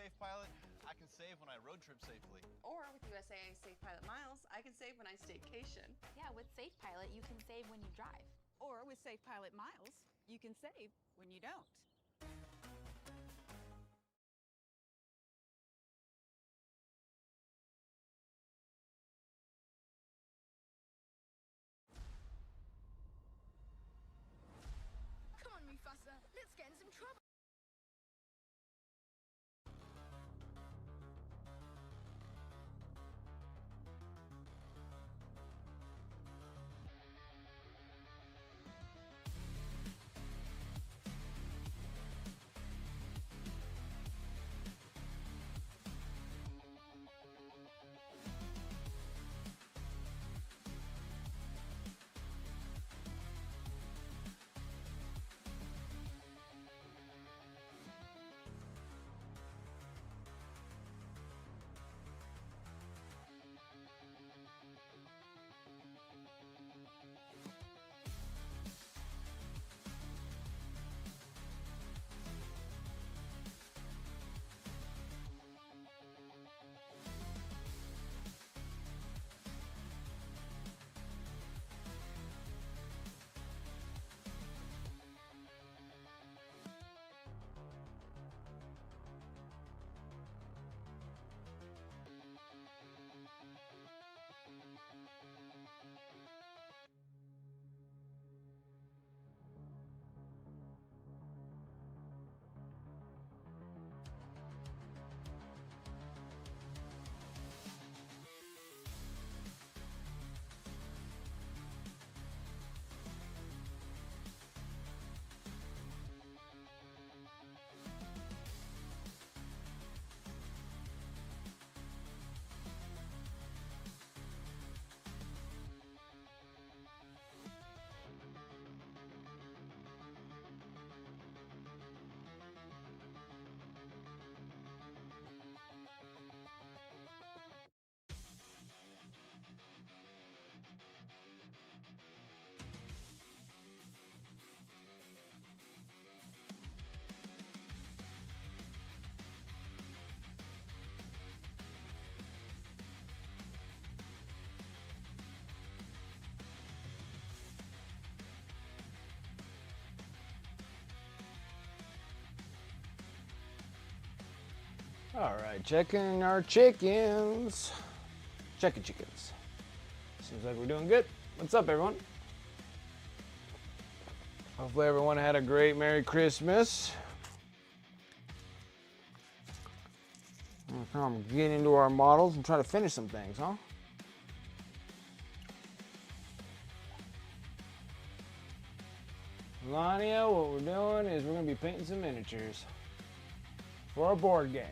Safe Pilot, I can save when I road trip safely. Or with USAA Safe Pilot Miles, I can save when I staycation. Yeah, with Safe Pilot, you can save when you drive. Or with Safe Pilot Miles, you can save when you don't. Come on, Mufasa, let's get in some trouble. All right, checking our chickens. Checking chickens. Seems like we're doing good. What's up, everyone? Hopefully everyone had a great Merry Christmas. We'll come get into our models and try to finish some things, huh? Melania, what we're doing is we're gonna be painting some miniatures for our board game.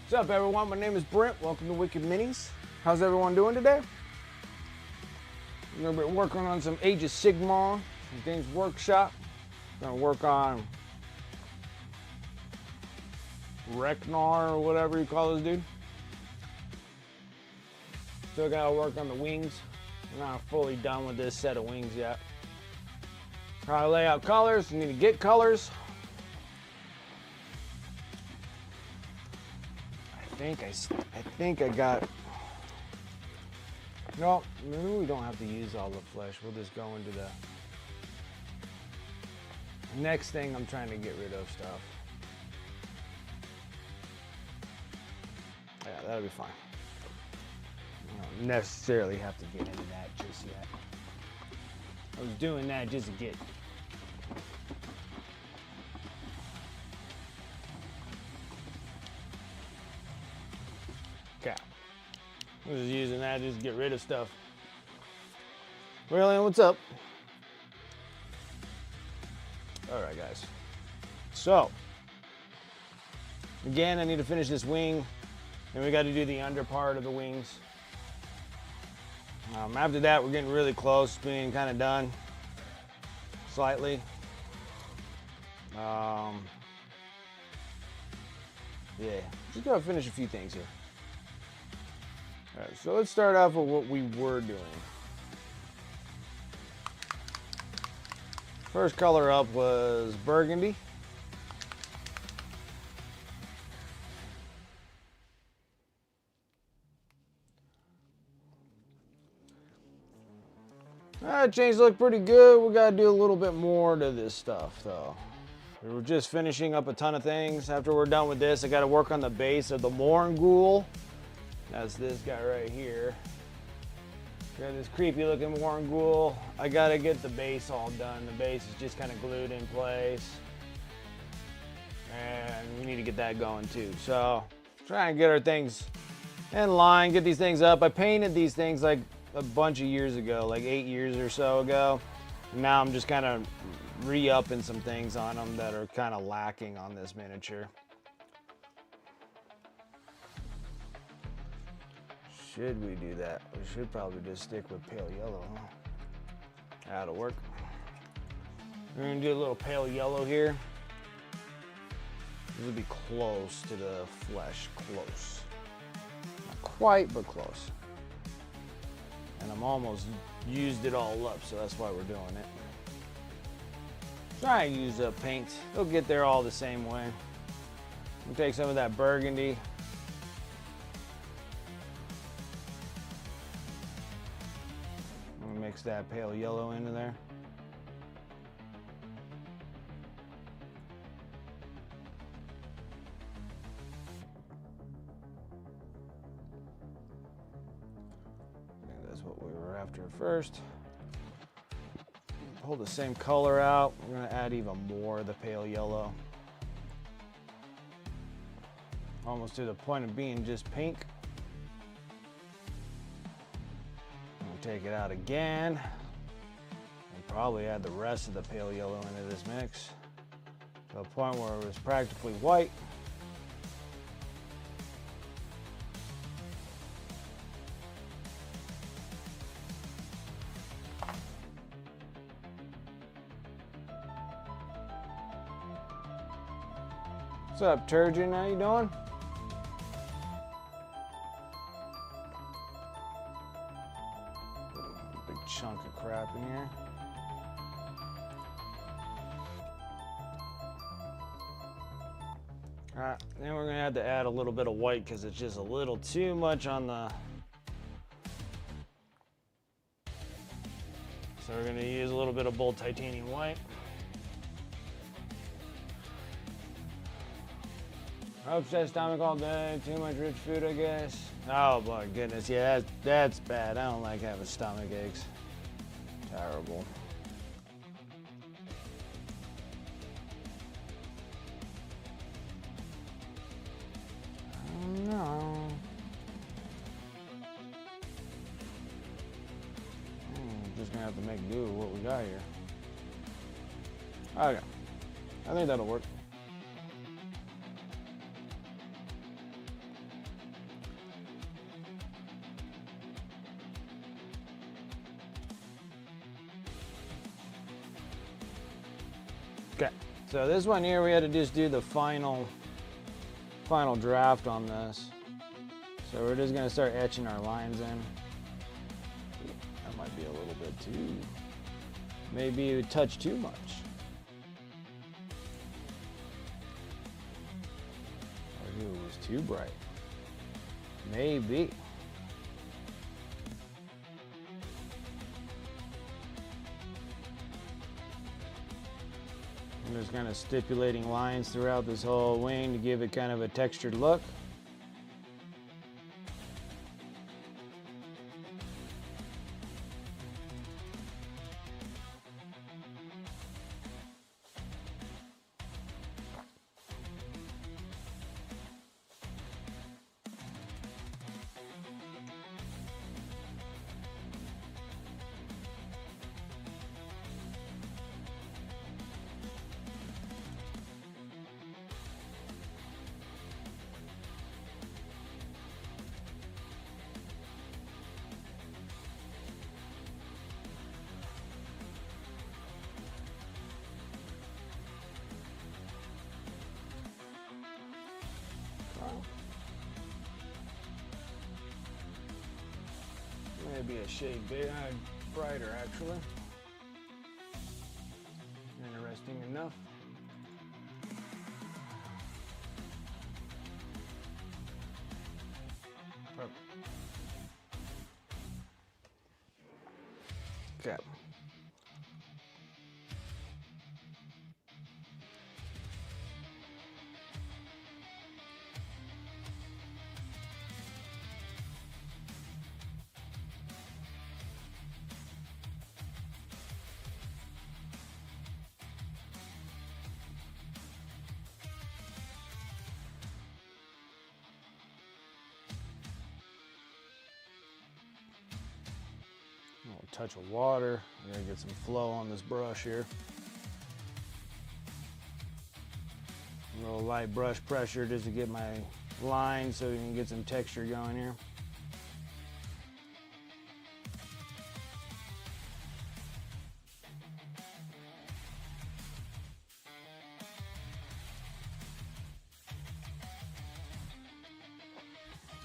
What's up, everyone? My name is Brent. Welcome to Wicked Minis. How's everyone doing today? We're gonna be working on some Age of Sigmar, some Games Workshop. Gonna work on Reikenor or whatever you call this dude. Still gotta work on the wings. We're not fully done with this set of wings yet. Try to lay out colors. We need to get colors. I think I got. No, maybe we don't have to use all the flesh. We'll just go into the next thing. I'm trying to get rid of stuff. Yeah, that'll be fine. You don't necessarily have to get into that just yet. I was doing that just to get. Okay. I'm just using that just to get rid of stuff. Well, what's up? All right, guys. So, again, I need to finish this wing. Then we got to do the under part of the wings. After that, we're getting really close to being kind of done. Slightly. Yeah, just gotta finish a few things here. All right, so let's start off with what we were doing. First color up was burgundy. Chains look pretty good. We gotta do a little bit more to this stuff though. We're just finishing up a ton of things. After we're done with this, I gotta work on the base of the Morngul. That's this guy right here. Got this creepy looking Morngul. I gotta get the base all done. The base is just kind of glued in place. And we need to get that going too. So, try and get our things in line, get these things up. I painted these things like a bunch of years ago, like 8 years or so ago. And now I'm just kind of re-upping some things on them that are kind of lacking on this miniature. Should we do that? We should probably just stick with pale yellow, huh? That'll work. We're gonna do a little pale yellow here. This will be close to the flesh, close. Not quite, but close. And I'm almost used it all up, so that's why we're doing it. Try and use up paint. It'll get there all the same way. We'll take some of that burgundy. Mix that pale yellow into there. I think that's what we were after first. Pull the same color out. We're going to add even more of the pale yellow. Almost to the point of being just pink. Take it out again and probably add the rest of the pale yellow into this mix to a point where it was practically white. What's up, Turgeon? How you doing? Chunk of crap in here. All right, then we're gonna have to add a little bit of white because it's just a little too much on the. So we're gonna use a little bit of bold titanium white. Upset stomach all day, too much rich food, I guess. Oh my goodness, yeah, that's bad. I don't like having stomach aches. Terrible. No. Just gonna have to make do with what we got here. Okay, I think that'll work. Okay, so this one here, we had to just do the final draft on this. So we're just gonna start etching our lines in. That might be a little bit too, maybe a touch too much. Or it was too bright. Maybe. I'm just kind of stipulating lines throughout this whole wing to give it kind of a textured look. Maybe a shade brighter, actually. Interesting enough. Perfect. Okay. A little touch of water. I gotta get some flow on this brush here. A little light brush pressure just to get my line so you can get some texture going here.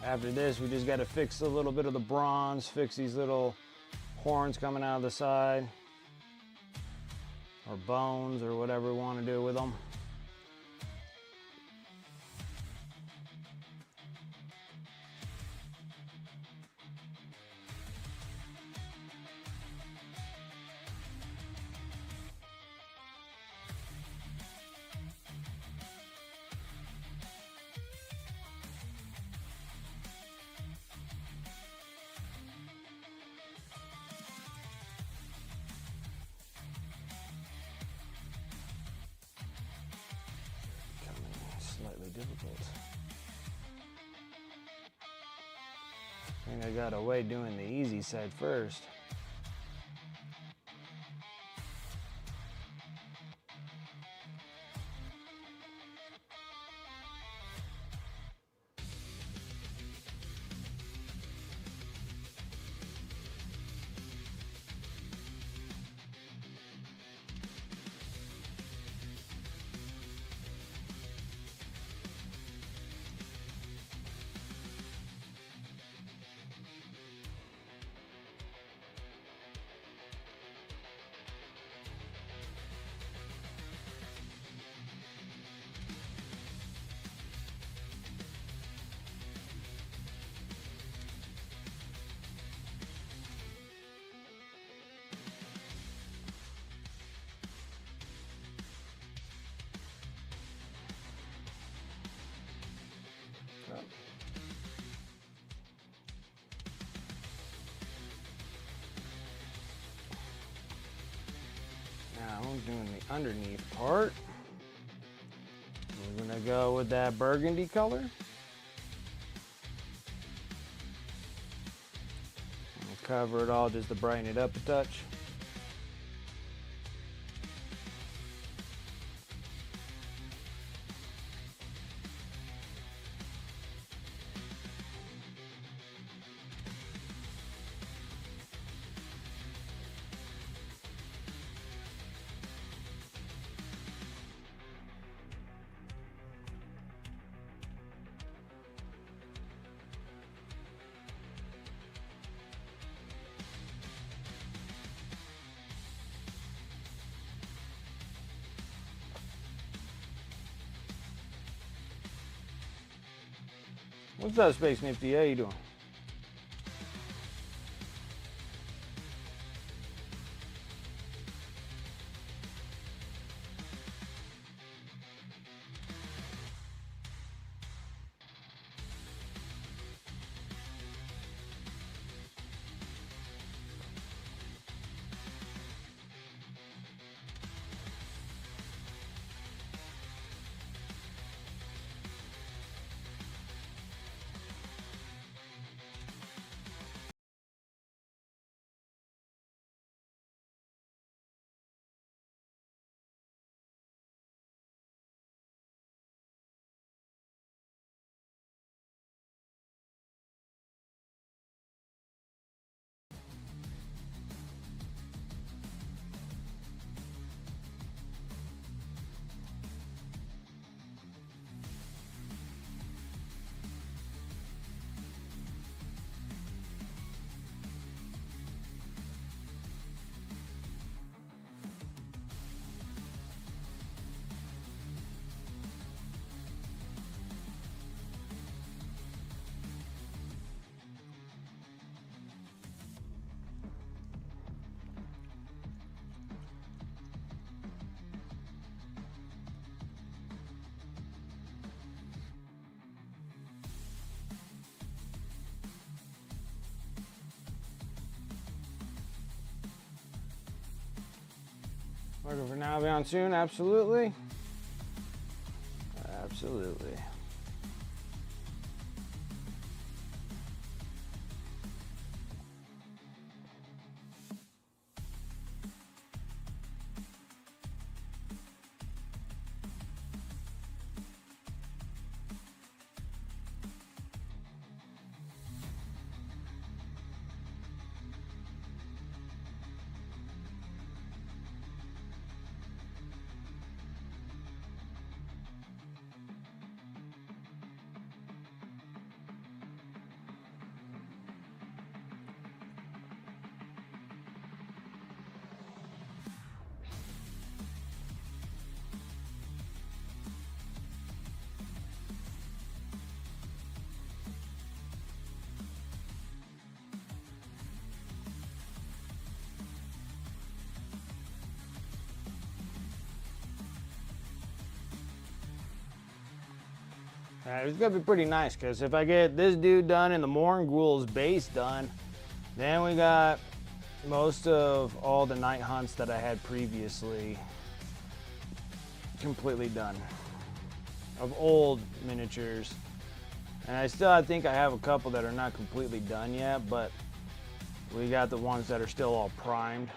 After this, we just got to fix a little bit of the bronze, fix these little horns coming out of the side, or bones, or whatever we want to do with them. Slightly difficult. I think I got away doing the easy side first. Now I'm doing the underneath part. We're gonna go with that burgundy color. I'll cover it all just to brighten it up a touch. What's up, Space Nifty? How you doing? Looking for Navion soon, absolutely. Absolutely. It's gonna be pretty nice because if I get this dude done and the Morngul's base done, then we got most of all the Nighthaunts that I had previously completely done of old miniatures. And I think I have a couple that are not completely done yet, but we got the ones that are still all primed.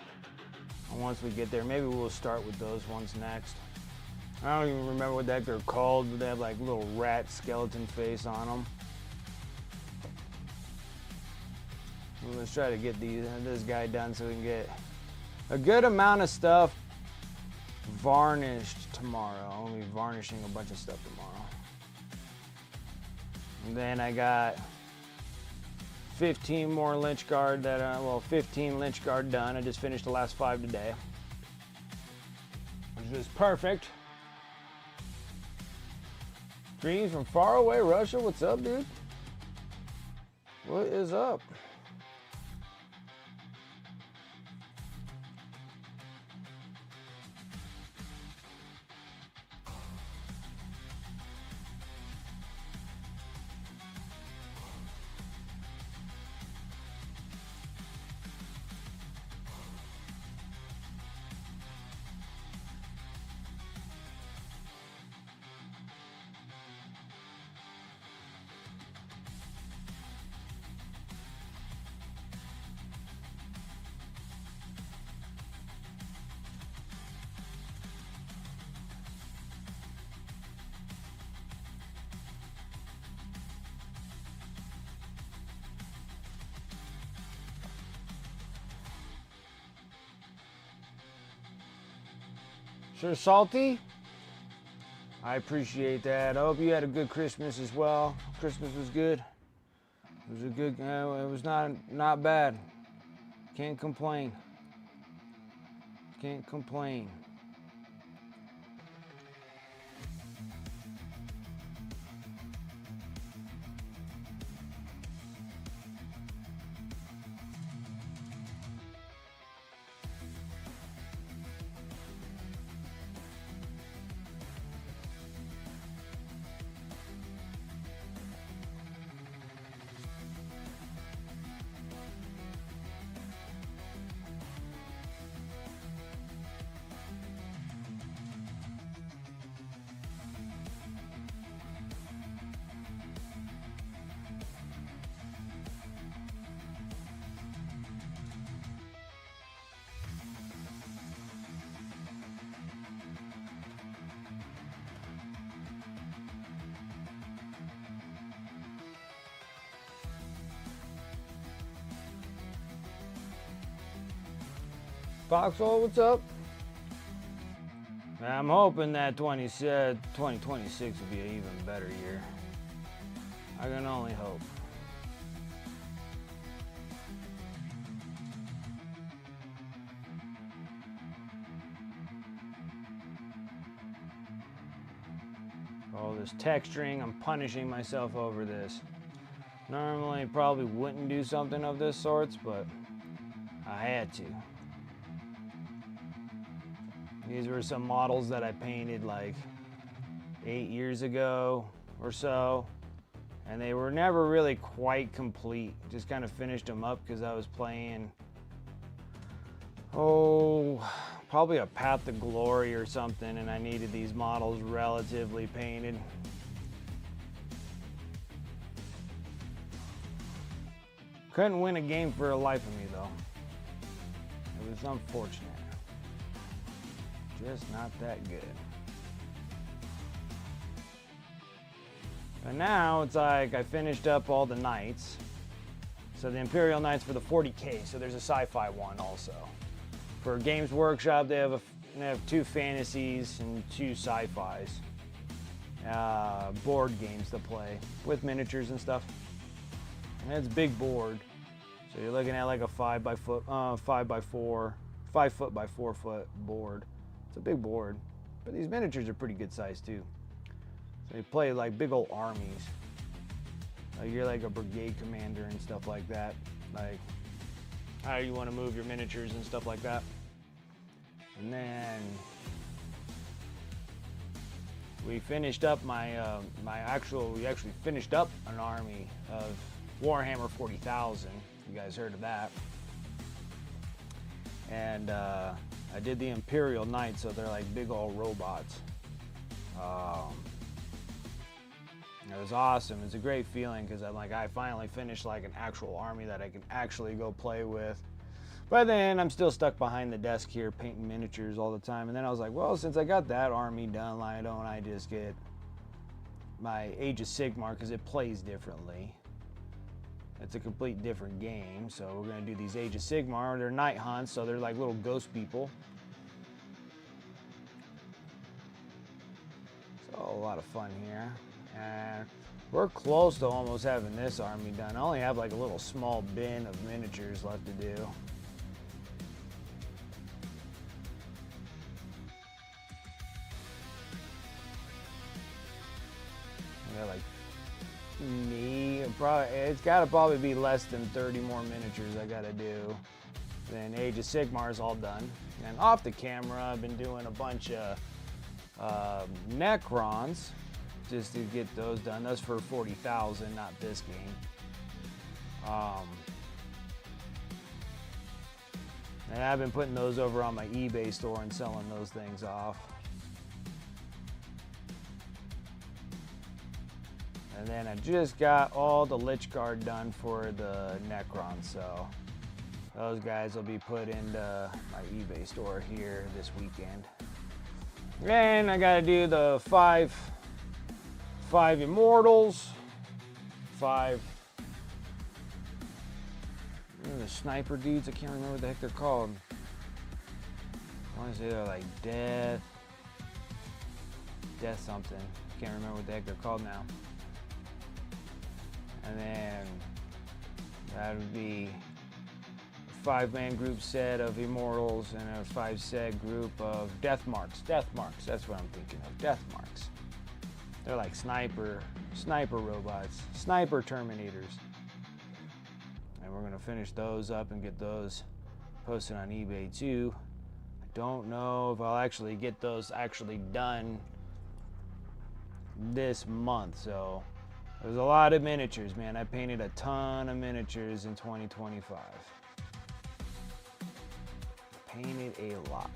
And once we get there, maybe we'll start with those ones next. I don't even remember what the heck they're called, but they have like little rat skeleton face on them. Let's try to get this guy done so we can get a good amount of stuff varnished tomorrow. I'll be varnishing a bunch of stuff tomorrow. And then I got 15 more lynch guard 15 lynch guard done. I just finished the last 5 today, which is perfect. Greens from far away Russia, what's up, dude? What is up? Sure, Salty. I appreciate that. I hope you had a good Christmas as well. Christmas was good. It was a good. It was not bad. Can't complain. Can't complain. Foxhole, what's up? I'm hoping that 2026 will be an even better year. I can only hope. All this texturing, I'm punishing myself over this. Normally probably wouldn't do something of this sorts, but I had to. These were some models that I painted like 8 years ago or so, and they were never really quite complete. Just kind of finished them up because I was playing oh, probably a Path to Glory or something, and I needed these models relatively painted. Couldn't win a game for the life of me though. It was unfortunate. Just not that good. But now it's like I finished up all the Knights. So the Imperial Knights for the 40K, so there's a sci-fi one also. For Games Workshop, they have 2 fantasies and 2 sci-fis. Board games to play with miniatures and stuff. And it's a big board. So you're looking at like a 5 by 4 foot board. It's a big board, but these miniatures are pretty good size too. So you play like big old armies. Like you're like a brigade commander and stuff like that. Like how you want to move your miniatures and stuff like that. And then we finished up we actually finished up an army of Warhammer 40,000. You guys heard of that? And I did the Imperial Knights, so they're like big old robots. It was awesome. It's a great feeling because I finally finished like an actual army that I can actually go play with. But then I'm still stuck behind the desk here painting miniatures all the time. And then I was like, well, since I got that army done, why don't I just get my Age of Sigmar, because it plays differently. It's a complete different game. So we're going to do these Age of Sigmar. They're Nighthaunts, so they're like little ghost people. So a lot of fun here. And we're close to almost having this army done. I only have like a little small bin of miniatures left to do. I got like it's gotta probably be less than 30 more miniatures I gotta do. Then Age of Sigmar is all done. And off the camera, I've been doing a bunch of Necrons just to get those done. That's for 40,000, not this game. And I've been putting those over on my eBay store and selling those things off. And then I just got all the Lich Guard done for the Necron, so those guys will be put into my eBay store here this weekend. And I gotta do the five Immortals, 5 the sniper dudes. I can't remember what the heck they're called. I want to say they're like death something. Can't remember what the heck they're called now. And then that would be a 5-man group set of Immortals and a 5-set group of Death Marks. Death Marks, that's what I'm thinking of. Death Marks. They're like sniper robots, sniper Terminators. And we're gonna finish those up and get those posted on eBay too. I don't know if I'll actually get those actually done this month, so there's a lot of miniatures, man. I painted a ton of miniatures in 2025. Painted a lot.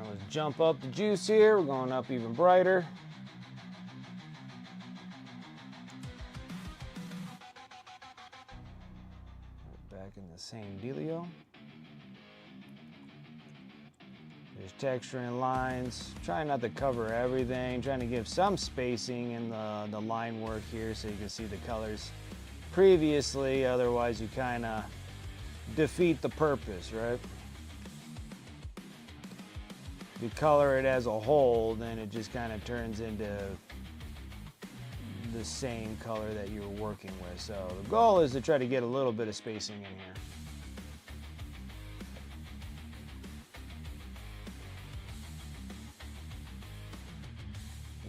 Let's jump up the juice here. We're going up even brighter. Back in the same dealio. There's texturing lines. Trying not to cover everything. Trying to give some spacing in the line work here so you can see the colors previously. Otherwise, you kind of defeat the purpose, right? If you color it as a whole, then it just kind of turns into the same color that you were working with. So the goal is to try to get a little bit of spacing in here.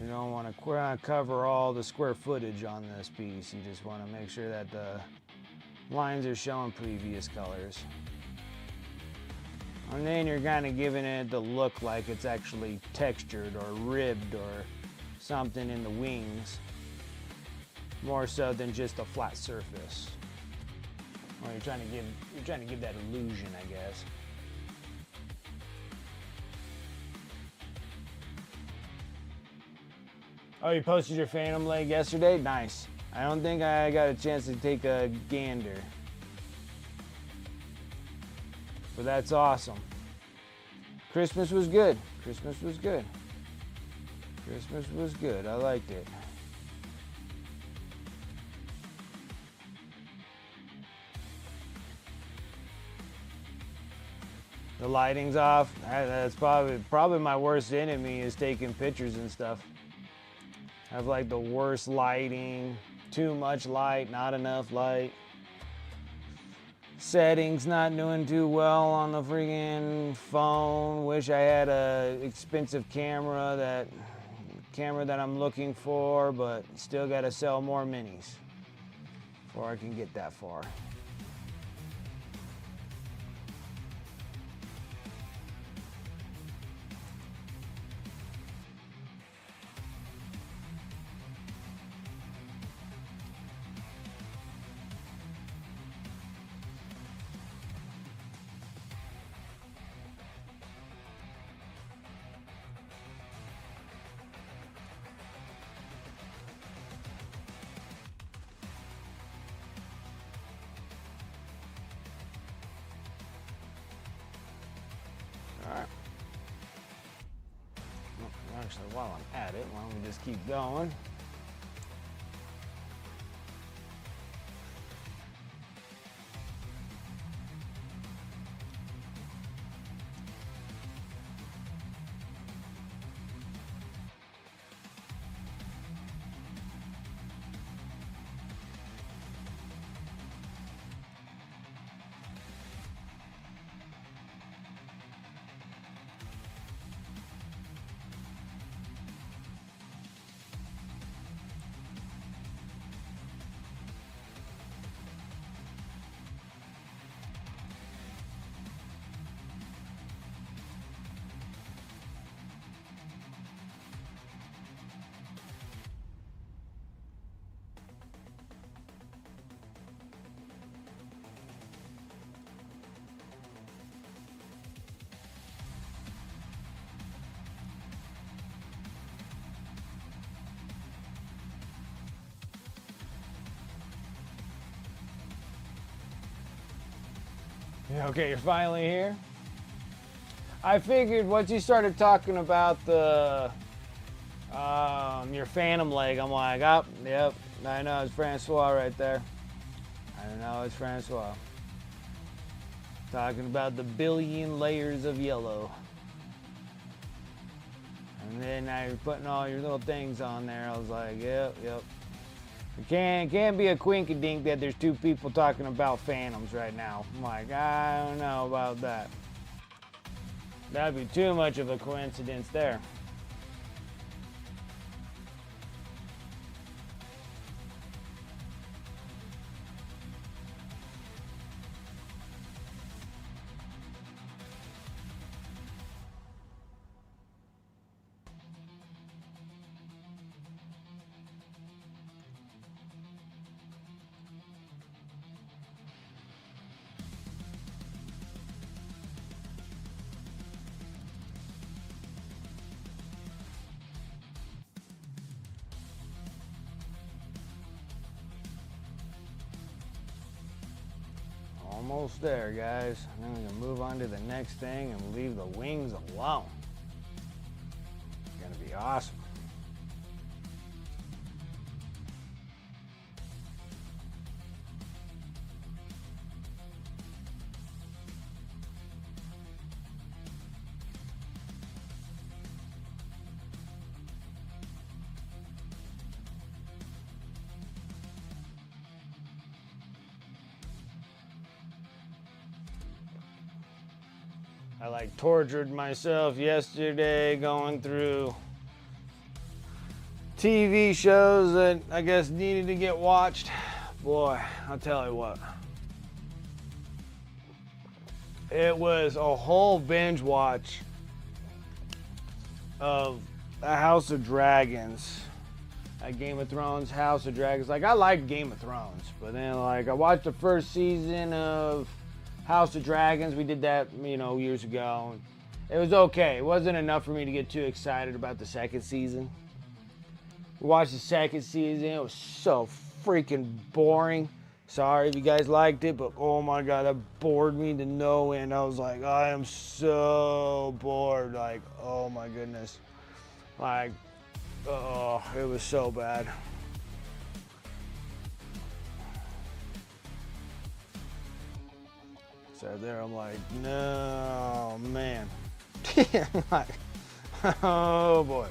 You don't want to cover all the square footage on this piece. You just want to make sure that the lines are showing previous colors. And then you're kind of giving it the look like it's actually textured or ribbed or something in the wings, more so than just a flat surface. Well, you're trying to give that illusion, I guess. Oh, you posted your Phantom leg yesterday? Nice. I don't think I got a chance to take a gander. But that's awesome. Christmas was good. Christmas was good. Christmas was good. I liked it. The lighting's off. That's probably my worst enemy is taking pictures and stuff. I have like the worst lighting, too much light, not enough light. Settings not doing too well on the freaking phone. Wish I had a expensive camera that I'm looking for, but still gotta sell more minis before I can get that far. Alright. Well, actually, while I'm at it, why don't we just keep going? Yeah, okay, you're finally here. I figured once you started talking about the your Phantom leg, I'm like, oh, yep, I know it's Francois right there. I know it's Francois. Talking about the billion layers of yellow. And then now you're putting all your little things on there. I was like, yep. It can't be a quinkadink that there's two people talking about Phantoms right now. I'm like, I don't know about that. That'd be too much of a coincidence there. Almost there, guys. Then we can move on to the next thing and leave the wings alone. It's gonna be awesome. I like tortured myself yesterday going through TV shows that I guess needed to get watched. Boy, I'll tell you what. It was a whole binge watch of the House of Dragons. Game of Thrones, House of Dragons. Like, I like Game of Thrones, but then, like, I watched the first season of House of Dragons. We did that, you know, years ago. It was okay. It wasn't enough for me to get too excited about the second season. We watched the second season. It was so freaking boring. Sorry if you guys liked it, but oh my God, that bored me to no end. I was like, I am so bored. Like, oh my goodness. Like, oh, it was so bad. So there I'm like, no, man. I'm like, oh boy.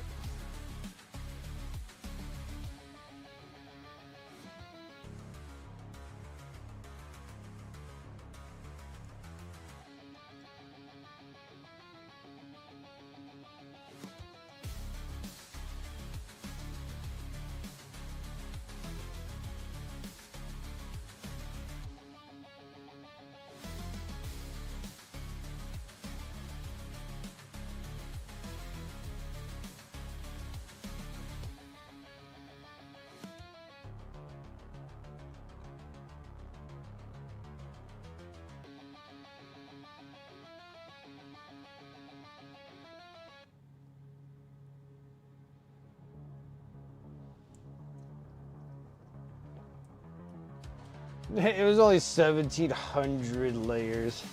It was only 1,700 layers.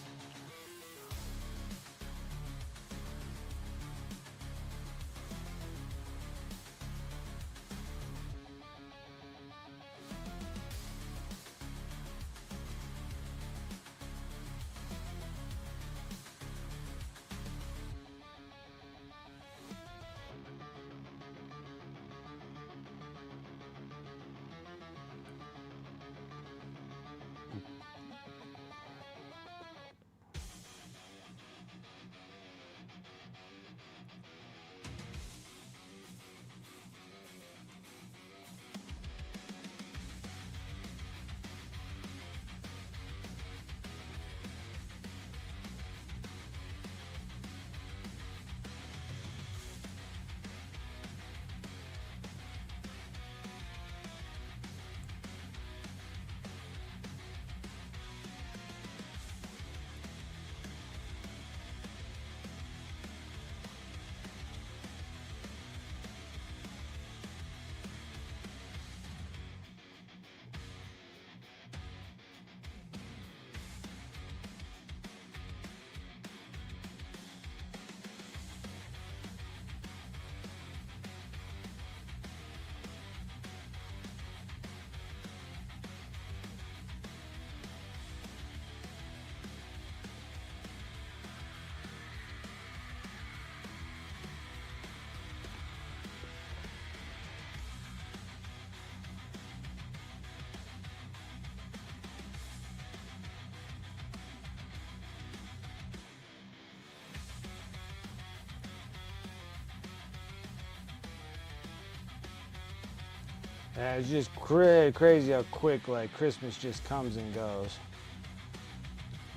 Yeah, it's just crazy how quick like Christmas just comes and goes.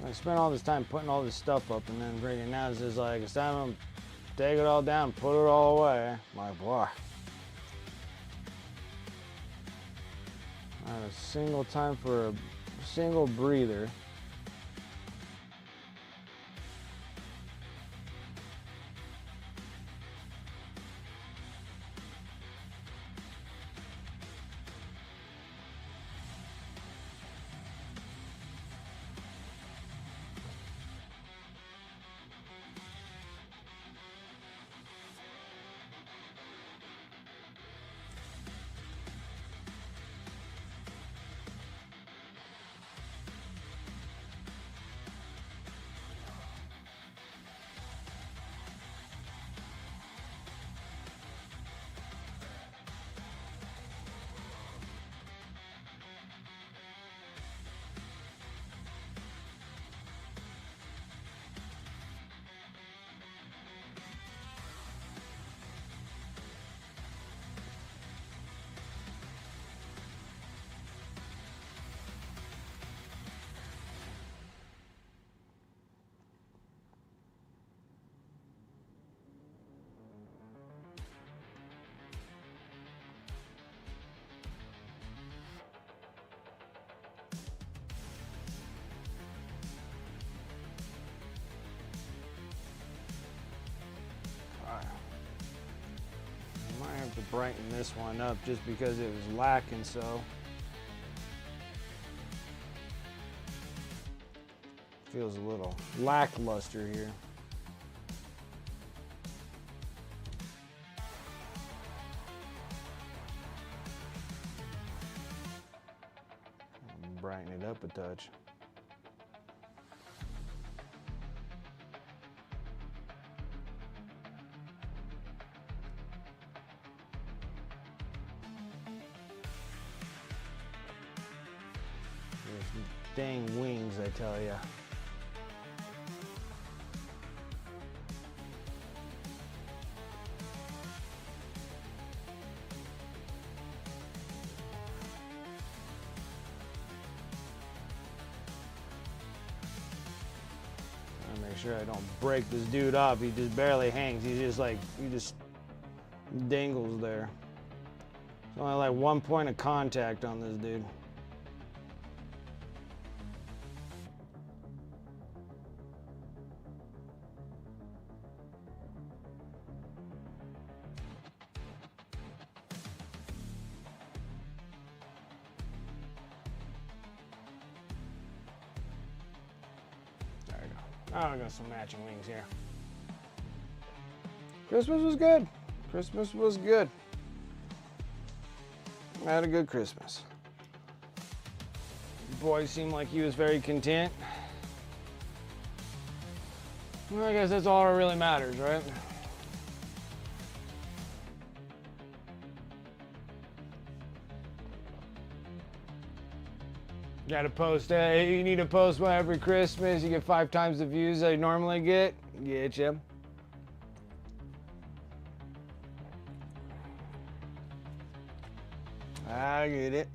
I spent all this time putting all this stuff up, and then right now it's just like it's time to take it all down, put it all away. I'm like, boy. Not a single time for a single breather. to brighten this one up just because it was lacking so. Feels a little lackluster here. Brighten it up a touch. Those dang wings, I tell ya. Make sure I don't break this dude off. He just barely hangs. He's just like, he just dangles there. There's only like one point of contact on this dude. Oh, I got some matching wings here. Christmas was good. Christmas was good. I had a good Christmas. The boy seemed like he was very content. Well, I guess that's all that really matters, right? Gotta post, you need to post one every Christmas, you get 5 times the views I normally get. Get you. I get it.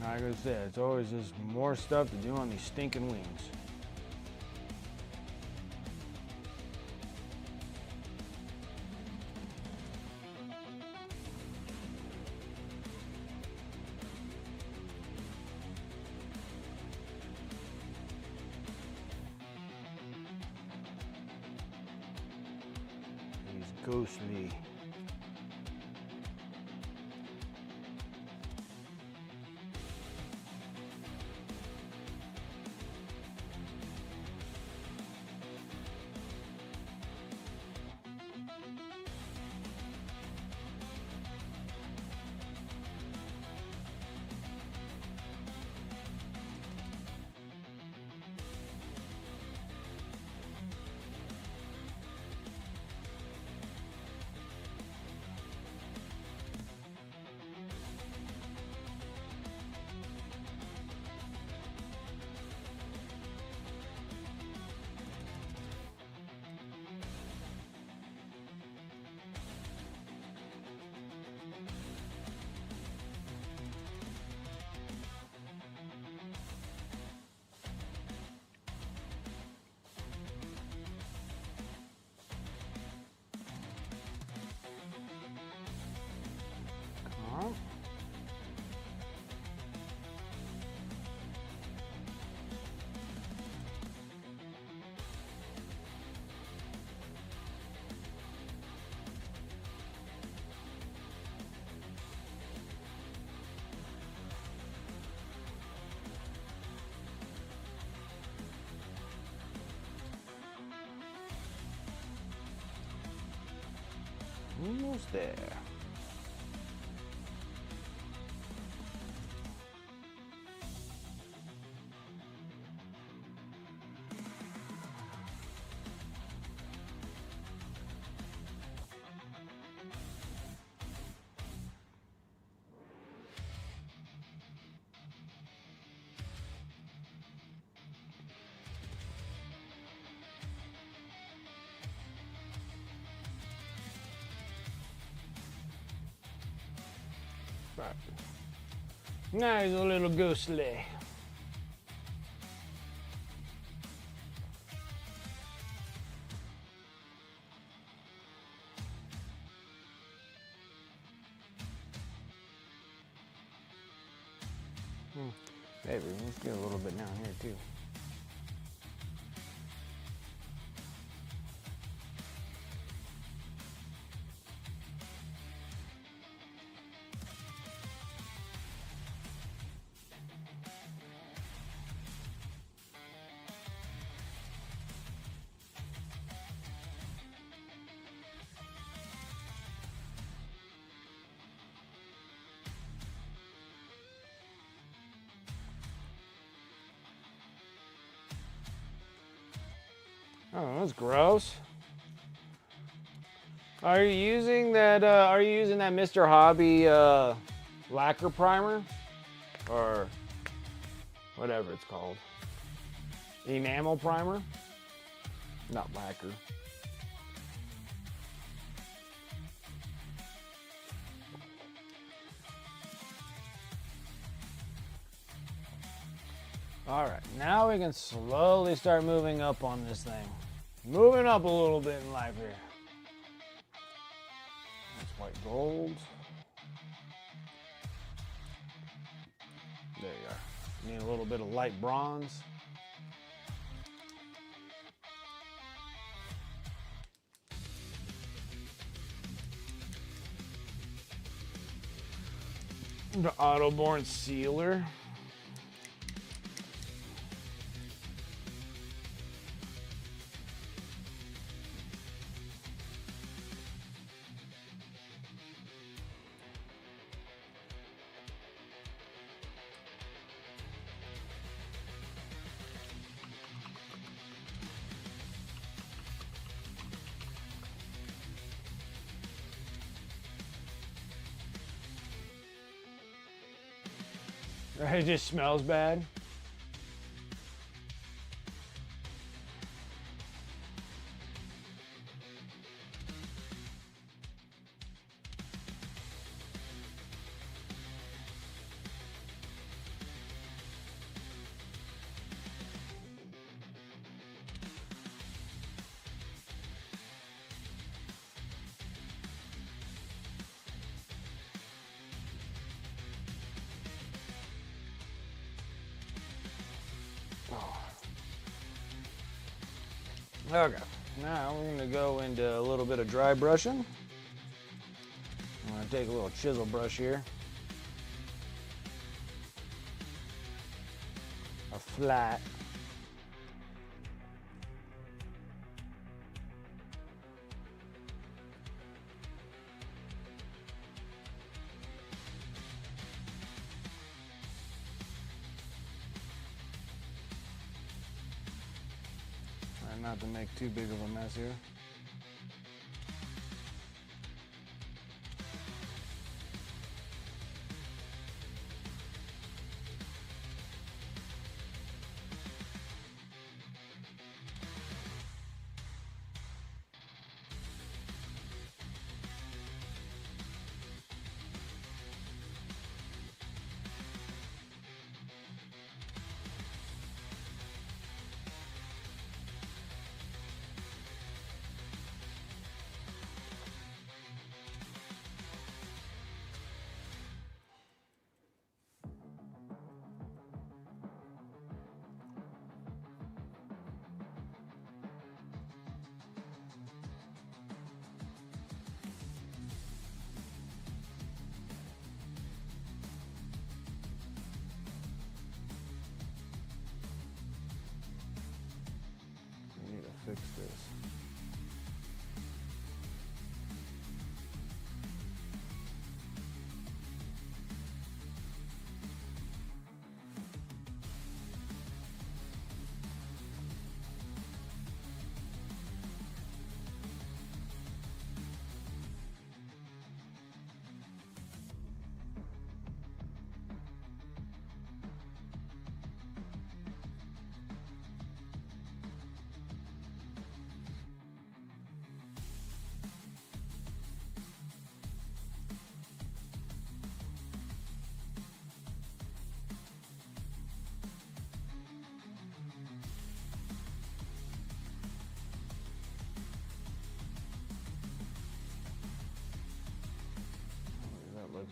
Like I said, it's always just more stuff to do on these stinking wings. These ghostly. Almost there. Right. Now he's a little ghostly. Maybe let's get a little bit down here too. Oh, that's gross. Are you using that? Mr. Hobby lacquer primer, or whatever it's called? Enamel primer, not lacquer. All right, now we can slowly start moving up on this thing. Moving up a little bit in life here. That's white gold. There you are. Need a little bit of light bronze. The Autoborn sealer. It just smells bad. Okay, now we're gonna go into a little bit of dry brushing. I'm gonna take a little chisel brush here. A flat. Not to make too big of a mess here. Fix this.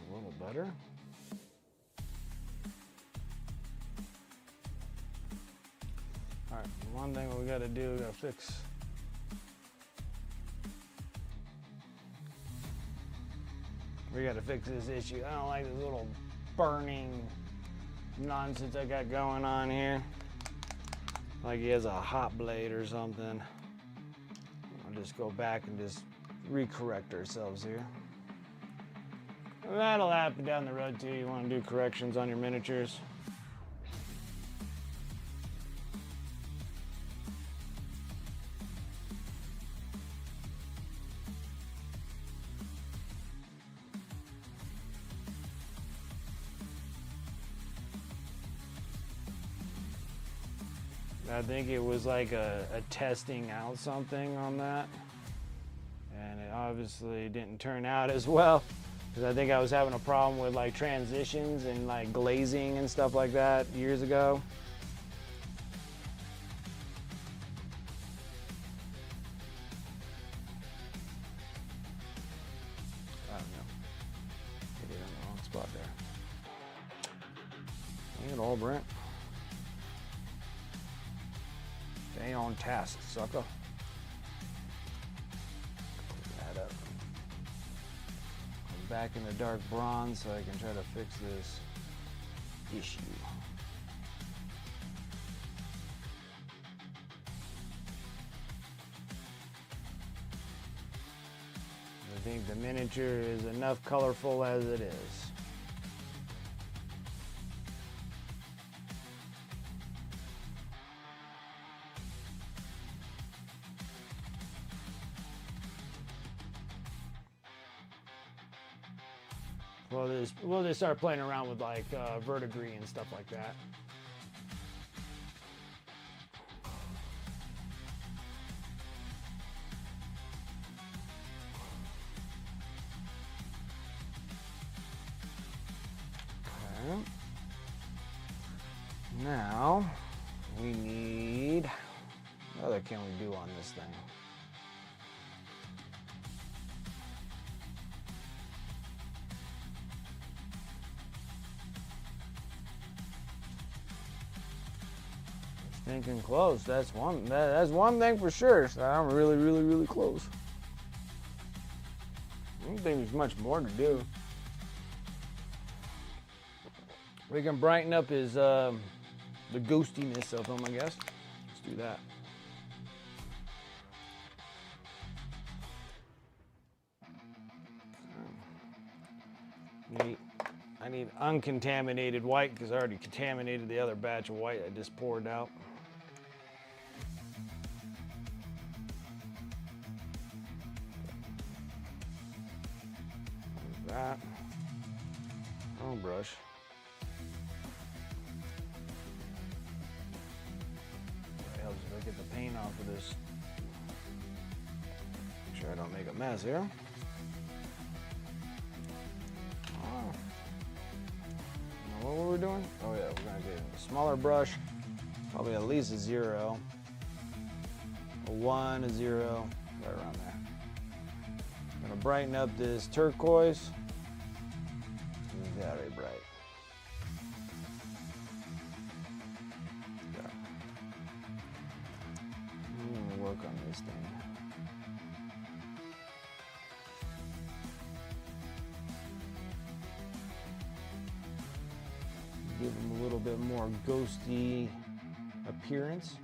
A little better. All right, one thing we gotta do, we gotta fix. We gotta fix this issue. I don't like this little burning nonsense I got going on here. Like he has a hot blade or something. I'll just go back and just recorrect ourselves here. And that'll happen down the road too. You want to do corrections on your miniatures. I think it was like a testing out something on that, and it obviously didn't turn out as well, because I think I was having a problem with like transitions and like glazing and stuff like that years ago. I don't know. Hit it on the wrong spot there. Ain't it all, Brent? Stay on task, sucker. Clean that up. I'm back in the dark bronze so I can try to fix this issue. I think the miniature is enough colorful as it is. We'll just start playing around with like verdigris and stuff like that. Okay. Now we need, what other can we do on this thing? Thinking close. That's one thing for sure. So I'm really close. I don't think there's much more to do. We can brighten up his the ghostiness of him, I guess. Let's do that. I need uncontaminated white because I already contaminated the other batch of white I just poured out. That. Oh, brush. It helps if I get the paint off of this. Make sure I don't make a mess here. Oh. Now what were we doing? Oh yeah, we're gonna get a smaller brush. Probably at least a 0. A 1, a 0, right around there. I'm gonna brighten up this turquoise. Very bright. Yeah. I'm gonna work on this thing. Give him a little bit more ghosty appearance.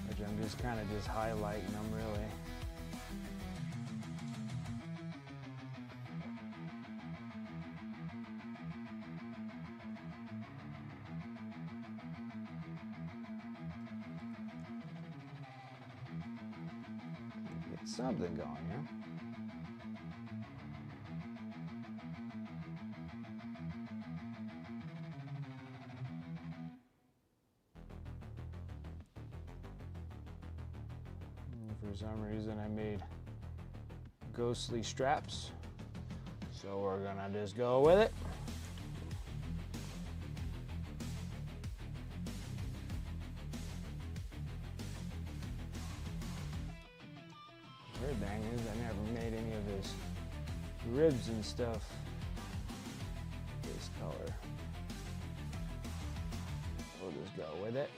Which I'm just kind of just highlighting them really. Get something going here. For some reason I made ghostly straps, so we're gonna just go with it. Weird thing is I never his ribs and stuff. This color. We'll just go with it.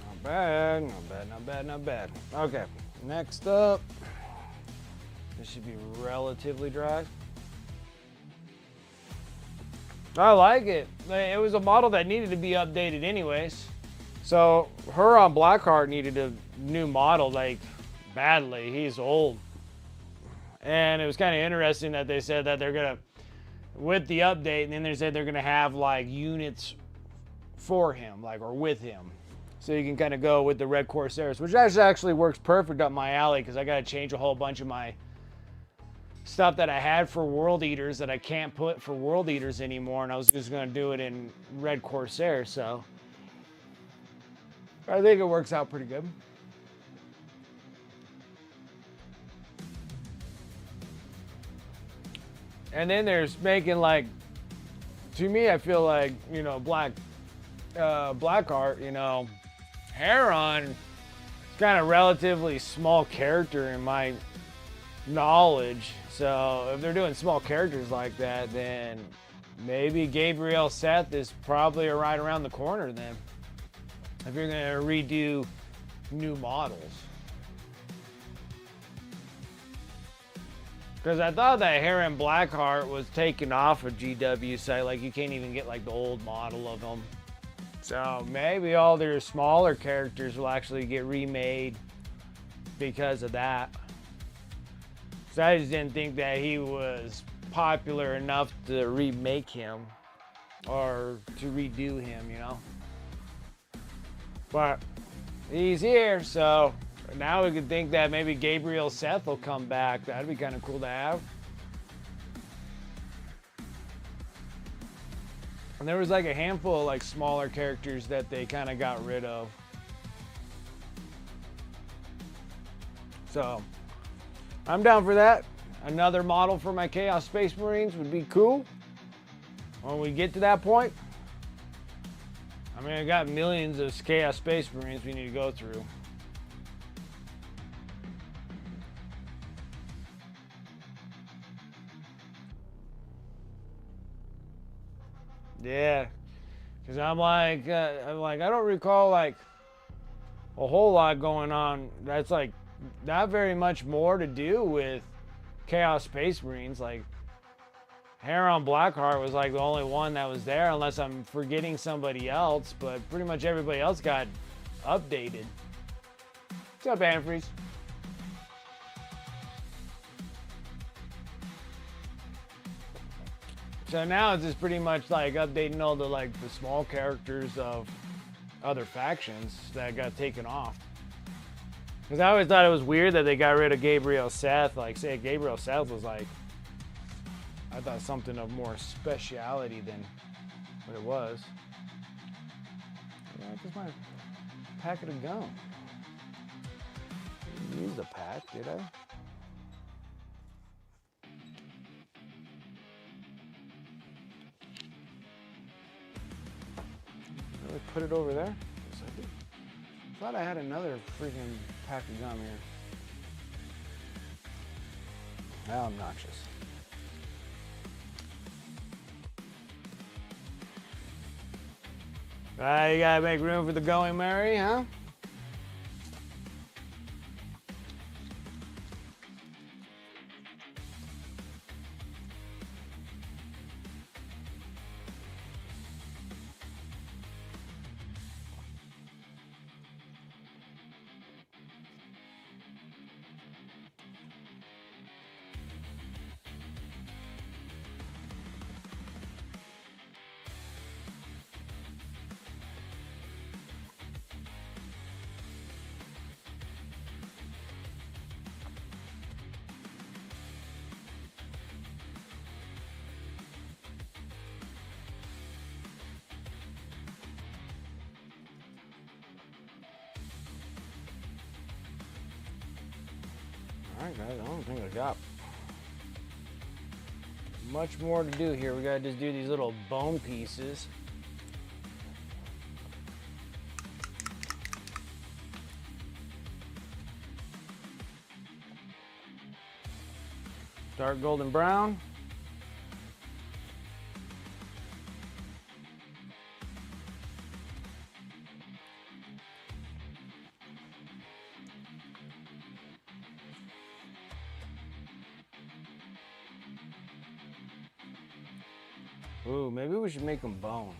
Not bad, not bad, not bad, not bad. Okay, next up. This should be relatively dry. I like it. It was a model that needed to be updated anyways. So her on Blackheart needed a new model, like badly. He's old. And it was kind of interesting that they said that they're gonna, with the update, and then they said they're gonna have like units for him, like, or with him. So you can kind of go with the Red Corsairs, which actually works perfect up my alley because I got to change a whole bunch of my stuff that I had for World Eaters that I can't put for World Eaters anymore, and I was just going to do it in Red Corsair, so I think it works out pretty good. And then there's making, like, to me, I feel like, you know, Blackheart, you know, Heron, kind of relatively small character in my knowledge. So if they're doing small characters like that, then maybe Gabriel Seth is probably right around the corner then. If you're gonna redo new models. Because I thought that Heron Blackheart was taken off of GW site, like you can't even get like the old model of them. So maybe all their smaller characters will actually get remade because of that. So I just didn't think that he was popular enough to remake him or to redo him, you know. But he's here, so now we could think that maybe Gabriel Seth will come back. That'd be kind of cool to have. And there was like a handful of like smaller characters that they kind of got rid of. So I'm down for that. Another model for my Chaos Space Marines would be cool when we get to that point. I mean, I got millions of Chaos Space Marines we need to go through. Yeah, because I'm like, I don't recall like a whole lot going on. That's like not very much more to do with Chaos Space Marines. Like Heron Blackheart was like the only one that was there, unless I'm forgetting somebody else. But pretty much everybody else got updated. What's up, Anfreeze? So now it's just pretty much like updating all the small characters of other factions that got taken off. Because I always thought it was weird that they got rid of Gabriel Seth. Like, say Gabriel Seth was like, I thought something of more speciality than what it was. Yeah, just my packet of gum. Didn't use the pack, did I? Really put it over there? Yes, I did. Thought I had another freaking pack of gum here. How obnoxious. You gotta make room for the Going Merry, huh? Alright guys, I don't think I got much more to do here. We gotta just do these little bone pieces. Dark golden brown. Ooh, maybe we should make them bone.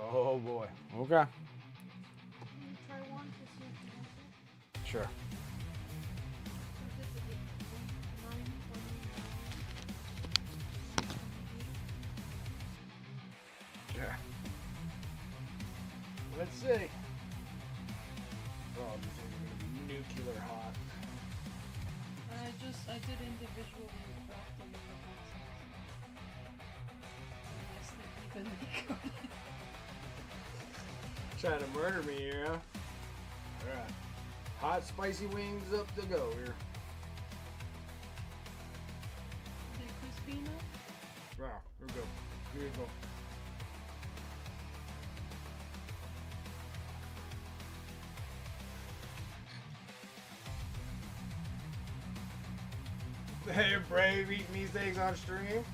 Oh boy. Okay. Can you try one to see if you want it? Sure. Is it the 9 or Yeah. Let's see. Oh, this thing's gonna be nuclear hot. I did individually wrap them in the boxes. Yes, they're evenly coated. Trying to murder me here, huh? Alright. Hot spicy wings up to go here. Is it crispy enough? Wow, here we go. Here we go. Hey, you're brave eating these things on stream.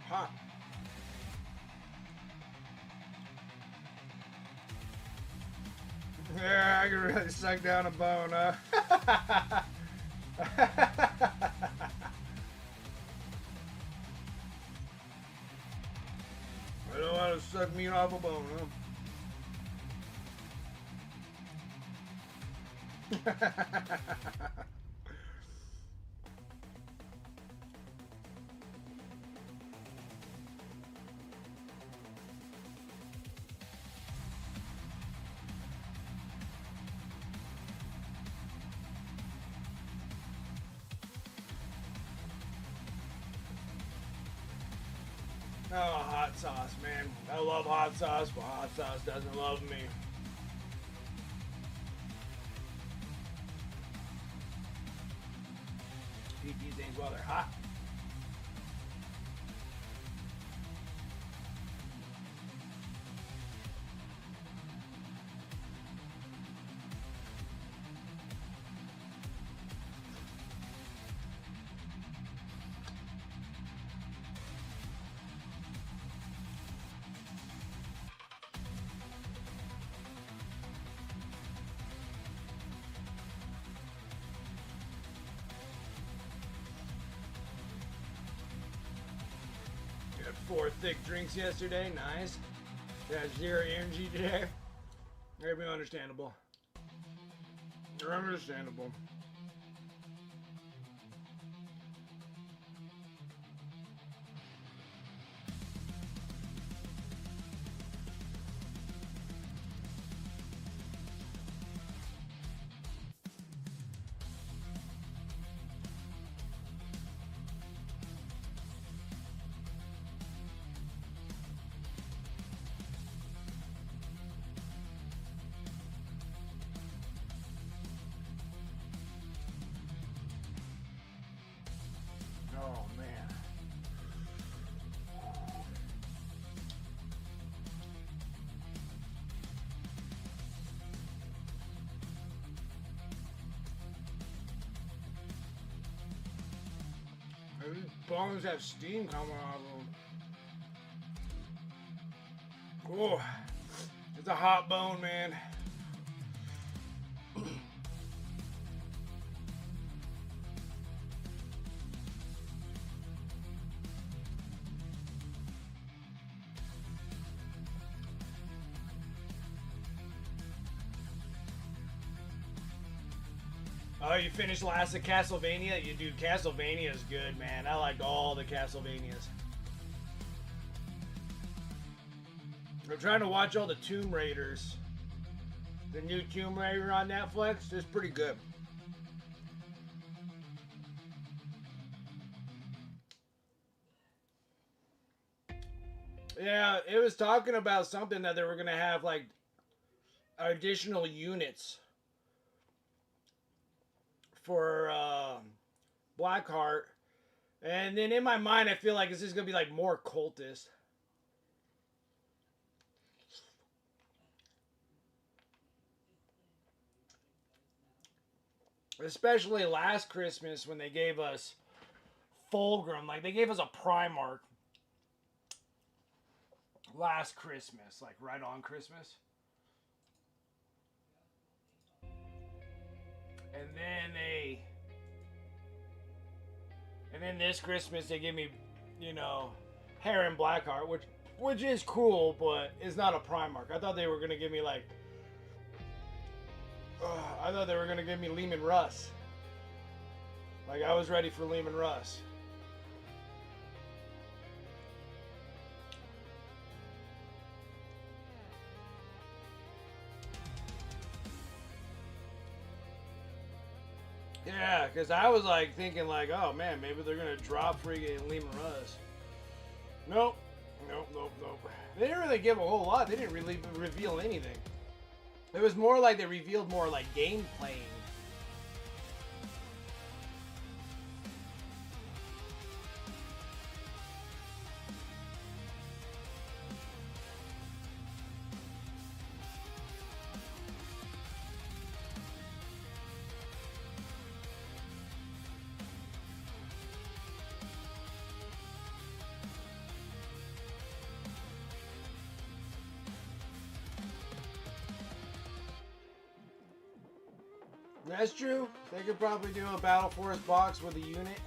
Hot. Yeah, I can really suck down a bone, huh? I don't want to suck meat off a bone, huh? Oh, hot sauce, man. I love hot sauce, but hot sauce doesn't love me. Eat these things while they're hot. Had 4 thick drinks yesterday, nice. Got 0 energy today. Maybe understandable. Understandable. Oh man. These bones have steam coming out of them. Oh, it's a hot bone, man. Oh, you finished last of Castlevania? You dude, Castlevania is good, man. I liked all the Castlevanias. I'm trying to watch all the Tomb Raiders. The new Tomb Raider on Netflix is pretty good. Yeah, it was talking about something that they were gonna have like additional units for Blackheart, and then in my mind, I feel like this is gonna be like more cultist. Especially last Christmas when they gave us Fulgrim, like they gave us a Primarch last Christmas, like right on Christmas. And then this Christmas they gave me, you know, Heron Blackheart, which is cool, but it's not a Primarch. I thought they were gonna give me like, I thought they were gonna give me Lehman Russ. Like I was ready for Lehman Russ. Yeah, because I was like thinking like, oh man, maybe they're gonna drop freaking Lehman Russ. Nope. They didn't really give a whole lot. They didn't really reveal anything. It was more like they revealed more like game playing. That's true. They could probably do a Battle Force box with a unit.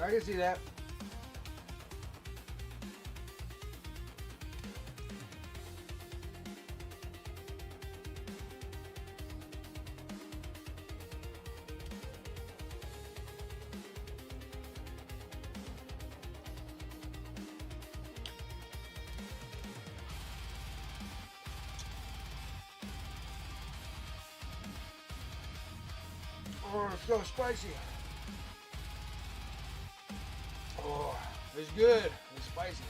I can see that. Oh, it's so spicy. Oh, it's good. It's spicy.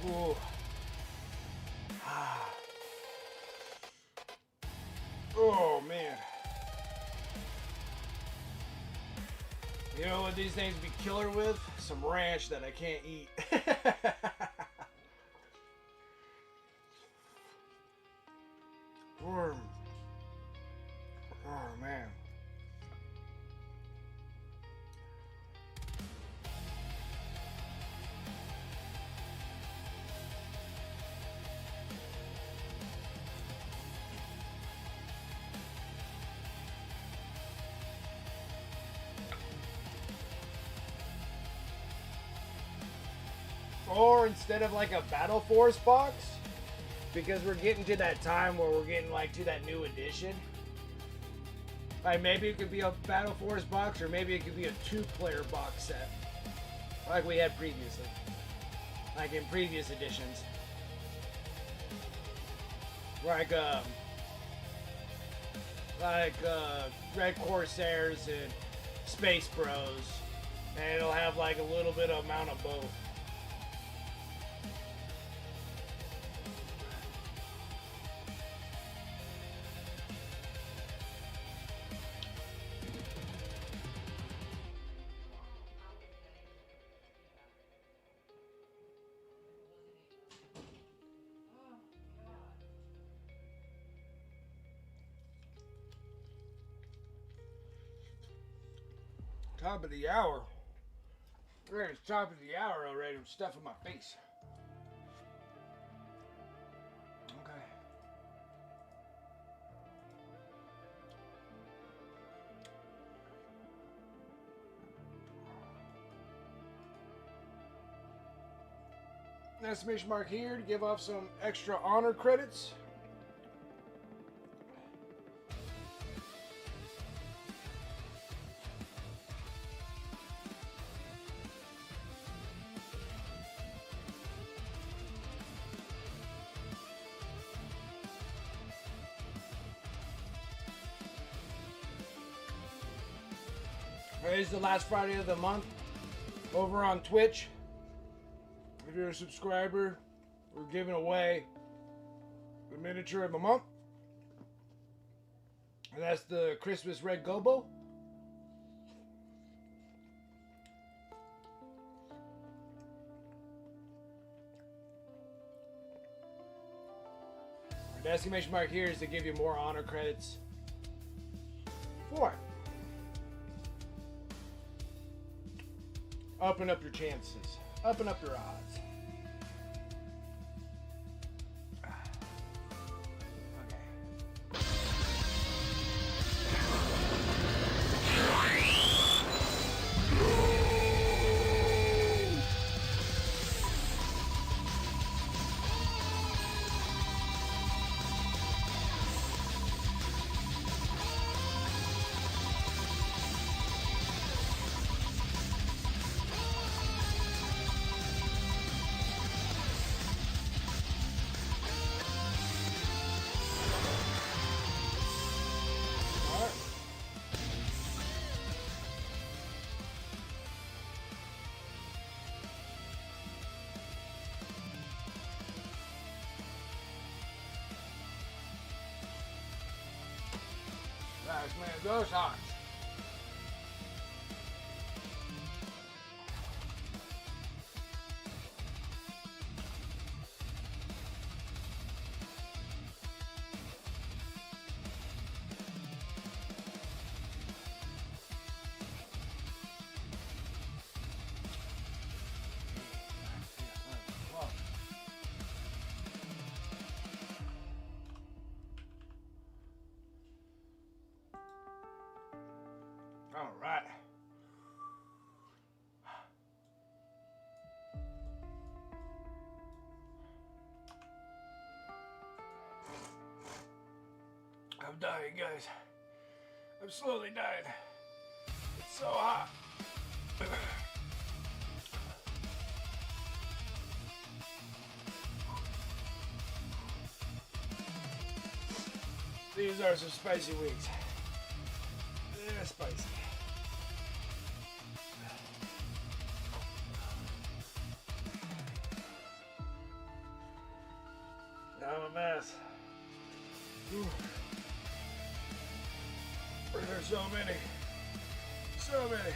Ooh. Oh man. You know what these things be killer with? Some ranch that I can't eat. Worm. Oh man. Or instead of like a Battle Force box, because we're getting to that time where we're getting like to that new edition. Like maybe it could be a Battle Force box, or maybe it could be a 2-player box set, like we had previously, like in previous editions. Like Red Corsairs and Space Bros, and it'll have like a little bit of amount of both. Top of the hour. It's top of the hour already. I'm stuffing my face. Okay. Exclamation mark here to give off some extra honor credits. Today's the last Friday of the month over on Twitch. If you're a subscriber, we're giving away the miniature of the month. And that's the Christmas Red Gobo. The exclamation mark here is to give you more honor credits for it. Upping up your chances. Upping up your odds. Nice, man. Those hearts. All right. I'm dying, guys. I'm slowly dying. It's so hot. These are some spicy wings. They're spicy. I'm a mess. Ooh. There's so many. So many.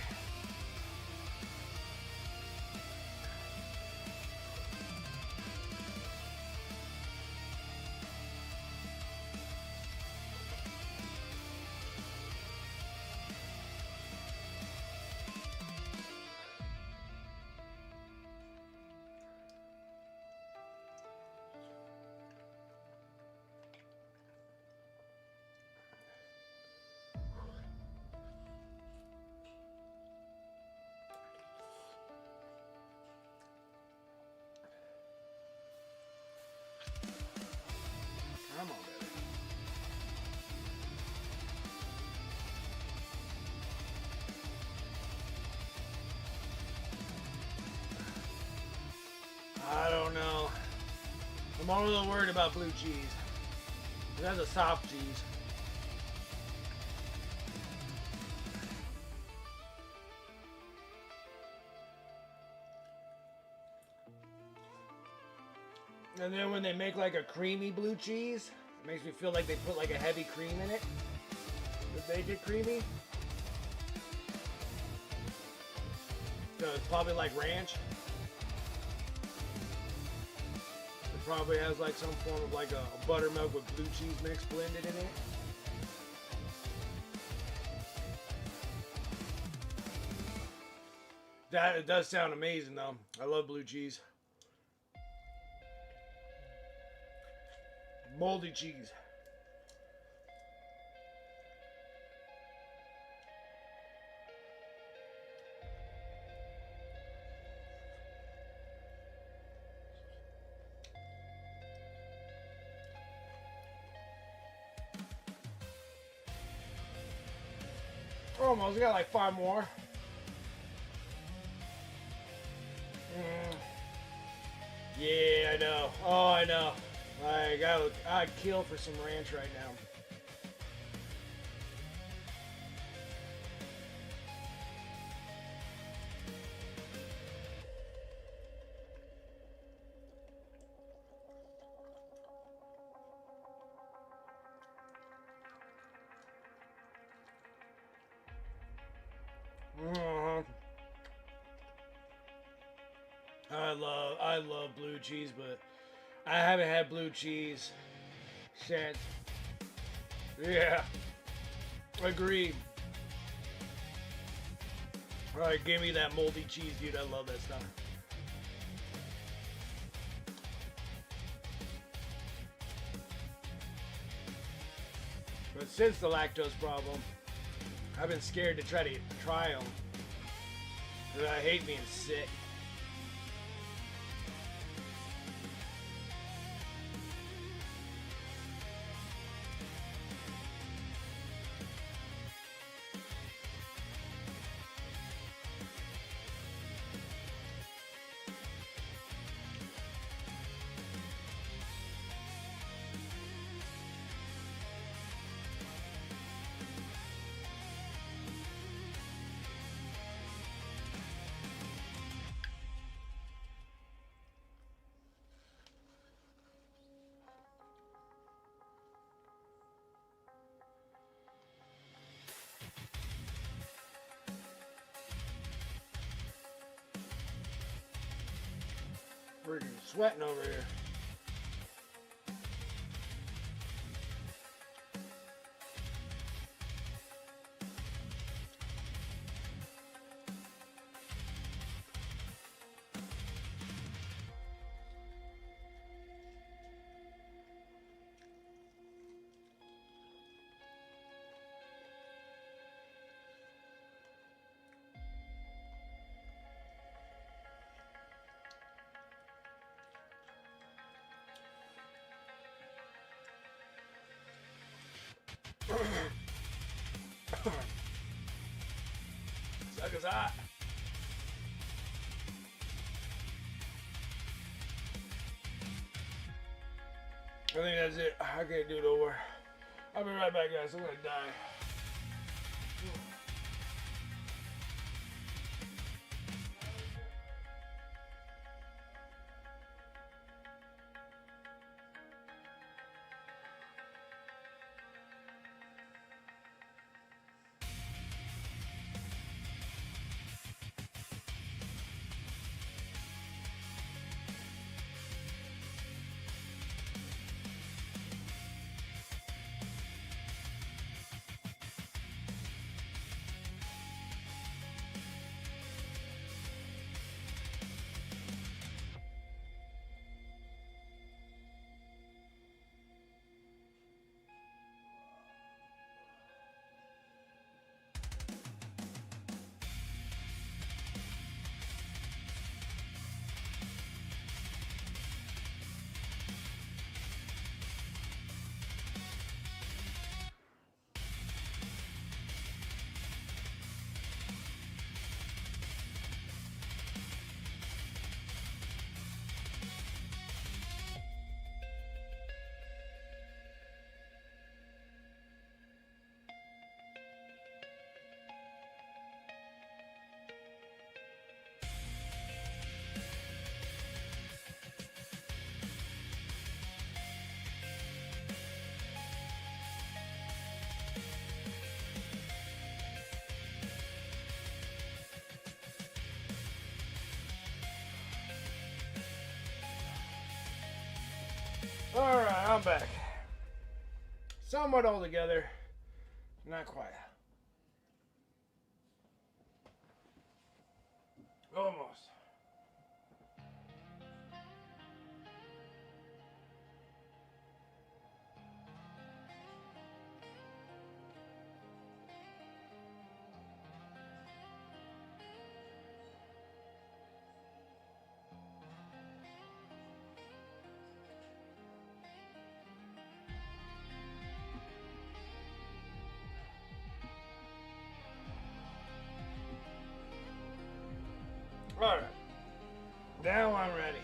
Come on, baby. I don't know. I'm a little worried about blue cheese. That's a soft cheese. And then when they make like a creamy blue cheese, it makes me feel like they put like a heavy cream in it to make it creamy. So it's probably like ranch. It probably has like some form of like a buttermilk with blue cheese mix blended in it. That it does sound amazing though. I love blue cheese. Moldy cheese. Almost got like 5 more. Yeah, I know. Oh, I know. I'd kill for some ranch right now. I love blue cheese, but I haven't had blue cheese since. Yeah, agreed. All right, give me that moldy cheese, dude. I love that stuff. But since the lactose problem, I've been scared to try them. Because I hate being sick. Freaking sweating over here. Sucker's hot. I think that's it. I can't do no more. I'll be right back, guys. I'm gonna die. Alright, I'm back. Somewhat all together. Not quite. Almost. All right, now I'm ready.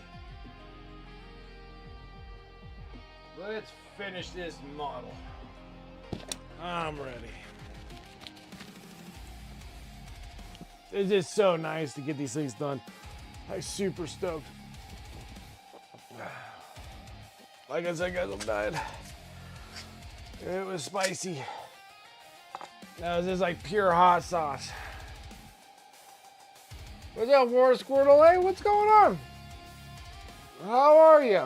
Let's finish this model. I'm ready. It's just so nice to get these things done. I'm super stoked. Like I said, guys, I'm dying. It was spicy. That was just like pure hot sauce. What's up, War Squirtle? Hey, what's going on? How are you?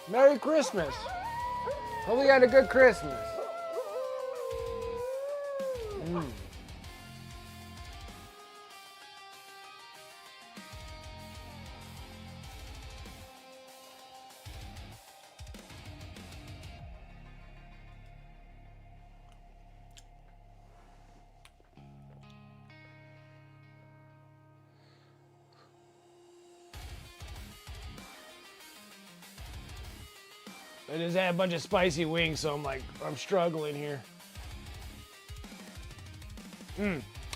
Merry Christmas. Hope you had a good Christmas. I just had a bunch of spicy wings, so I'm struggling here.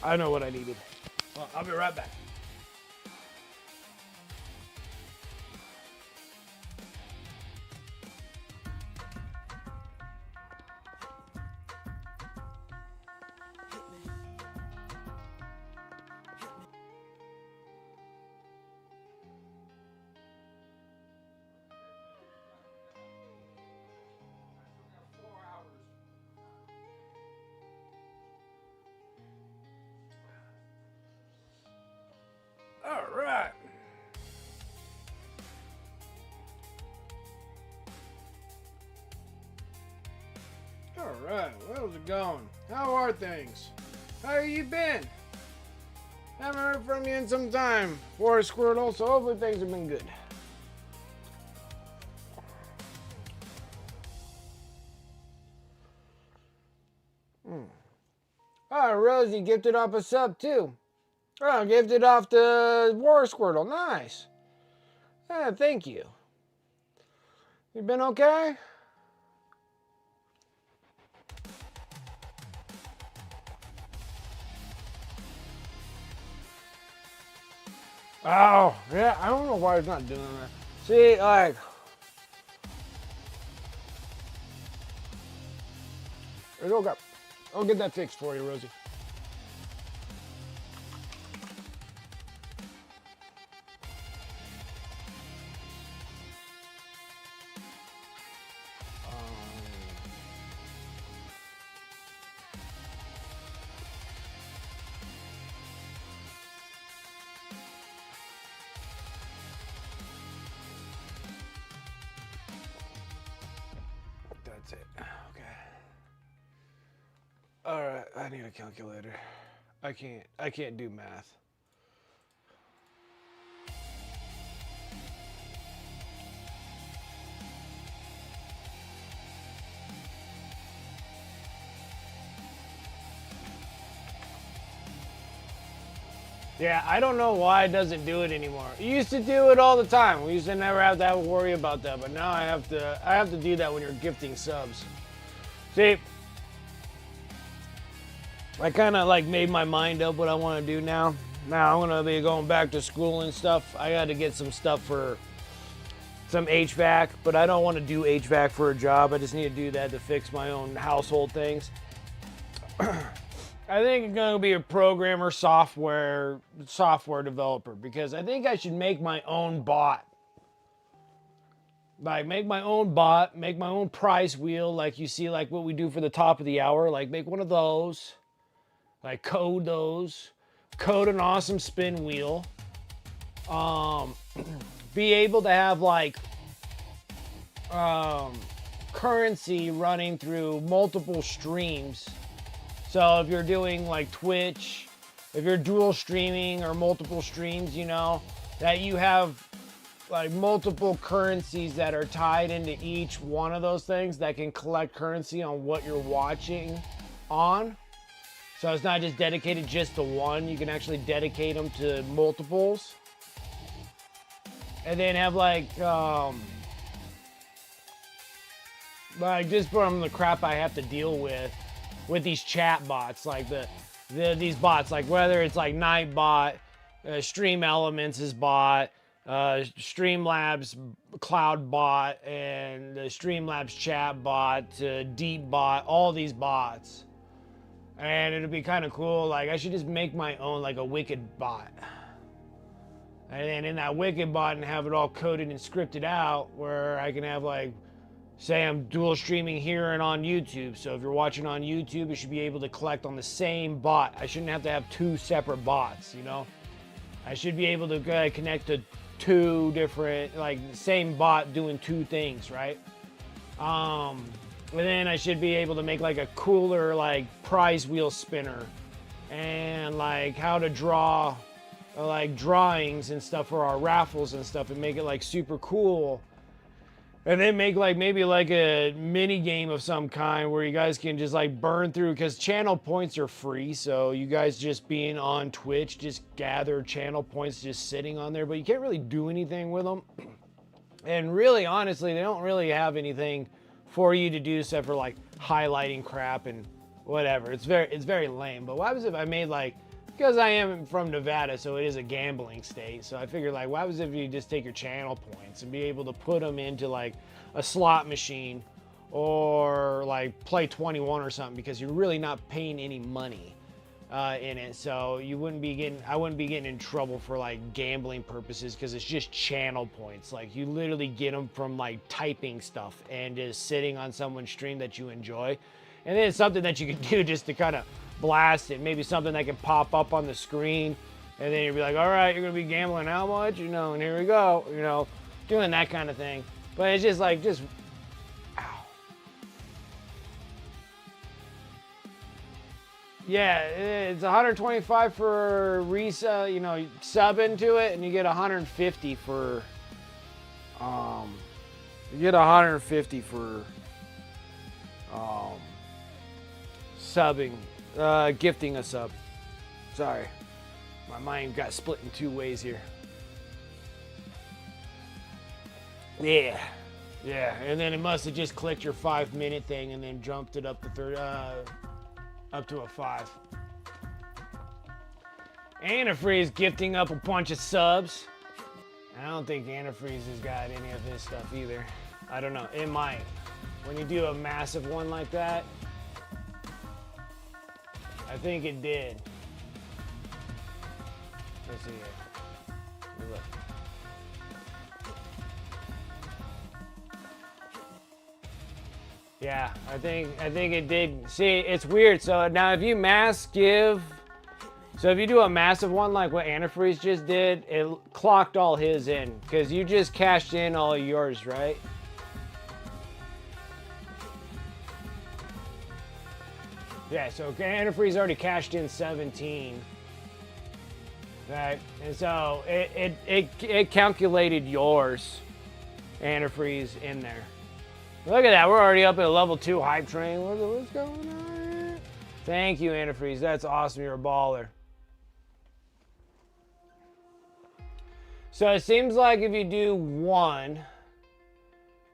I know what I needed. Well, I'll be right back. All right. All right, how's it going? How are things? How you been? Haven't heard from you in some time, War Squirtle, so hopefully things have been good. Oh, Rosie gifted off a sub too. Oh, gifted off the War Squirtle. Nice. Thank you. You been okay? Oh, yeah, I don't know why it's not doing that. See, like... It's okay. I'll get that fixed for you, Rosie. That's it. Okay. All right, I need a calculator. I can't do math. Yeah, I don't know why it doesn't do it anymore. It used to do it all the time. We used to never have to worry about that, but now I have to do that when you're gifting subs. See, I kind of like made my mind up what I want to do now. Now I'm gonna be going back to school and stuff. I got to get some stuff for some HVAC, but I don't want to do HVAC for a job. I just need to do that to fix my own household things. I think I'm gonna be a programmer, software developer, because I think I should make my own bot. Like make my own bot, make my own price wheel, like you see, like what we do for the top of the hour. Like make one of those, like code those, code an awesome spin wheel. Be able to have like currency running through multiple streams. So if you're doing like Twitch, if you're dual streaming or multiple streams, you know, that you have like multiple currencies that are tied into each one of those things that can collect currency on what you're watching on. So it's not just dedicated just to one, you can actually dedicate them to multiples. And then have like just from the crap I have to deal with these chat bots, like these bots, like whether it's like Nightbot, Stream Elements is bot, Streamlabs Cloud bot, and the Streamlabs chat bot, Deep bot, all these bots. And it'd be kind of cool, like I should just make my own, like a Wicked bot. And then in that Wicked bot and have it all coded and scripted out where I can have like, say I'm dual streaming here and on YouTube. So if you're watching on YouTube, it should be able to collect on the same bot. I shouldn't have to have two separate bots, you know? I should be able to connect to two different, like same bot doing two things, right? And then I should be able to make like a cooler like prize wheel spinner and like how to draw like drawings and stuff for our raffles and stuff and make it like super cool. And then make like maybe like a mini game of some kind where you guys can just like burn through, because channel points are free. So you guys just being on Twitch, just gather channel points just sitting on there, but you can't really do anything with them. And really, honestly, they don't really have anything for you to do except for like highlighting crap and whatever. It's very lame. But what happens if I made like, because I am from Nevada, so it is a gambling state. So I figured like, what happens if you just take your channel points and be able to put them into like a slot machine or like Play 21 or something, because you're really not paying any money in it. So I wouldn't be getting in trouble for like gambling purposes, because it's just channel points. Like you literally get them from like typing stuff and just sitting on someone's stream that you enjoy. And then it's something that you can do just to kind of blast it. Maybe something that can pop up on the screen, and then you'll be like, all right, you're gonna be gambling how much, you know, and here we go, you know, doing that kind of thing. But it's just like, ow. Yeah, it's 125 for resub, you know, sub into it, and you get 150 for subbing. Gifting a sub. Sorry, my mind got split in two ways here. Yeah, and then it must have just clicked your 5-minute thing and then jumped it up to up to a 5. Antifreeze gifting up a bunch of subs. I don't think Antifreeze has got any of this stuff either. I don't know. It might. When you do a massive one like that. I think it did. Let's see here. Look. Yeah, I think it did. See, it's weird. So now if you so if you do a massive one like what Antifreeze just did, it clocked all his in, because you just cashed in all yours, right? Yeah, so Antifreeze already cashed in 17. Right? And so it calculated yours, Antifreeze, in there. Look at that, we're already up at a level 2 hype train. What's going on here? Thank you, Antifreeze. That's awesome. You're a baller. So it seems like if you do one,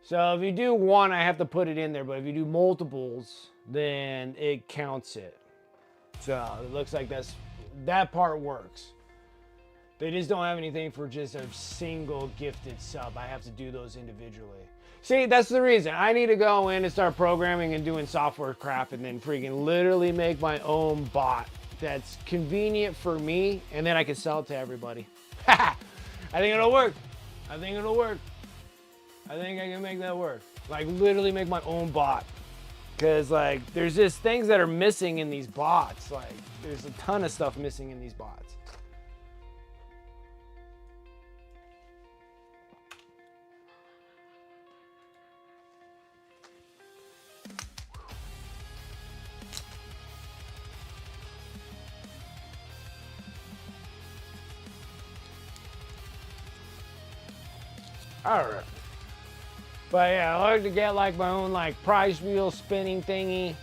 so if you do one, I have to put it in there, but if you do multiples, then it counts it. So it looks like that part works. They just don't have anything for just a single gifted sub. I have to do those individually. See, that's the reason. I need to go in and start programming and doing software crap and then freaking literally make my own bot that's convenient for me, and then I can sell it to everybody. I think it'll work. I think I can make that work. Like literally make my own bot. Because like there's just things that are missing in these bots. Like there's a ton of stuff missing in these bots. All right. But yeah, I like to get like my own like prize wheel spinning thingy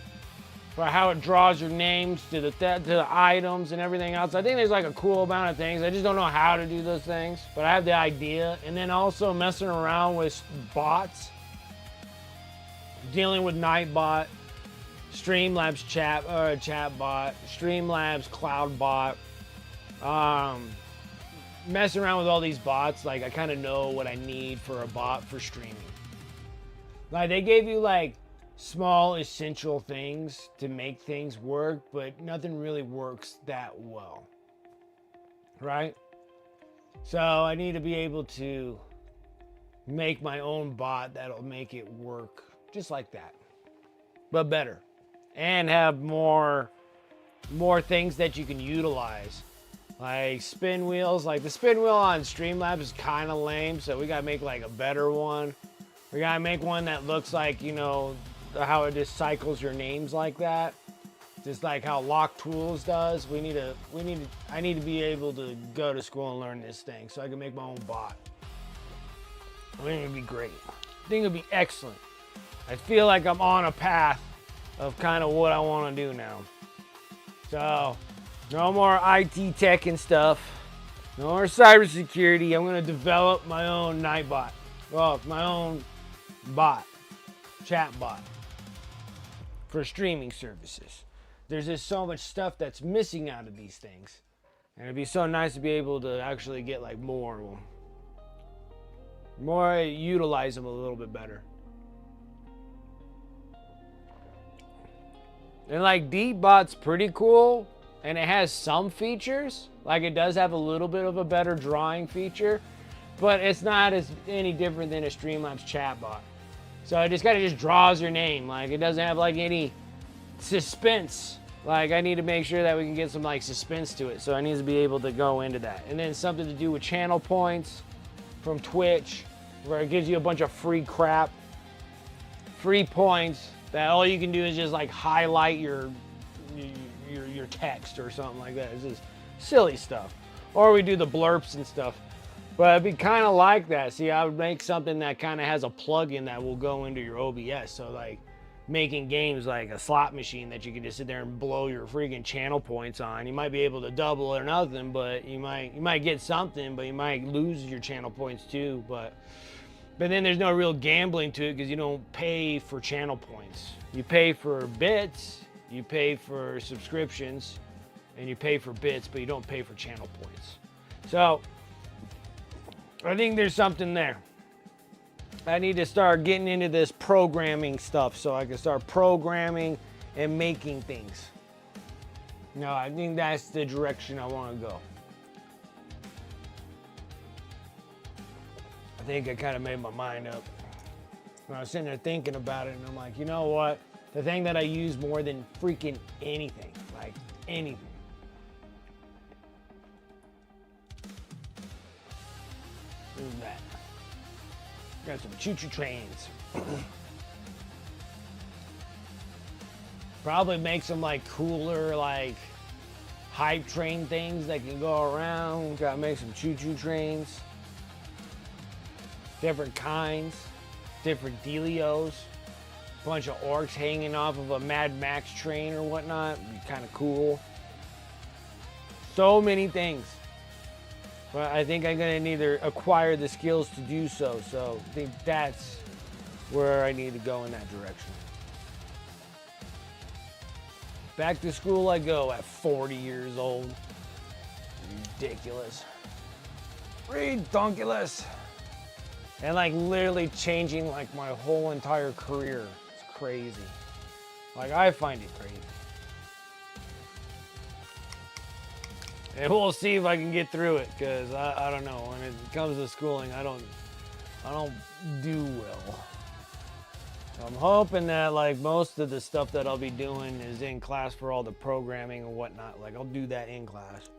for how it draws your names to the items and everything else. I think there's like a cool amount of things. I just don't know how to do those things, but I have the idea. And then also messing around with bots, dealing with Nightbot, Streamlabs chatbot, Streamlabs cloudbot. Messing around with all these bots, like I kind of know what I need for a bot for streaming. Like they gave you like small essential things to make things work, but nothing really works that well, right? So I need to be able to make my own bot that'll make it work just like that, but better, and have more things that you can utilize, like spin wheels. Like the spin wheel on Streamlabs is kind of lame, so we gotta make like a better one. We gotta make one that looks like, you know, how it just cycles your names like that, just like how Lock Tools does. I need to be able to go to school and learn this thing so I can make my own bot. I think it'd be great. I think it'd be excellent. I feel like I'm on a path of kind of what I want to do now. So, no more IT tech and stuff. No more cybersecurity. I'm gonna develop my own Nightbot. Well, my own bot, chat bot for streaming services. There's just so much stuff that's missing out of these things, and it'd be so nice to be able to actually get like more utilize them a little bit better. And like Deepbot's pretty cool, and it has some features. Like it does have a little bit of a better drawing feature, but it's not any different than a Streamlabs chatbot. So it just kind of just draws your name. Like it doesn't have like any suspense. Like I need to make sure that we can get some like suspense to it. So I need to be able to go into that. And then something to do with channel points from Twitch, where it gives you a bunch of free crap, free points that all you can do is just like highlight your text or something like that. It's just silly stuff. Or we do the blurps and stuff. But it'd be kind of like that. See, I would make something that kind of has a plug-in that will go into your OBS. So like making games like a slot machine that you can just sit there and blow your freaking channel points on. You might be able to double or nothing, but you might get something, but you might lose your channel points too. But then there's no real gambling to it because you don't pay for channel points. You pay for bits, you pay for subscriptions, and you pay for bits, but you don't pay for channel points. So I think there's something there. I need to start getting into this programming stuff so I can start programming and making things. No, I think that's the direction I want to go. I think I kind of made my mind up. When I was sitting there thinking about it, and I'm like, you know what? The thing that I use more than freaking anything, like anything. Who's that? Got some choo-choo trains. Probably make some like cooler, like hype train things that can go around. Gotta make some choo-choo trains. Different kinds, different dealios. Bunch of orcs hanging off of a Mad Max train or whatnot. Be kind of cool. So many things. But I think I'm gonna need to acquire the skills to do so. So I think that's where I need to go in that direction. Back to school I go at 40 years old. Ridiculous. Redonkulous. And like literally changing like my whole entire career. It's crazy. Like I find it crazy. And we'll see if I can get through it, because I don't know. When it comes to schooling, I don't do well. So I'm hoping that like most of the stuff that I'll be doing is in class for all the programming and whatnot. Like I'll do that in class.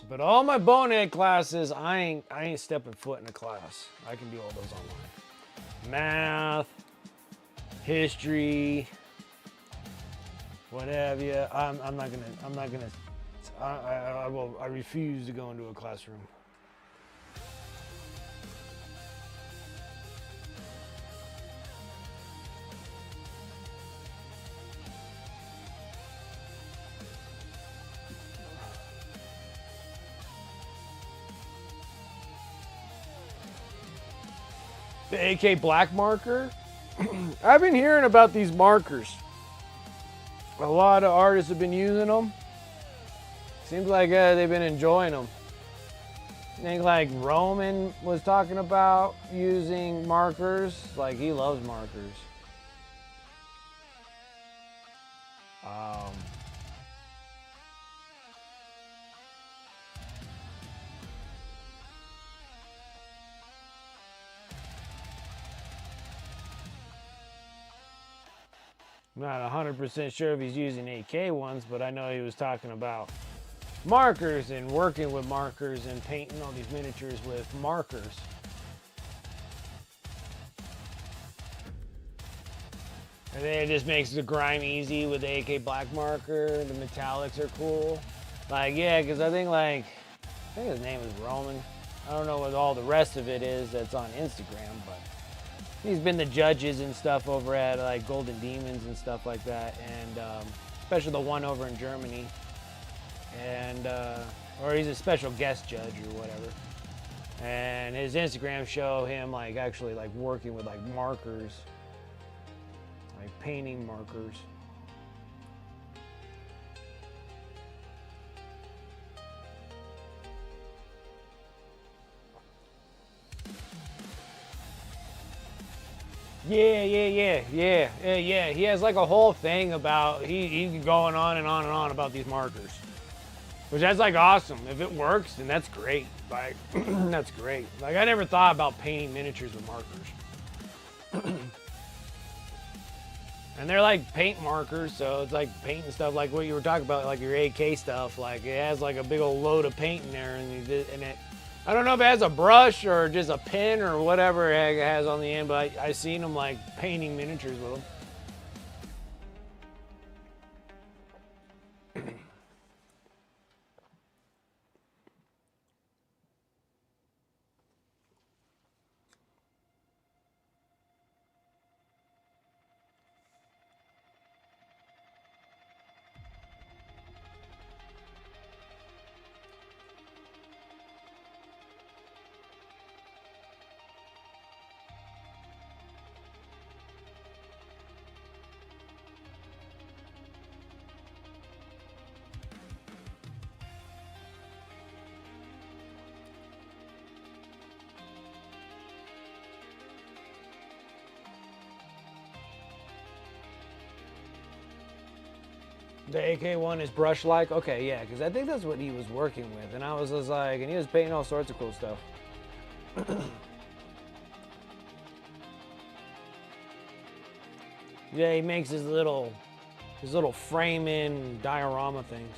But all my bonehead classes, I ain't stepping foot in a class. I can do all those online. Math, history, what have you. I'm not gonna. I refuse to go into a classroom. The AK black marker. I've been hearing about these markers. A lot of artists have been using them. Seems like they've been enjoying them. I think like Roman was talking about using markers. Like he loves markers. I'm not 100% sure if he's using AK ones, but I know he was talking about markers and working with markers and painting all these miniatures with markers. And then it just makes the grime easy with the AK black marker. The metallics are cool. Like, yeah, because I think his name is Roman. I don't know what all the rest of it is that's on Instagram, but he's been the judges and stuff over at like Golden Demons and stuff like that, and especially the one over in Germany, and or he's a special guest judge or whatever. And his Instagram show him like actually like working with like markers, like painting markers. Yeah. He has like a whole thing about he's going on and on and on about these markers, which that's like awesome. If it works, then that's great. Like that's great. Like I never thought about painting miniatures with markers, and they're like paint markers, so it's like painting stuff like what you were talking about, like your AK stuff. Like it has like a big old load of paint in there, and it. I don't know if it has a brush or just a pen or whatever it has on the end, but I seen them like painting miniatures with them. The AK-1 is brush-like? Okay, yeah, because I think that's what he was working with. And I was just like, and he was painting all sorts of cool stuff. Yeah, he makes his little frame-in diorama things.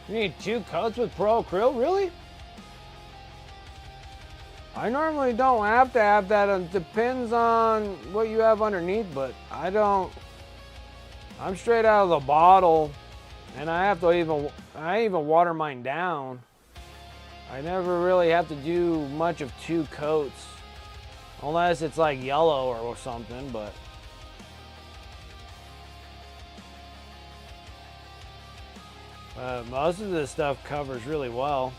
You need 2 coats with Pro Acryl? Really? I normally don't have to have that. It depends on what you have underneath, but I don't. I'm straight out of the bottle, and I even water mine down. I never really have to do much of 2 coats, unless it's like yellow or something, but. Most of this stuff covers really well.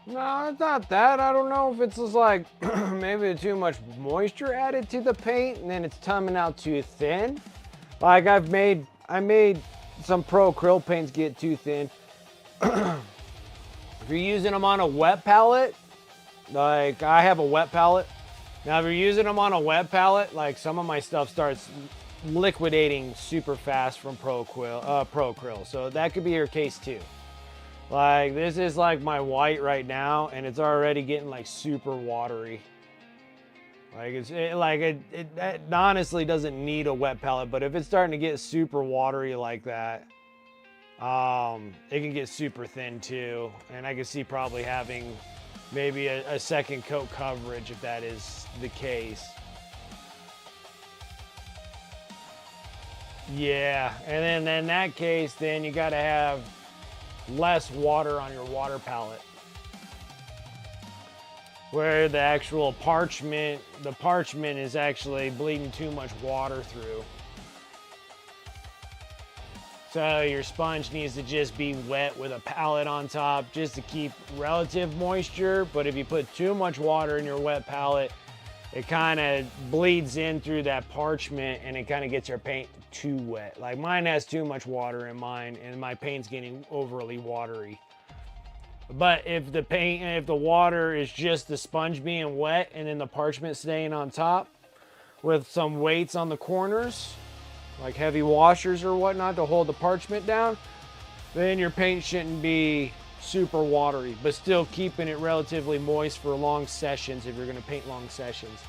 No, it's not that. I don't know if it's just like maybe too much moisture added to the paint and then it's coming out too thin. Like I made some pro acrylic paints get too thin. If you're using them on a wet palette, like I have a wet palette. Now if you're using them on a wet palette, like some of my stuff starts liquidating super fast from pro acrylic. So that could be your case too. Like this is like my white right now and it's already getting like super watery. Like it honestly doesn't need a wet palette, but if it's starting to get super watery like that, it can get super thin too. And I can see probably having maybe a second coat coverage if that is the case. Yeah, and then in that case, then you gotta have less water on your water palette. Where the actual parchment is actually bleeding too much water through. So your sponge needs to just be wet with a palette on top just to keep relative moisture. But if you put too much water in your wet palette, it kind of bleeds in through that parchment and it kind of gets your paint too wet. Like mine has too much water in mine and my paint's getting overly watery. But if the water is just the sponge being wet and then the parchment staying on top with some weights on the corners, like heavy washers or whatnot to hold the parchment down, then your paint shouldn't be super watery, but still keeping it relatively moist for long sessions if you're going to paint long sessions.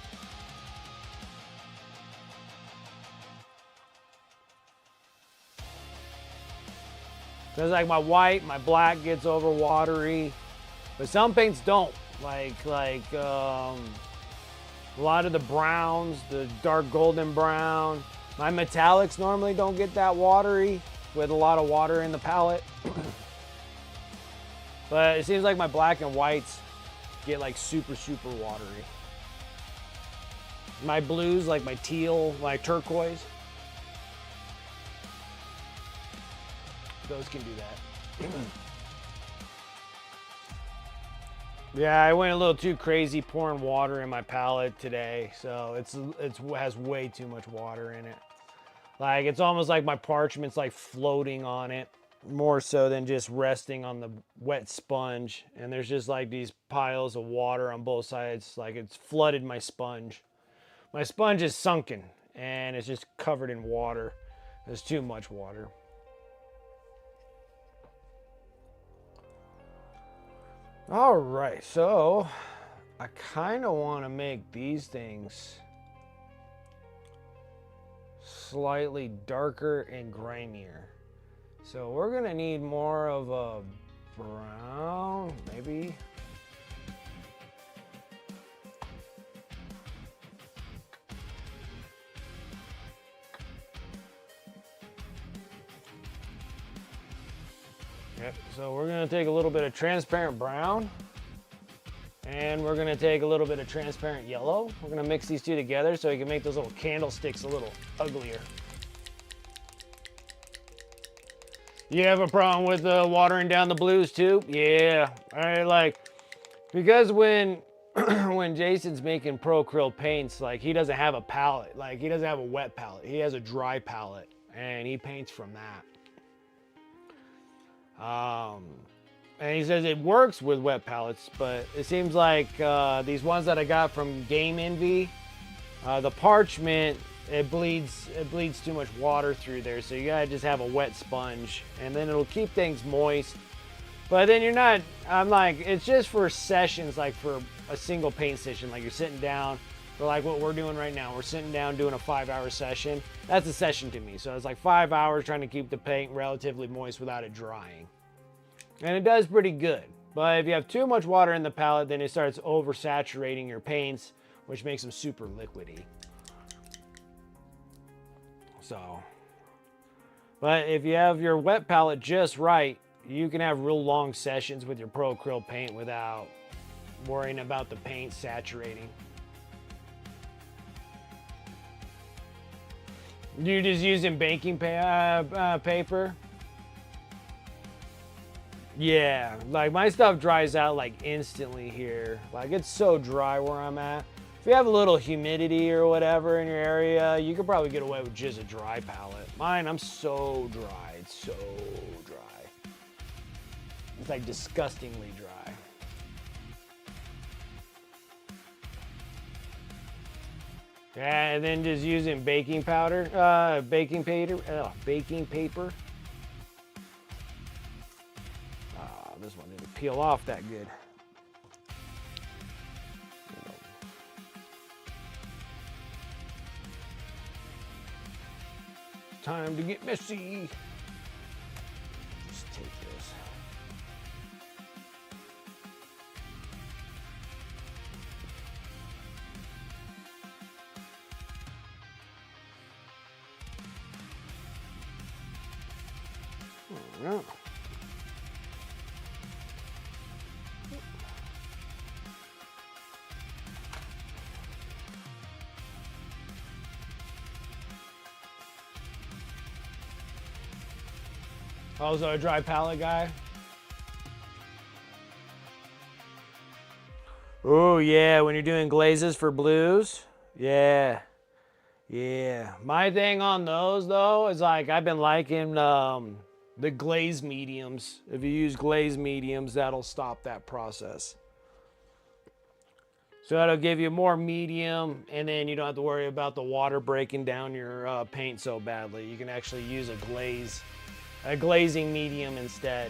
Because like my white, my black gets over watery, but some paints don't. Like a lot of the browns, the dark golden brown. My metallics normally don't get that watery with a lot of water in the palette. But it seems like my black and whites get like super, super watery. My blues, like my teal, my turquoise, those can do that. Yeah, I went a little too crazy pouring water in my palette today, so it has way too much water in it. Like it's almost like my parchment's like floating on it, more so than just resting on the wet sponge. And there's just like these piles of water on both sides, like it's flooded my sponge. My sponge is sunken and it's just covered in water. There's too much water. All right, so I kind of want to make these things slightly darker and grimier. So we're gonna need more of a brown, maybe. Yep, so we're gonna take a little bit of transparent brown and we're gonna take a little bit of transparent yellow. We're gonna mix these two together so we can make those little candlesticks a little uglier. You have a problem with watering down the blues too? Yeah, because when when Jason's making pro acrylic paints, like he doesn't have a palette, like he doesn't have a wet palette, he has a dry palette and he paints from that. And he says it works with wet palettes, but it seems like these ones that I got from Game Envy, the parchment, it bleeds too much water through there, so you gotta just have a wet sponge and then it'll keep things moist. But then I'm like, it's just for sessions, like for a single paint session, like you're sitting down, or like what we're doing right now, we're sitting down doing a 5-hour session. That's a session to me. So it's like 5 hours trying to keep the paint relatively moist without it drying. And it does pretty good. But if you have too much water in the palette, then it starts oversaturating your paints, which makes them super liquidy. So, but if you have your wet palette just right, you can have real long sessions with your pro acrylic paint without worrying about the paint saturating. You're just using baking paper? Yeah, like my stuff dries out like instantly here. Like it's so dry where I'm at. If you have a little humidity or whatever in your area, you could probably get away with just a dry pallet. Mine, I'm so dry. It's so dry. It's like disgustingly dry. Yeah, and then just using baking powder, baking paper. This one didn't peel off that good. Time to get messy. Just take this. All right. Also a dry pallet guy. Oh yeah, when you're doing glazes for blues. Yeah. Yeah. My thing on those though is like I've been liking the glaze mediums. If you use glaze mediums, that'll stop that process. So that'll give you more medium, and then you don't have to worry about the water breaking down your paint so badly. You can actually use a glazing medium instead.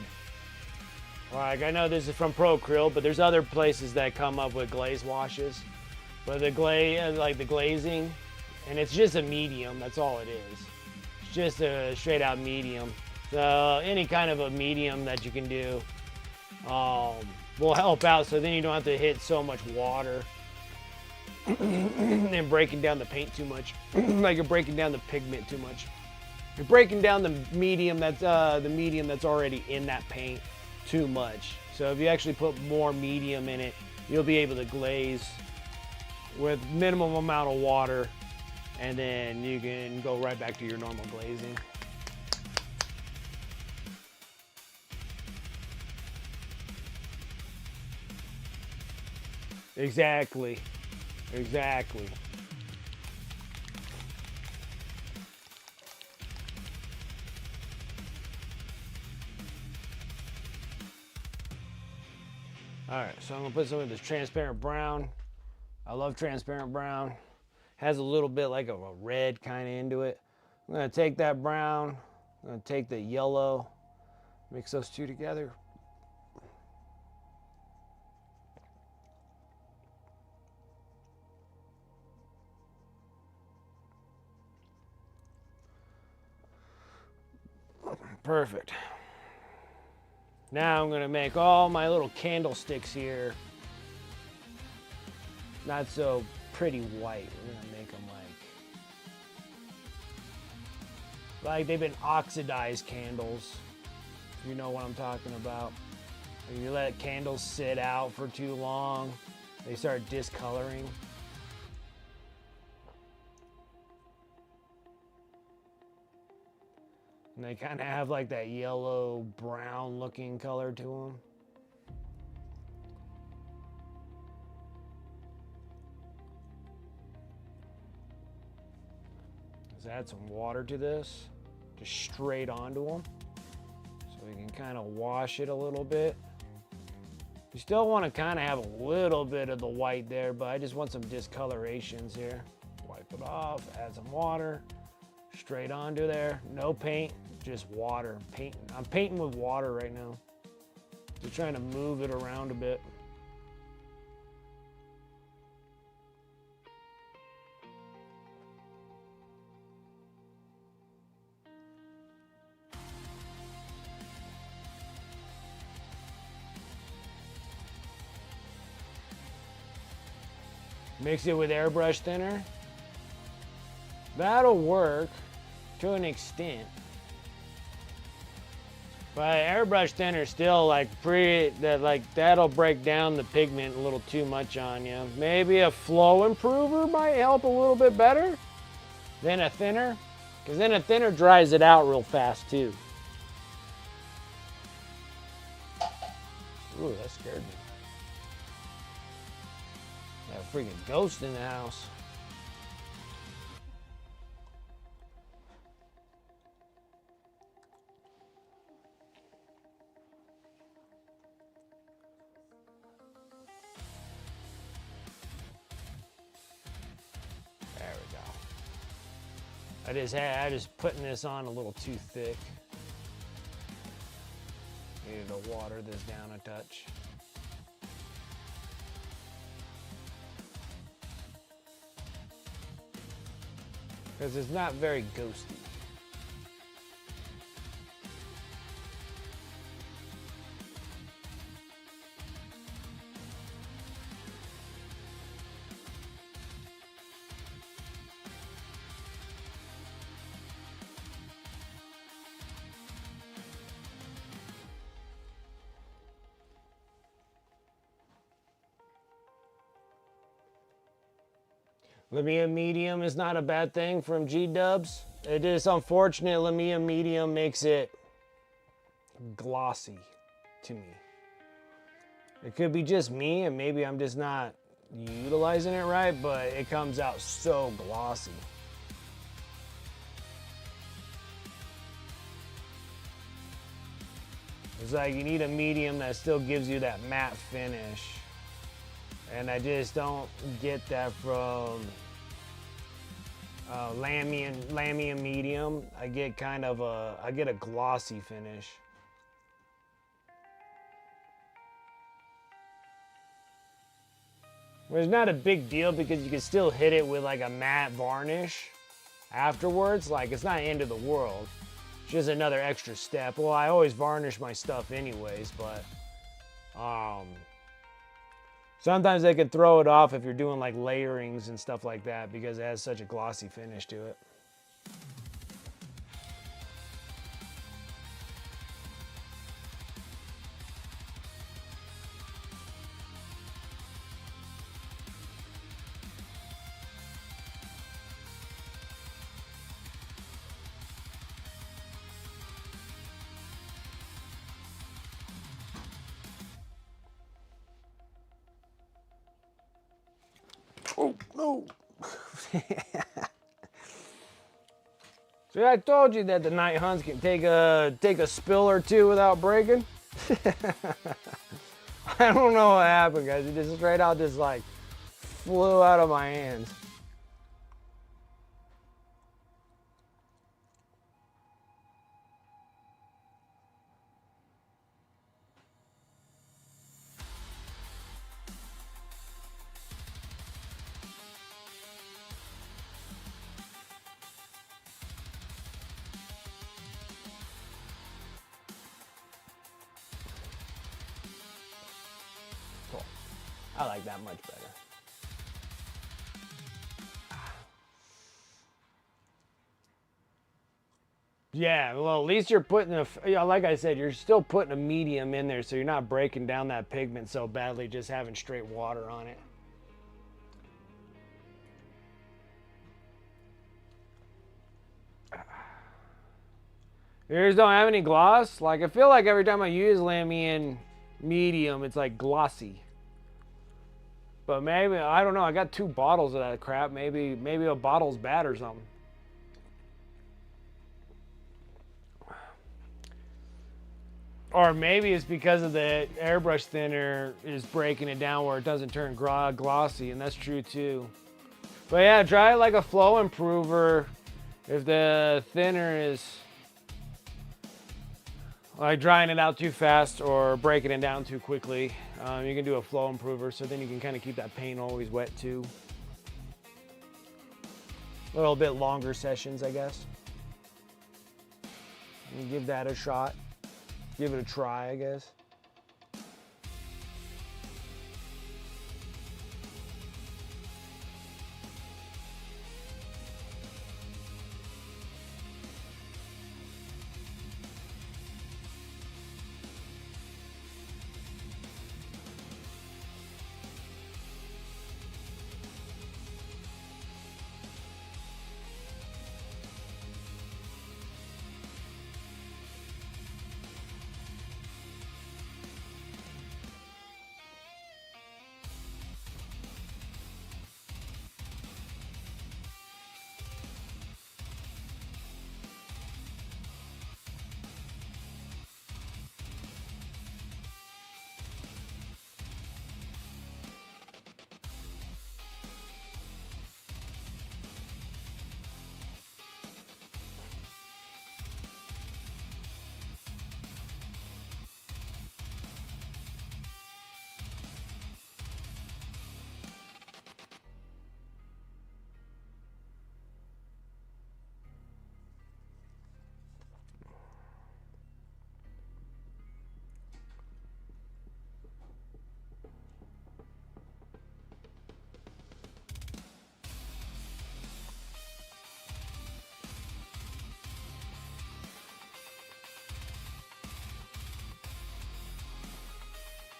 Like I know this is from Pro Acryl, but there's other places that come up with glaze washes. But the glazing, and it's just a medium, that's all it is. It's just a straight out medium. So any kind of a medium that you can do will help out, so then you don't have to hit so much water and breaking down the paint too much. Like you're breaking down the pigment too much. You're breaking down the medium that's already in that paint too much. So if you actually put more medium in it, you'll be able to glaze with minimum amount of water, and then you can go right back to your normal glazing. Exactly. Exactly. All right, so I'm gonna put some of this transparent brown. I love transparent brown. Has a little bit like a red kind of into it. I'm gonna take that brown, I'm gonna take the yellow, mix those two together. Perfect. Now I'm gonna make all my little candlesticks here not so pretty white. We're gonna make them like they've been oxidized candles, if you know what I'm talking about. When you let candles sit out for too long, they start discoloring. And they kind of have like that yellow brown looking color to them. Let's add some water to this, just straight onto them. So we can kind of wash it a little bit. You still want to kind of have a little bit of the white there, but I just want some discolorations here. Wipe it off, add some water, straight onto there. No paint, just water. Painting. I'm painting with water right now. Just trying to move it around a bit. Mix it with airbrush thinner. That'll work to an extent. But airbrush thinner still like that'll break down the pigment a little too much on you. Maybe a flow improver might help a little bit better than a thinner, because then a thinner dries it out real fast too. Ooh, that scared me. Got a freaking ghost in the house. There we go. I just putting this on a little too thick. Needed to water this down a touch. Because it's not very ghosty. Lamia medium is not a bad thing from G-dubs. It is unfortunate Lamia medium makes it glossy to me. It could be just me and maybe I'm just not utilizing it right, but it comes out so glossy. It's like you need a medium that still gives you that matte finish. And I just don't get that from Lamia medium. I get kind of I get a glossy finish. But it's not a big deal because you can still hit it with like a matte varnish afterwards. Like it's not the end of the world. It's just another extra step. Well, I always varnish my stuff anyways, but sometimes they could throw it off if you're doing like layerings and stuff like that because it has such a glossy finish to it. Oh, no. See, I told you that the Nighthaunts can take a spill or two without breaking. I don't know what happened, guys. It just straight out just like flew out of my hands. Cool. I like that much better. Yeah, well, at least you're putting like I said, you're still putting a medium in there, so you're not breaking down that pigment so badly, just having straight water on it. Yours don't have any gloss? Like, I feel like every time I use Lamian medium, it's like glossy. But maybe, I don't know, I got 2 bottles of that crap. Maybe a bottle's bad or something. Or maybe it's because of the airbrush thinner is breaking it down where it doesn't turn glossy, and that's true too. But yeah, try it like a flow improver. If the thinner is like drying it out too fast or breaking it down too quickly, you can do a flow improver, so then you can kind of keep that paint always wet too. A little bit longer sessions, I guess. And give that a shot. Give it a try, I guess.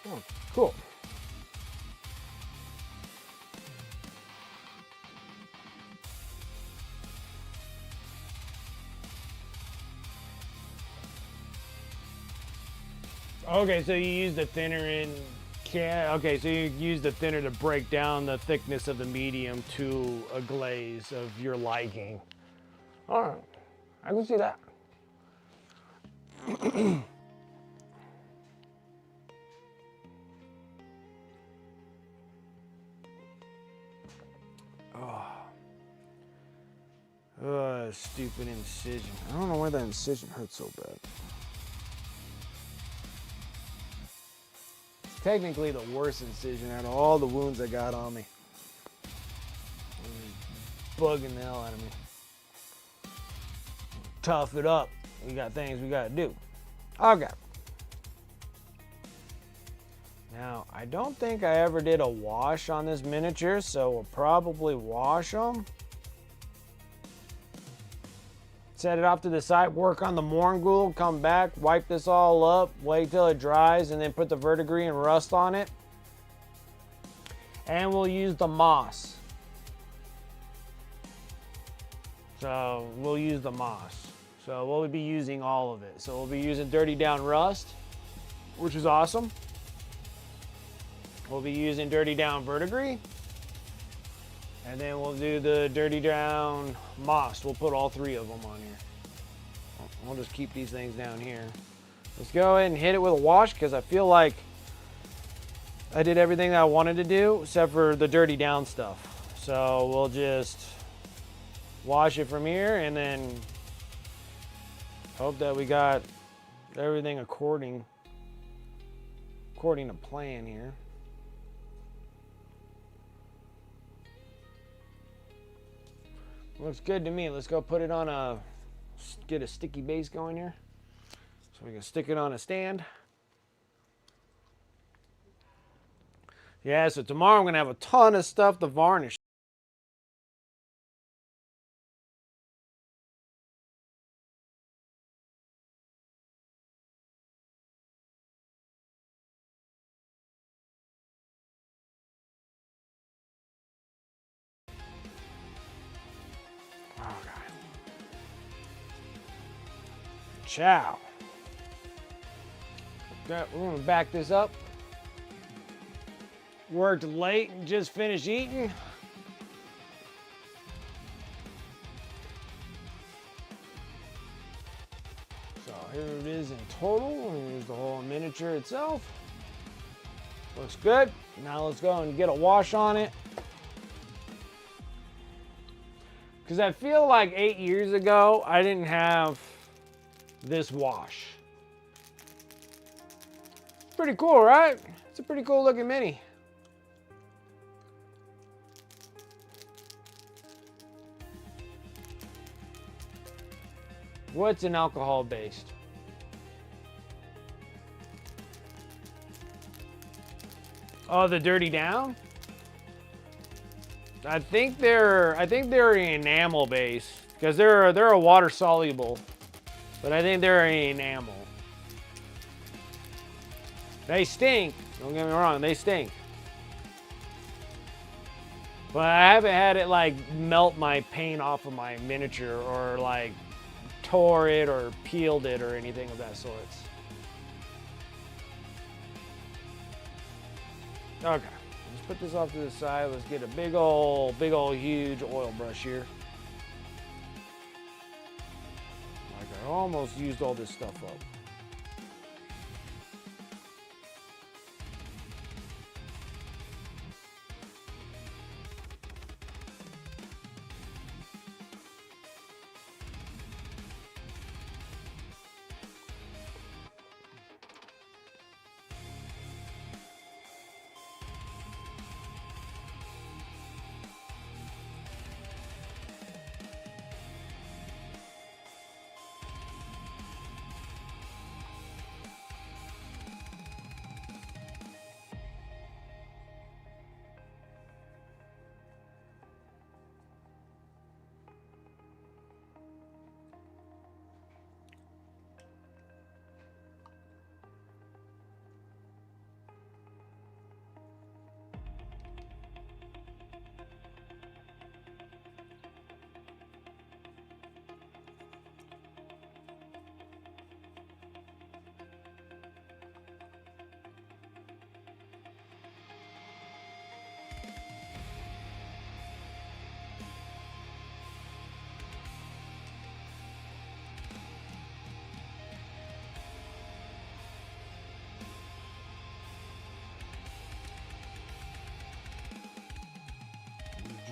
Oh, cool. Okay, so you use the thinner in okay, so you use the thinner to break down the thickness of the medium to a glaze of your liking. All right, I can see that. Oh, stupid incision. I don't know why that incision hurts so bad. It's technically the worst incision out of all the wounds I got on me. Bugging the hell out of me. Tough it up. We got things we gotta do. Okay. Now, I don't think I ever did a wash on this miniature, so we'll probably wash them. Set it off to the side, work on the Morngul, come back, wipe this all up, wait till it dries, and then put the verdigris and rust on it. And we'll use the moss. So we'll use the moss. So we'll be using all of it. So we'll be using Dirty Down Rust, which is awesome. We'll be using Dirty Down Verdigris. And then we'll do the Dirty Down Moss. We'll put all three of them on here. We'll just keep these things down here. Let's go ahead and hit it with a wash because I feel like I did everything that I wanted to do except for the Dirty Down stuff. So we'll just wash it from here and then hope that we got everything according to plan here. Looks good to me. Let's go put it on get a sticky base going here. So we can stick it on a stand. Yeah, so tomorrow I'm gonna have a ton of stuff to varnish. Ciao. Okay, we're gonna back this up. Worked late and just finished eating. So here it is in total. Here's the whole miniature itself. Looks good. Now let's go and get a wash on it. Because I feel like 8 years ago, I didn't have this wash. Pretty cool, right? It's a pretty cool looking mini. What's an alcohol based? Oh, the Dirty Down? I think they're enamel based because they're a water soluble. But I think they're enamel. They stink. Don't get me wrong, they stink. But I haven't had it like melt my paint off of my miniature or like tore it or peeled it or anything of that sort. Okay, let's put this off to the side. Let's get a big old huge oil brush here. I almost used all this stuff up.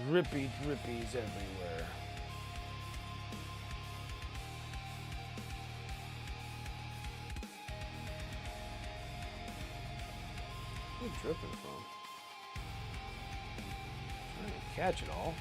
drippy drippies everywhere. Where's it dripping from? Trying to catch it all.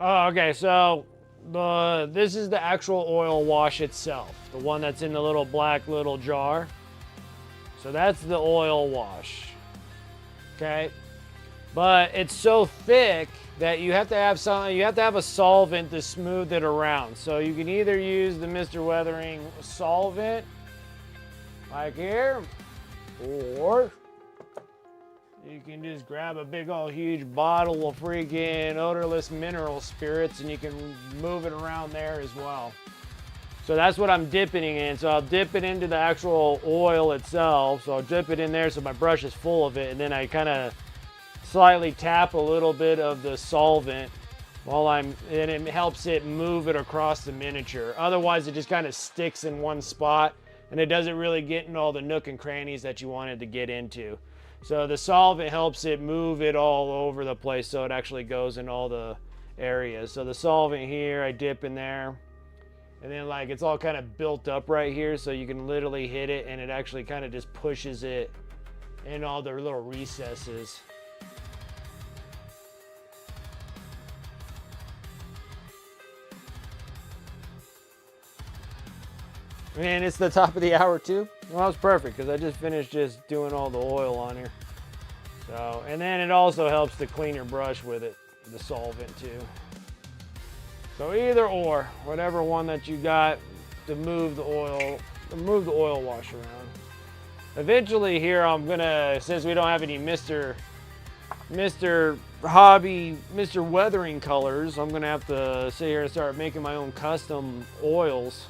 Oh, okay, so this is the actual oil wash itself, the one that's in the little black little jar. So that's the oil wash, okay? But it's so thick that you have to have a solvent to smooth it around. So you can either use the Mr. Weathering solvent, like here, or you can just grab a big old huge bottle of freaking odorless mineral spirits and you can move it around there as well. So that's what I'm dipping it in. So I'll dip it into the actual oil itself. So I'll dip it in there so my brush is full of it, and then I kind of slightly tap a little bit of the solvent and it helps it move it across the miniature. Otherwise it just kind of sticks in one spot and it doesn't really get in all the nook and crannies that you wanted to get into. So the solvent helps it move it all over the place so it actually goes in all the areas. So the solvent here, I dip in there. And then like it's all kind of built up right here so you can literally hit it and it actually kind of just pushes it in all the little recesses. Man, it's the top of the hour too. Well, that was perfect because I just finished just doing all the oil on here. So, and then it also helps to clean your brush with it, the solvent too. So either or, whatever one that you got to move the oil wash around. Eventually here I'm gonna, since we don't have any Mr. Weathering colors, I'm gonna have to sit here and start making my own custom oils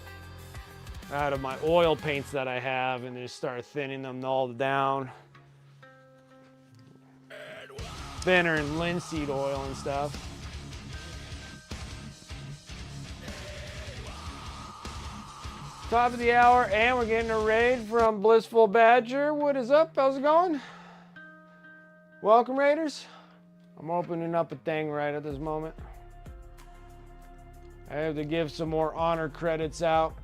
out of my oil paints that I have and just start thinning them all down. Thinner and linseed oil and stuff. Top of the hour and we're getting a raid from Blissful Badger. What is up? How's it going? Welcome, Raiders. I'm opening up a thing right at this moment. I have to give some more honor credits out.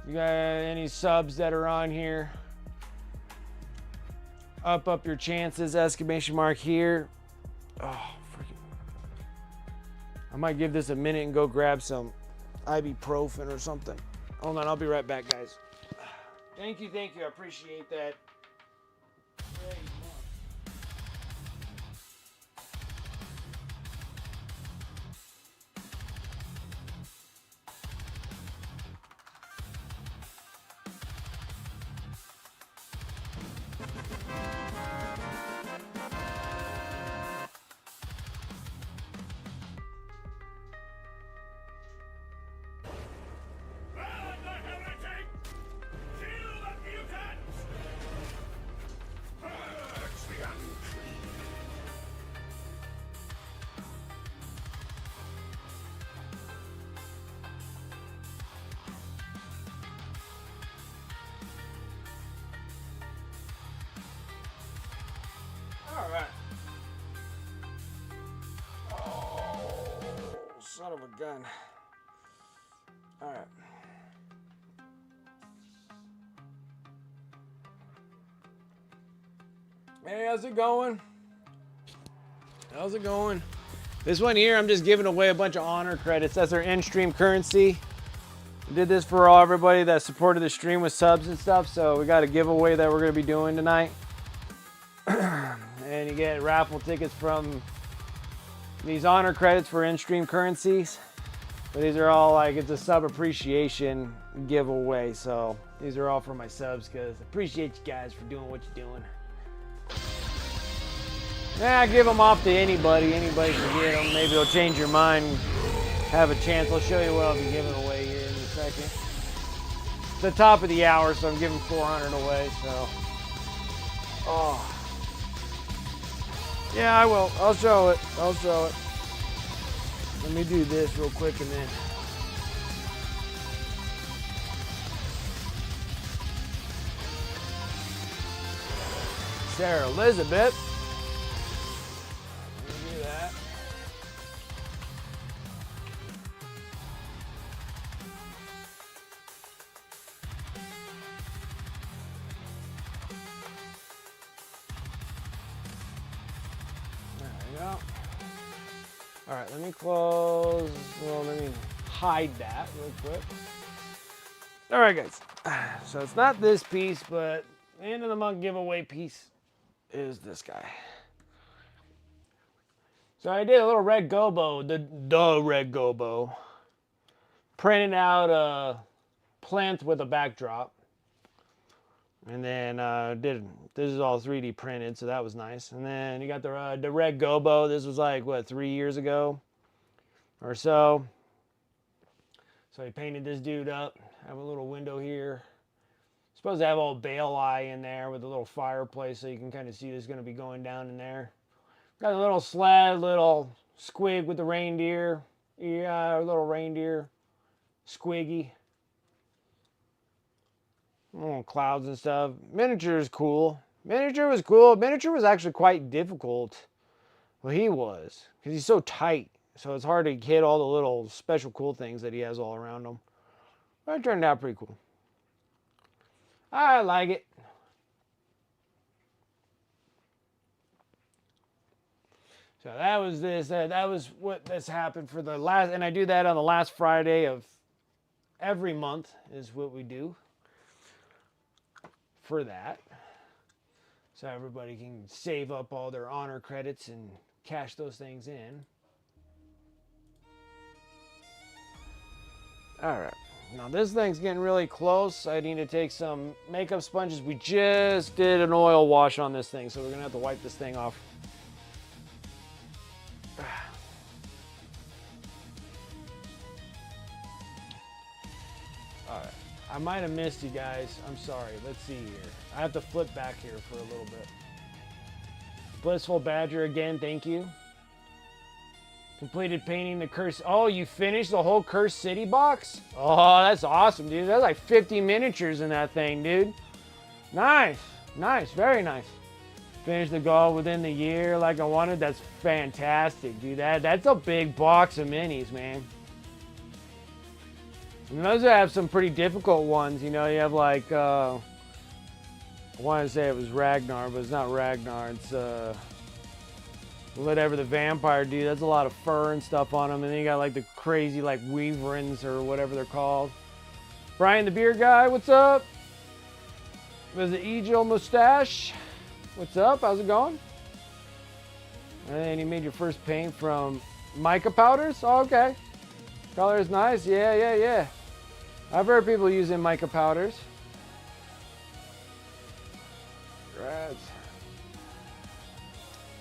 You got any subs that are on here? Up your chances, exclamation mark here. Oh, freaking. I might give this a minute and go grab some ibuprofen or something. Hold on, I'll be right back, guys. Thank you, I appreciate that. gun. All right. Hey, how's it going? How's it going? This one here, I'm just giving away a bunch of honor credits. That's our in-stream currency. We did this for everybody that supported the stream with subs and stuff. So we got a giveaway that we're going to be doing tonight. And you get raffle tickets from these honor credits for in-stream currencies. But these are all like, it's a sub appreciation giveaway. So these are all for my subs because I appreciate you guys for doing what you're doing. Yeah, I give them off to anybody. Anybody can get them. Maybe they'll change your mind. Have a chance. I'll show you what I'll be giving away here in a second. It's the top of the hour, so I'm giving 400 away. So, oh, yeah, I will. I'll show it. I'll show it. Let me do this real quick and then. Sarah Elizabeth. All right, let me close. Well, let me hide that real quick. All right, guys. So it's not this piece, but the end of the month giveaway piece is this guy. So I did a little red gobo, the red gobo. Printed out a plinth with a backdrop. And then this is all 3D printed, so that was nice. And then you got the red gobo. This was like, what, 3 years ago or so. So he painted this dude up. Have a little window here. Supposed to have old bale eye in there with a little fireplace so you can kind of see this going to be going down in there. Got a little sled, little squig with the reindeer. Yeah, a little reindeer. Squiggy. Little clouds and stuff. Miniature is cool. Miniature was cool. Miniature was actually quite difficult. Well, he was. Because he's so tight. So it's hard to hit all the little special cool things that he has all around him. But it turned out pretty cool. I like it. So that was this. That was what this happened for the last. And I do that on the last Friday of every month is what we do. For that, so everybody can save up all their honor credits and cash those things in. All right, now this thing's getting really close. I need to take some makeup sponges. We just did an oil wash on this thing, so we're gonna have to wipe this thing off. All right. I might have missed you guys. I'm sorry. Let's see here. I have to flip back here for a little bit. Blissful Badger again, thank you. Completed painting the Cursed... Oh, you finished the whole Cursed City box? Oh, that's awesome, dude. That's like 50 miniatures in that thing, dude. Nice. Nice. Very nice. Finished the goal within the year like I wanted. That's fantastic, dude. That's a big box of minis, man. And those have some pretty difficult ones, you know. You have like, I want to say it was Ragnar, but it's not Ragnar. It's whatever the vampire dude. That's a lot of fur and stuff on them. And then you got like the crazy like Weaverins or whatever they're called. Brian the beer guy, what's up? There's the Egil mustache. What's up? How's it going? And you made your first paint from mica powders? Oh, okay. Color is nice. Yeah. I've heard people using mica powders. Right.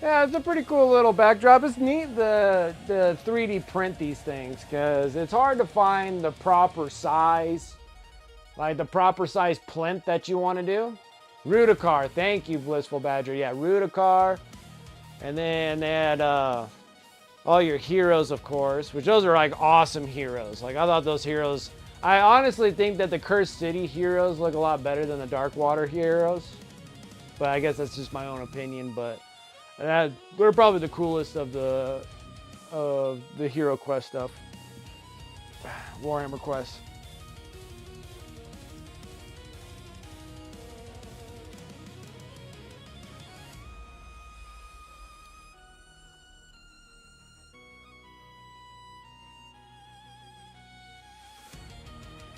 Yeah, it's a pretty cool little backdrop. It's neat the 3D print these things because it's hard to find the proper size, like the proper size plinth that you want to do. Rudicar, thank you, Blissful Badger. Yeah, Rudicar. And then they had all your heroes, of course, which those are like awesome heroes. Like I thought those heroes, I honestly think that the Cursed City heroes look a lot better than the Darkwater heroes. But I guess that's just my own opinion, but they're probably the coolest of the Hero Quest stuff. Warhammer Quest.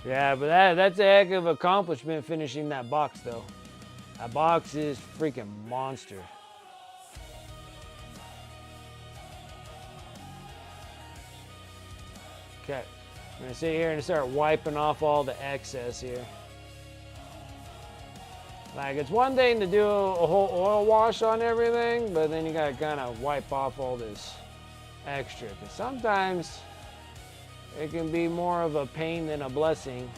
Yeah, but that's a heck of an accomplishment finishing that box, though. That box is freaking monster. Okay, I'm gonna sit here and start wiping off all the excess here. Like, it's one thing to do a whole oil wash on everything, but then you gotta kind of wipe off all this extra. Because sometimes it can be more of a pain than a blessing.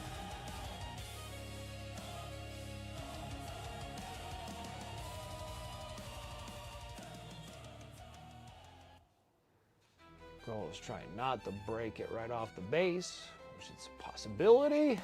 Goal is trying not to break it right off the base, which is a possibility.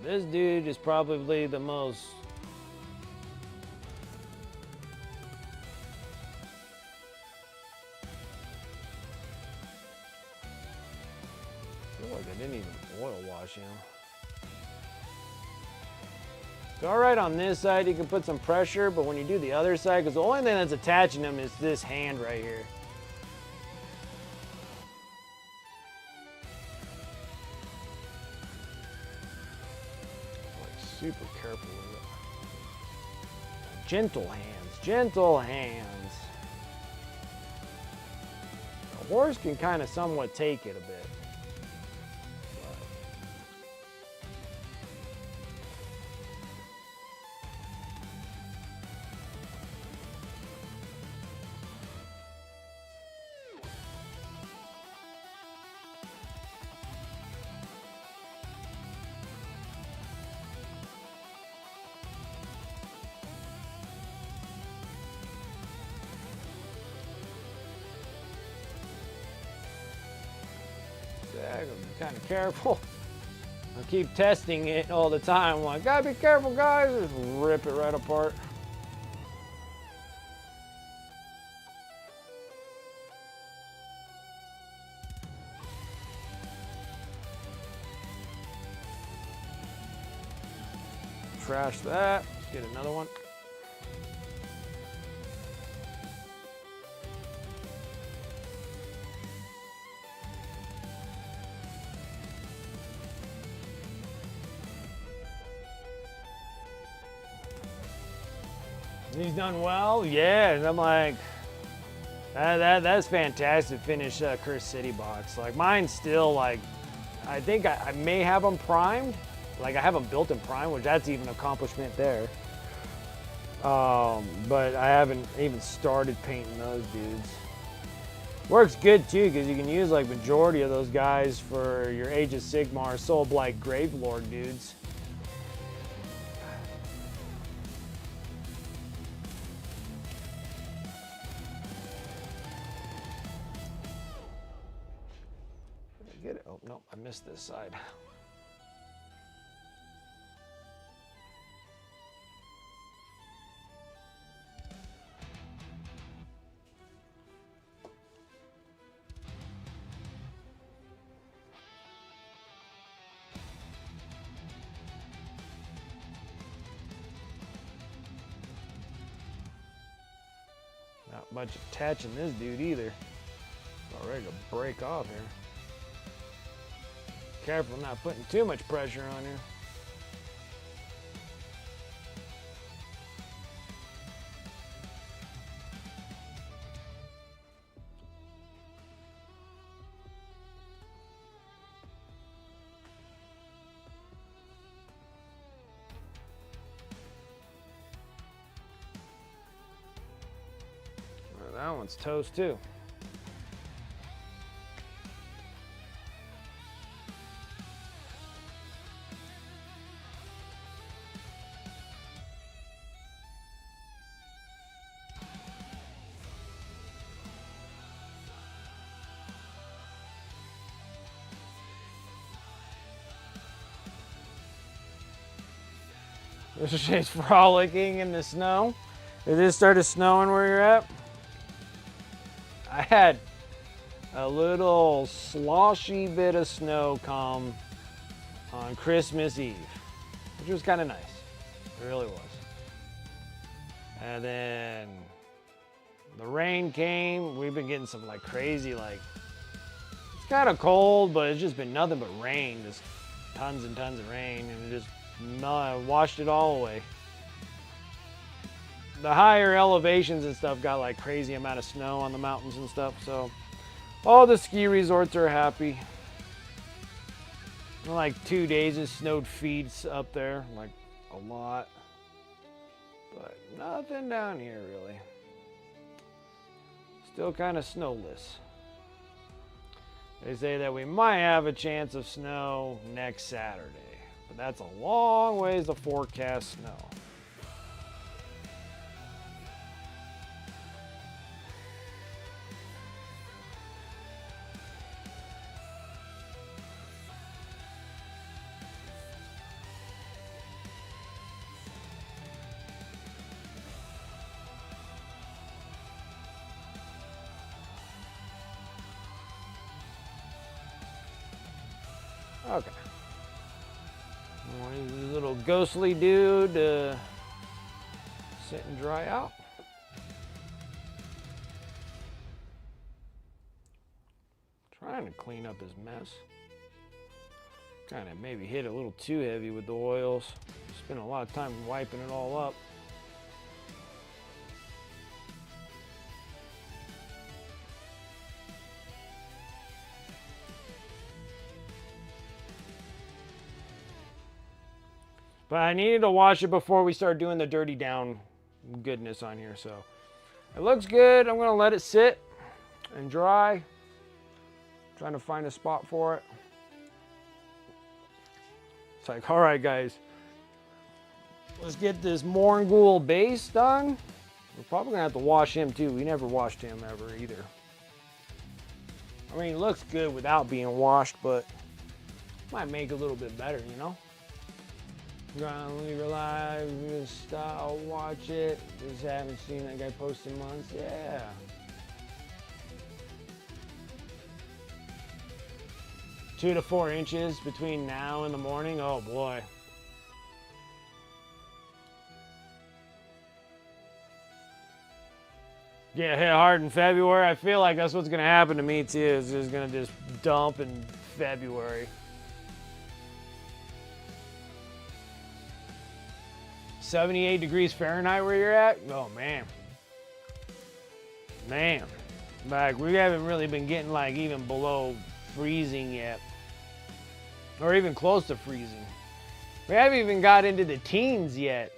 This dude is probably the most I feel like I didn't even oil wash him. It's alright on this side, you can put some pressure, but when you do the other side, because the only thing that's attaching him is this hand right here. Super careful with it. Gentle hands, gentle hands. The horse can kind of somewhat take it a bit. I gotta be kind of careful. I keep testing it all the time. I'm like, gotta be careful, guys. Just rip it right apart. Trash that. Let's get another one. He's done well, yeah. And I'm like, that's fantastic. Finish Cursed City box. Like mine's still like, I think I may have them primed. Like I have them built in prime, which that's even an accomplishment there. But I haven't even started painting those dudes. Works good too, because you can use like majority of those guys for your Age of Sigmar Soul Blight Gravelord dudes. Get it? Oh, no, I missed this side. Not much attaching this dude either. All ready to break off here. Careful not putting too much pressure on you. Well, that one's toast too. She's frolicking in the snow. It just started snowing where you're at. I had a little sloshy bit of snow come on Christmas Eve, which was kind of nice. It really was. And then the rain came. We've been getting some like crazy, like, it's kind of cold, but it's just been nothing but rain. Just tons and tons of rain, and it just washed it all away. The higher elevations and stuff got like crazy amount of snow on the mountains and stuff, so all the ski resorts are happy. In like 2 days it snowed feet up there, like a lot. But nothing down here really. Still kind of snowless. They say that we might have a chance of snow next Saturday, but that's a long ways to forecast snow. Okay. This little ghostly dude sit and dry out. Trying to clean up his mess. Kind of maybe hit a little too heavy with the oils. Spent a lot of time wiping it all up. But I needed to wash it before we start doing the dirty down goodness on here. So it looks good. I'm gonna let it sit and dry. Trying to find a spot for it. It's like, all right, guys, let's get this Morngul base done. We're probably gonna have to wash him too. We never washed him ever either. I mean, it looks good without being washed, but might make it a little bit better, you know? Gonna leave it live, just watch it. Just haven't seen that guy post in months. Yeah. Two to 4 inches between now and the morning. Oh boy. Get hit hard in February. I feel like that's what's gonna happen to me too. It's just gonna just dump in February. 78 degrees Fahrenheit where you're at? Oh man. Man. Like we haven't really been getting like even below freezing yet. Or even close to freezing. We haven't even got into the teens yet.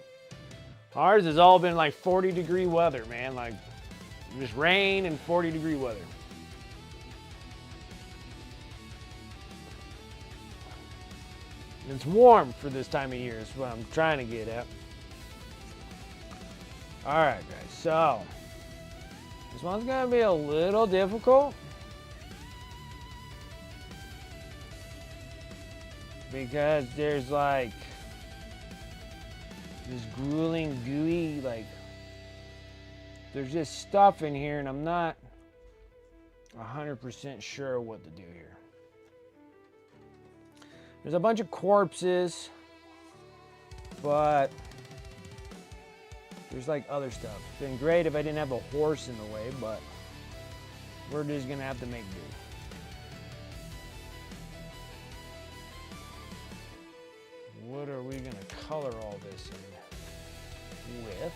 Ours has all been like 40-degree weather, man. Like just rain and 40-degree weather. It's warm for this time of year is what I'm trying to get at. All right, guys, so this one's gonna be a little difficult because there's like this grueling, gooey, like there's just stuff in here and I'm not 100% sure what to do here. There's a bunch of corpses, but there's like other stuff. It's been great if I didn't have a horse in the way, but we're just gonna have to make do. What are we gonna color all this in with?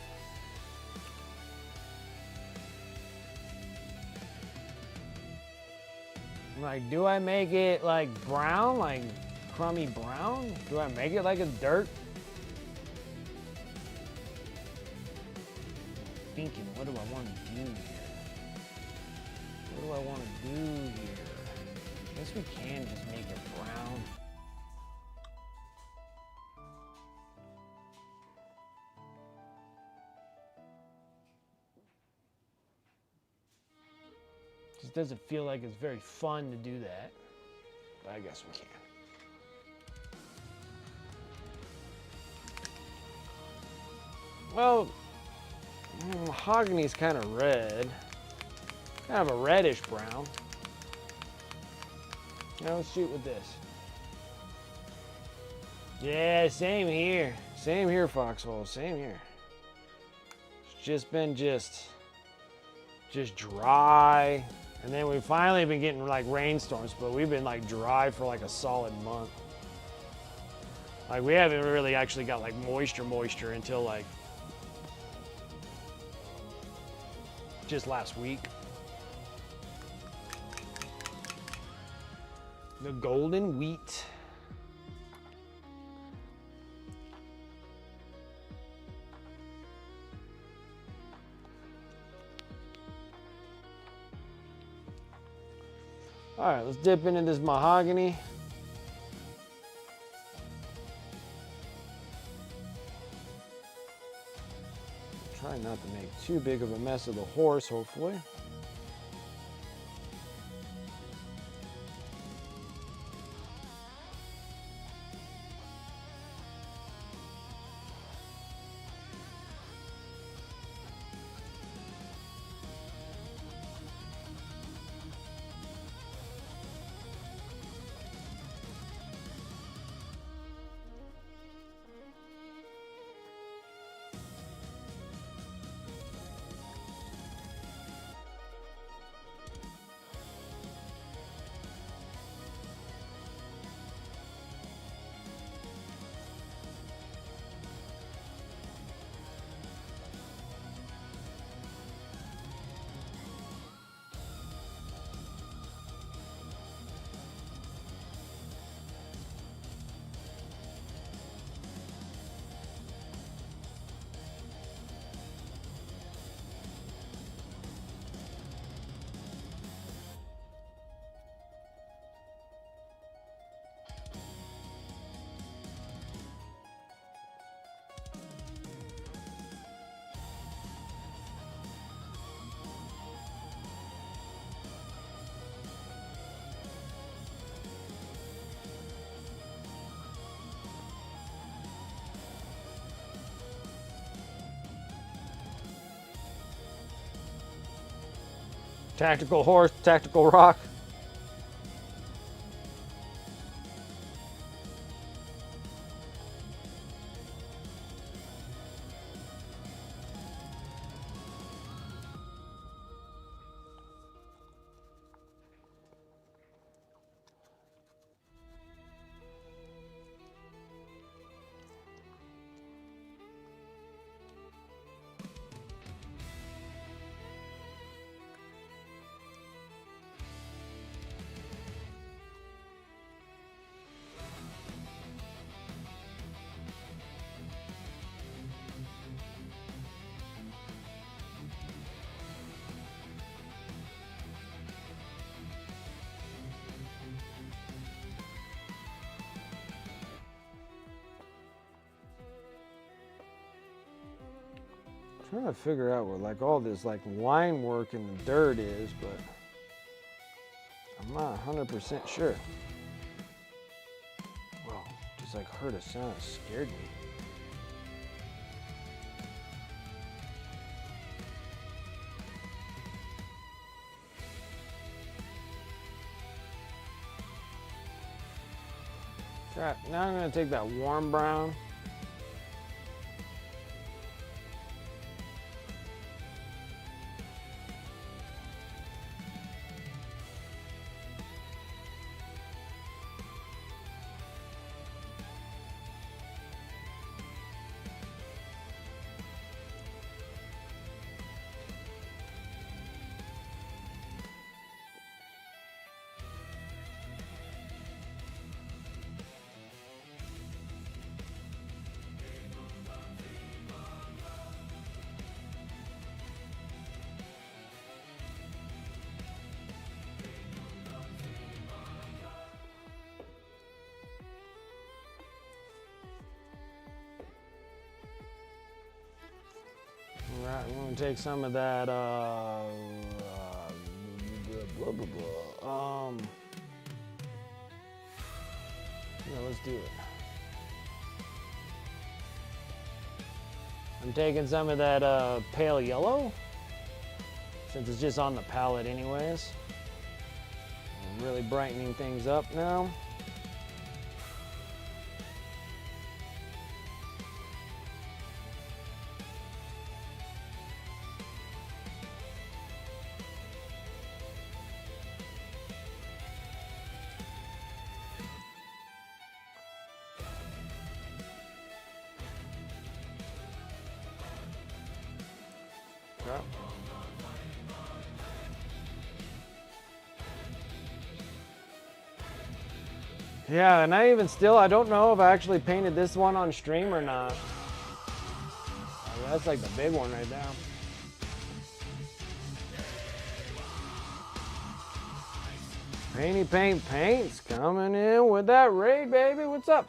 Like, do I make it like brown, like crummy brown? Do I make it like it's dirt? Thinking, what do I want to do here? What do I want to do here? I guess we can just make it brown. Just doesn't feel like it's very fun to do that, but I guess we can. Well, mahogany's kind of red. Kind of a reddish brown. Now let's shoot with this. Yeah, same here. Same here, Foxhole. Same here. It's just been just dry. And then we've finally been getting like rainstorms, but we've been like dry for like a solid month. Like we haven't really actually got like moisture until like just last week. The golden wheat. All right, let's dip into this mahogany. Try not to make too big of a mess of the horse, hopefully. Tactical horse, tactical rock. Trying to figure out what like all this like line work in the dirt is, but I'm not 100% sure. Whoa, just like heard a sound that scared me. Right, now I'm gonna take that warm brown. Right, I'm gonna take some of that, blah, blah, blah. Yeah, let's do it. I'm taking some of that pale yellow, since it's just on the palette anyways. I'm really brightening things up now. Yeah, and I don't know if I actually painted this one on stream or not. That's like the big one right there. Painty Paints coming in with that raid, baby. What's up?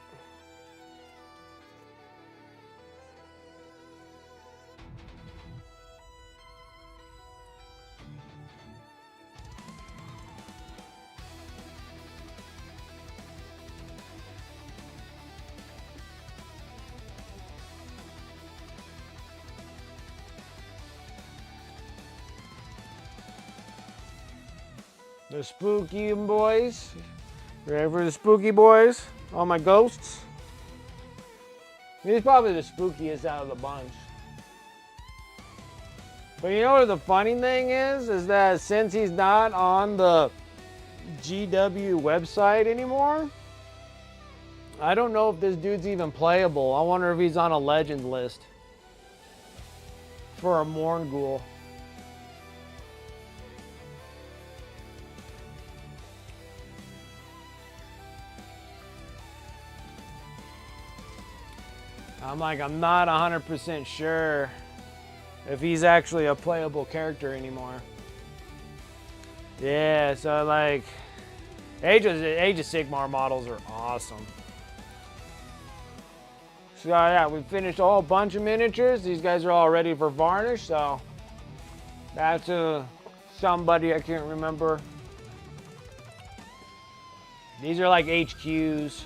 The spooky boys. Ready for the spooky boys? All my ghosts. He's probably the spookiest out of the bunch. But you know what the funny thing is that since he's not on the GW website anymore, I don't know if this dude's even playable. I wonder if he's on a legend list for a Morn Ghoul. I'm not 100% sure if he's actually a playable character anymore. Yeah, so like, Age of Sigmar models are awesome. So yeah, we finished a whole bunch of miniatures. These guys are all ready for varnish, so that's somebody I can't remember. These are like HQs.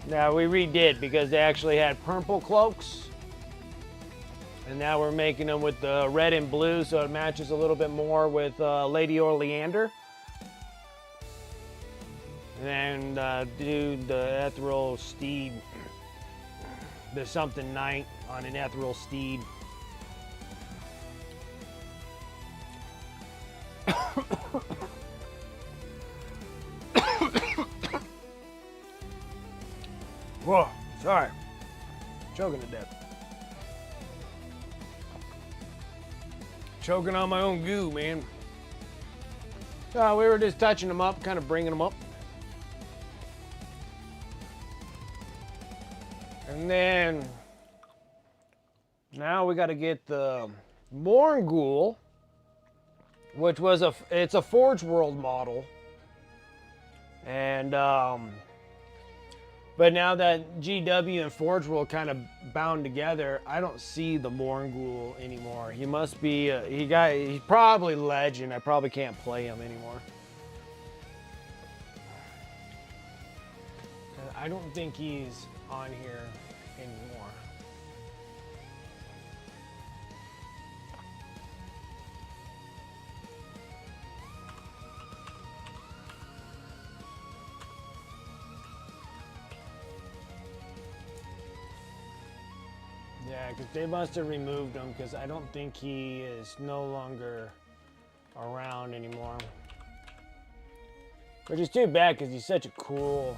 Now we redid because they actually had purple cloaks. And now we're making them with the red and blue so it matches a little bit more with Lady Oleander. And then do the ethereal steed. The something knight on an ethereal steed. Whoa, sorry. Choking to death. Choking on my own goo, man. We were just touching them up, kind of bringing them up. And then now we got to get the Morn Ghoul, which was it's a Forge World model. And but now that GW and Forge World kind of bound together, I don't see the Morn Ghoul anymore. He must be he's probably legend. I probably can't play him anymore. I don't think he's on here anymore. Yeah, because they must have removed him because I don't think he is no longer around anymore. Which is too bad because he's such a cool...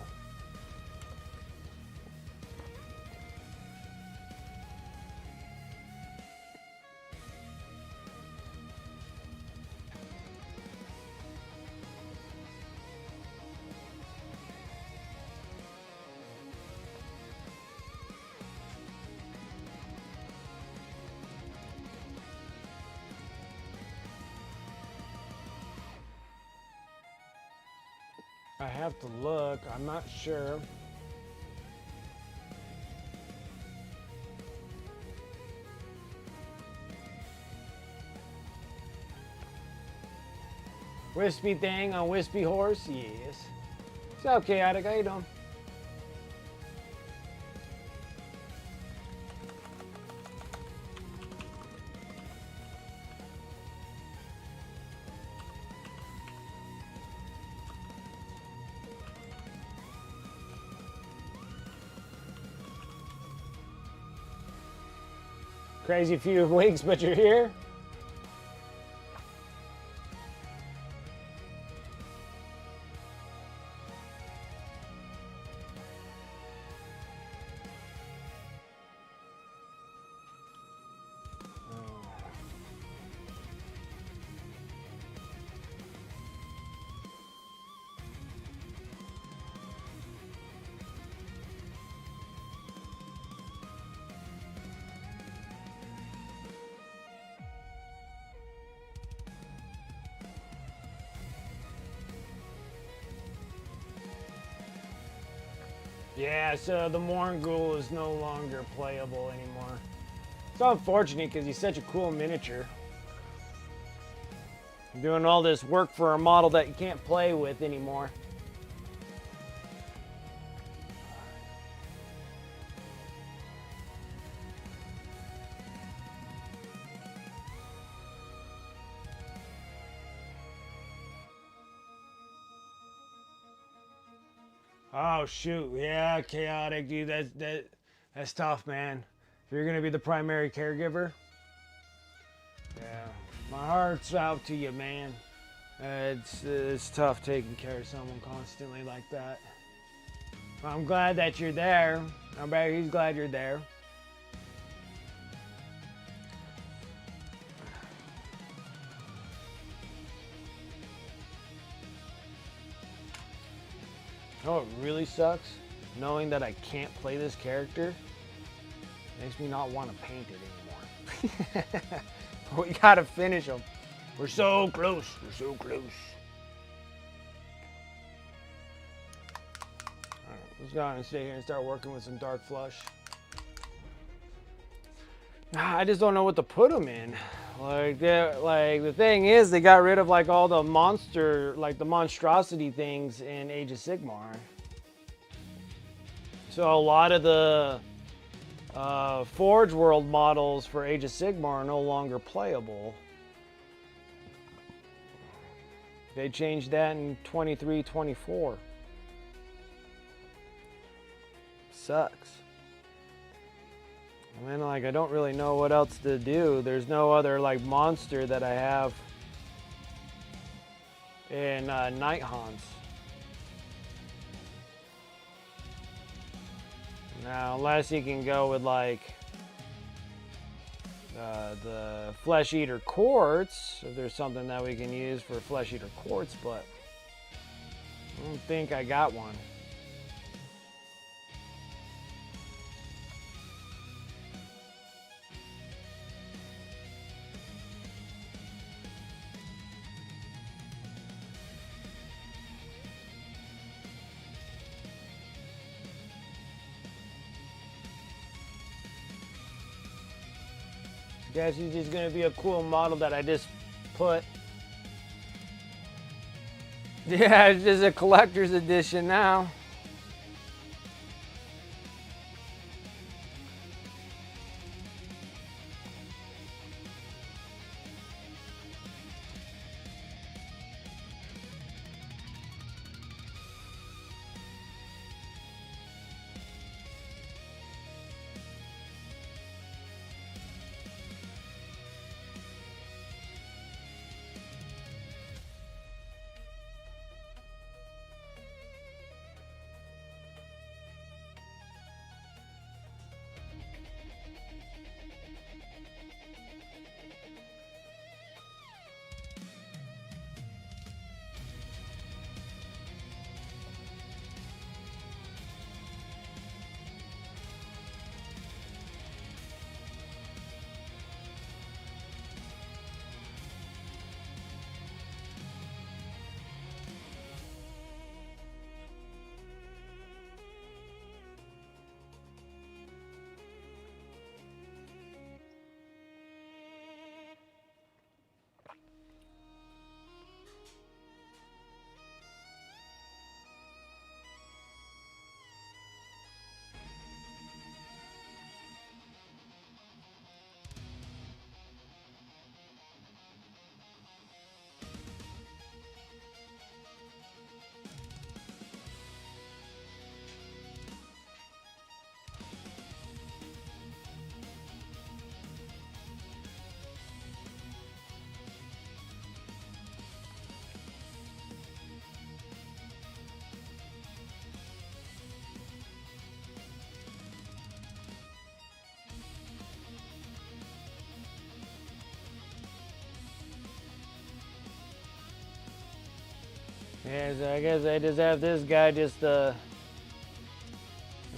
I have to look, I'm not sure. Wispy thing on Wispy Horse? Yes. What's up, Chaotic? How you doing? Crazy few weeks, but you're here. Yeah, so the Morgul is no longer playable anymore. It's unfortunate because he's such a cool miniature. Doing all this work for a model that you can't play with anymore. Oh shoot, yeah, chaotic, dude. That's tough, man. If you're gonna be the primary caregiver, yeah, my heart's out to you, man. It's tough taking care of someone constantly like that. I'm glad that you're there. I bet he's glad you're there. You know what really sucks? Knowing that I can't play this character makes me not want to paint it anymore. We gotta finish him. We're so close. We're so close. Alright, let's go on and stay here and start working with some Dark Flush. I just don't know what to put them in. Like the thing is, they got rid of like all the the monstrosity things in Age of Sigmar. So a lot of the Forge World models for Age of Sigmar are no longer playable. They changed that in 23-24. Sucks. I mean, like, I don't really know what else to do. There's no other, like, monster that I have in Nighthaunts. Now, unless you can go with, like, the Flesh Eater Quartz, if there's something that we can use for Flesh Eater Quartz, but I don't think I got one. Guess he's just gonna be a cool model that I just put. Yeah, it's just a collector's edition now. Yeah, so I guess I just have this guy just I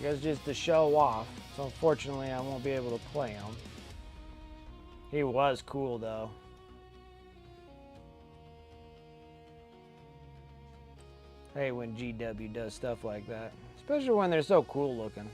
guess just to show off. So unfortunately I won't be able to play him. He was cool though. I hate when GW does stuff like that. Especially when they're so cool looking.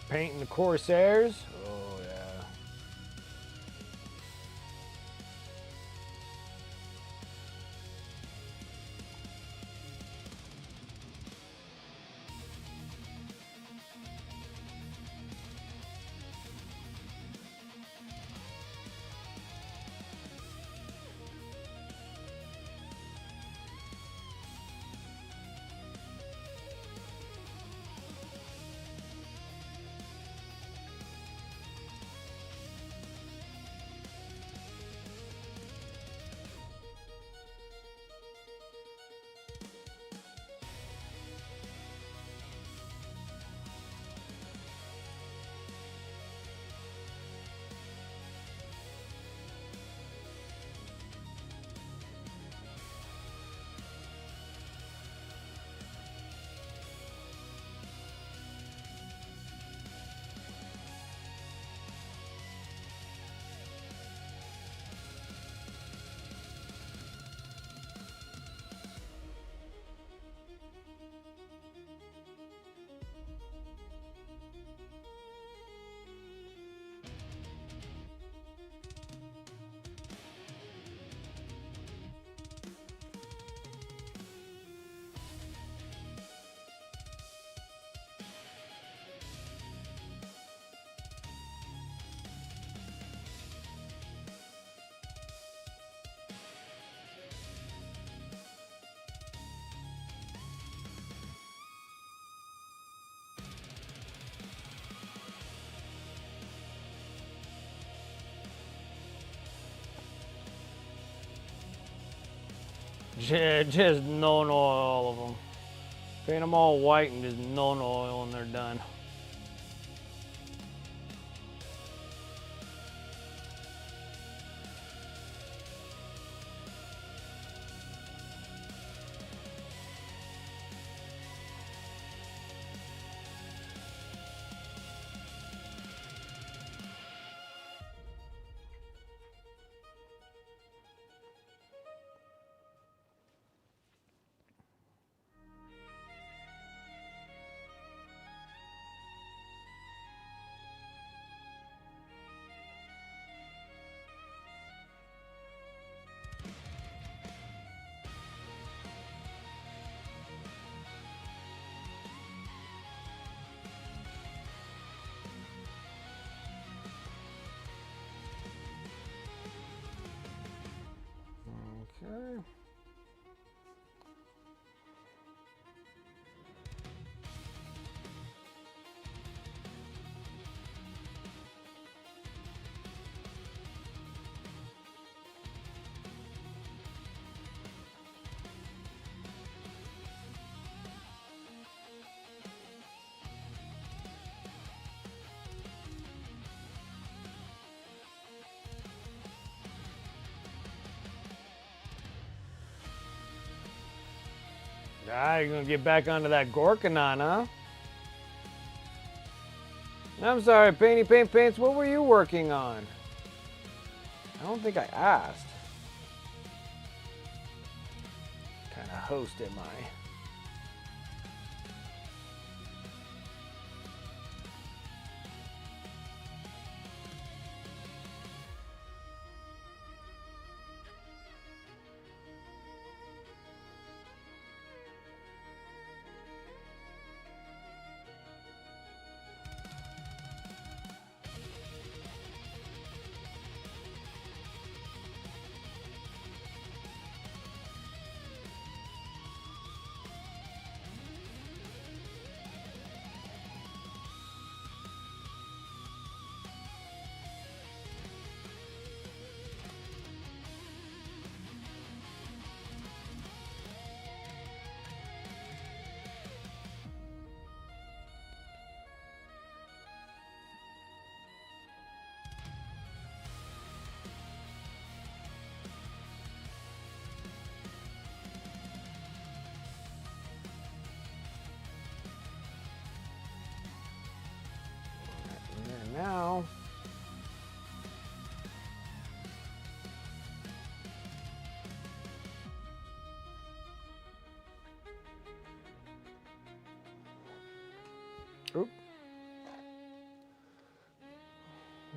Painting the Corsairs. Oh yeah. Just no oil all of them. Paint them all white and just no oil and they're done. Okay. Ah, you're gonna get back onto that Gorkanon, huh? I'm sorry, Painty Paint Paints, what were you working on? I don't think I asked. Kind of host am I?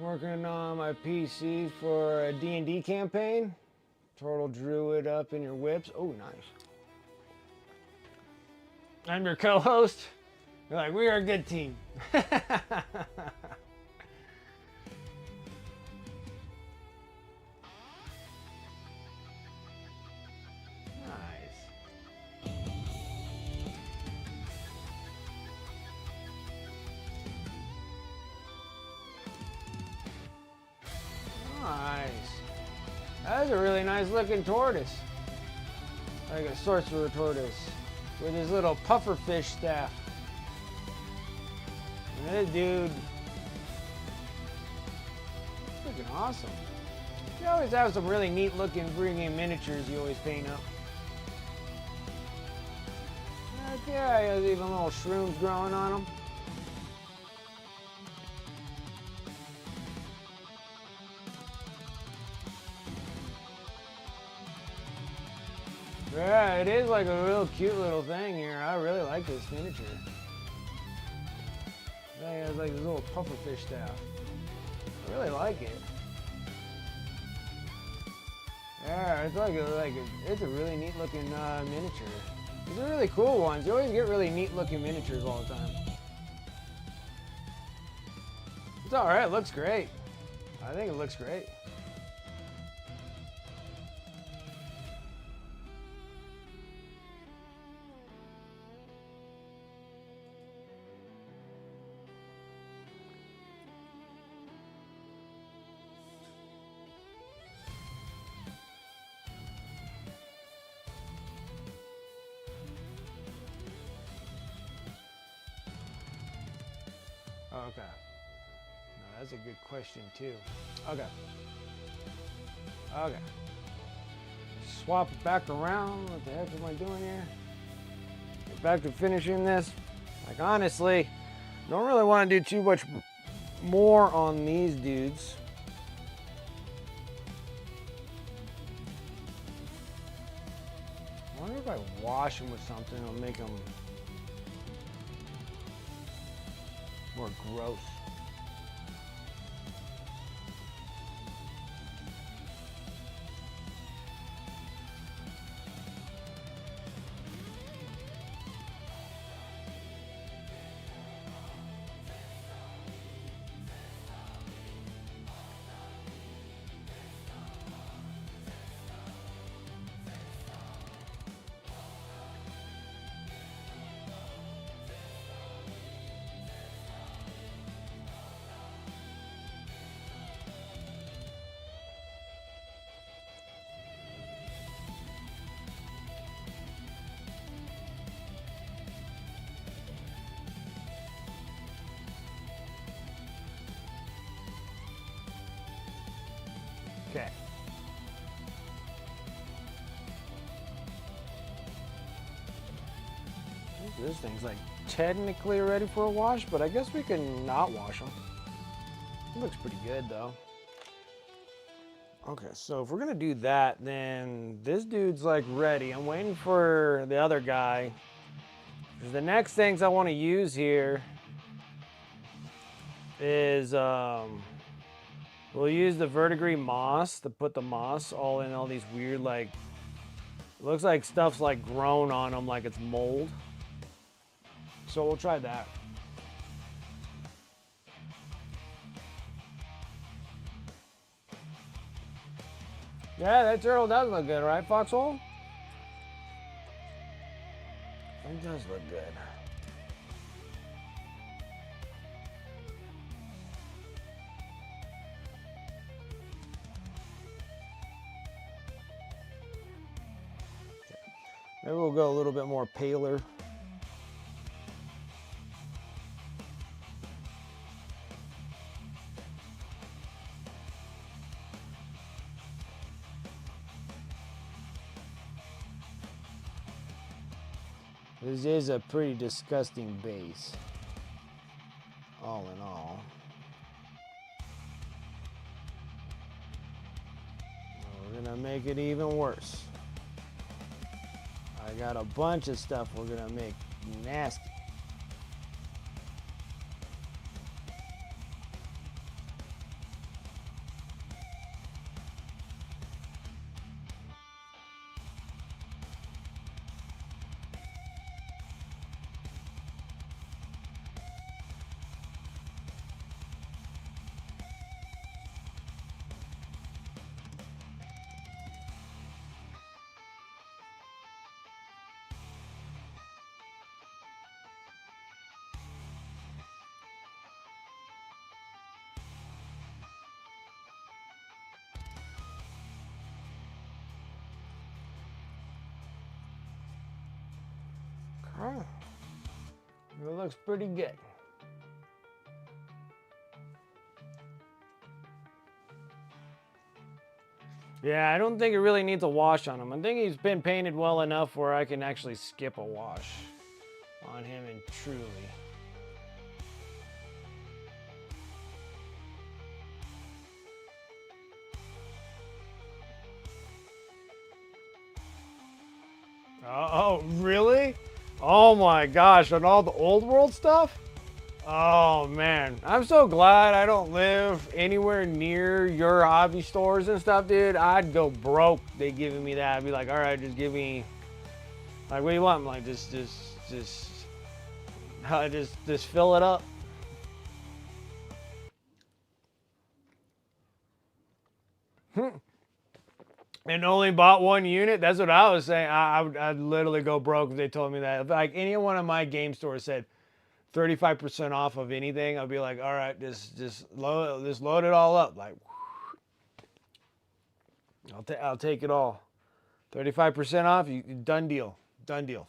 Working on my PC for a D&D campaign. Turtle drew it up in your whips. Oh, nice. I'm your co-host. You're like, we are a good team. Nice. Nice. That's a really nice looking tortoise. Like a sorcerer tortoise with his little pufferfish staff. And this dude, looking awesome. You always have some really neat looking freaking miniatures you always paint up. Heck yeah, he has even little shrooms growing on them. Yeah, it is like a real cute little thing here. I really like this miniature. Yeah, it has like this little pufferfish staff. I really like it. Yeah, it's it's a really neat looking miniature. These are really cool ones. You always get really neat looking miniatures all the time. It's alright, it looks great. I think it looks great. Okay. No, that's a good question too. Okay. Okay. Swap it back around. What the heck am I doing here? Get back to finishing this. Like honestly, don't really want to do too much more on these dudes. I wonder if I wash them with something, it'll make them more gross. Okay. This thing's like technically ready for a wash, but I guess we can not wash them. It looks pretty good though. Okay, so if we're gonna do that, then this dude's like ready. I'm waiting for the other guy. 'Cause the next things I want to use here is we'll use the verdigris moss to put the moss all in all these weird like, it looks like stuff's like grown on them like it's mold. So we'll try that. Yeah, that turtle does look good, right, Foxhole? It does look good. Maybe we'll go a little bit more paler. This is a pretty disgusting base, all in all. We're gonna make it even worse. I got a bunch of stuff we're gonna make nasty. Oh, it looks pretty good. Yeah, I don't think it really needs a wash on him. I think he's been painted well enough where I can actually skip a wash on him and truly. Oh, really? Oh my gosh, on all the old world stuff? Oh man, I'm so glad I don't live anywhere near your hobby stores and stuff, dude. I'd go broke they giving me that. I'd be like, all right, just give me, like, what do you want? I'm like, just fill it up. And only bought one unit? That's what I was saying. I'd literally go broke if they told me that. If like any one of my game stores said 35% off of anything, I'd be like, all right, just load it all up. Like, I'll take it all. 35% off, done deal. Done deal.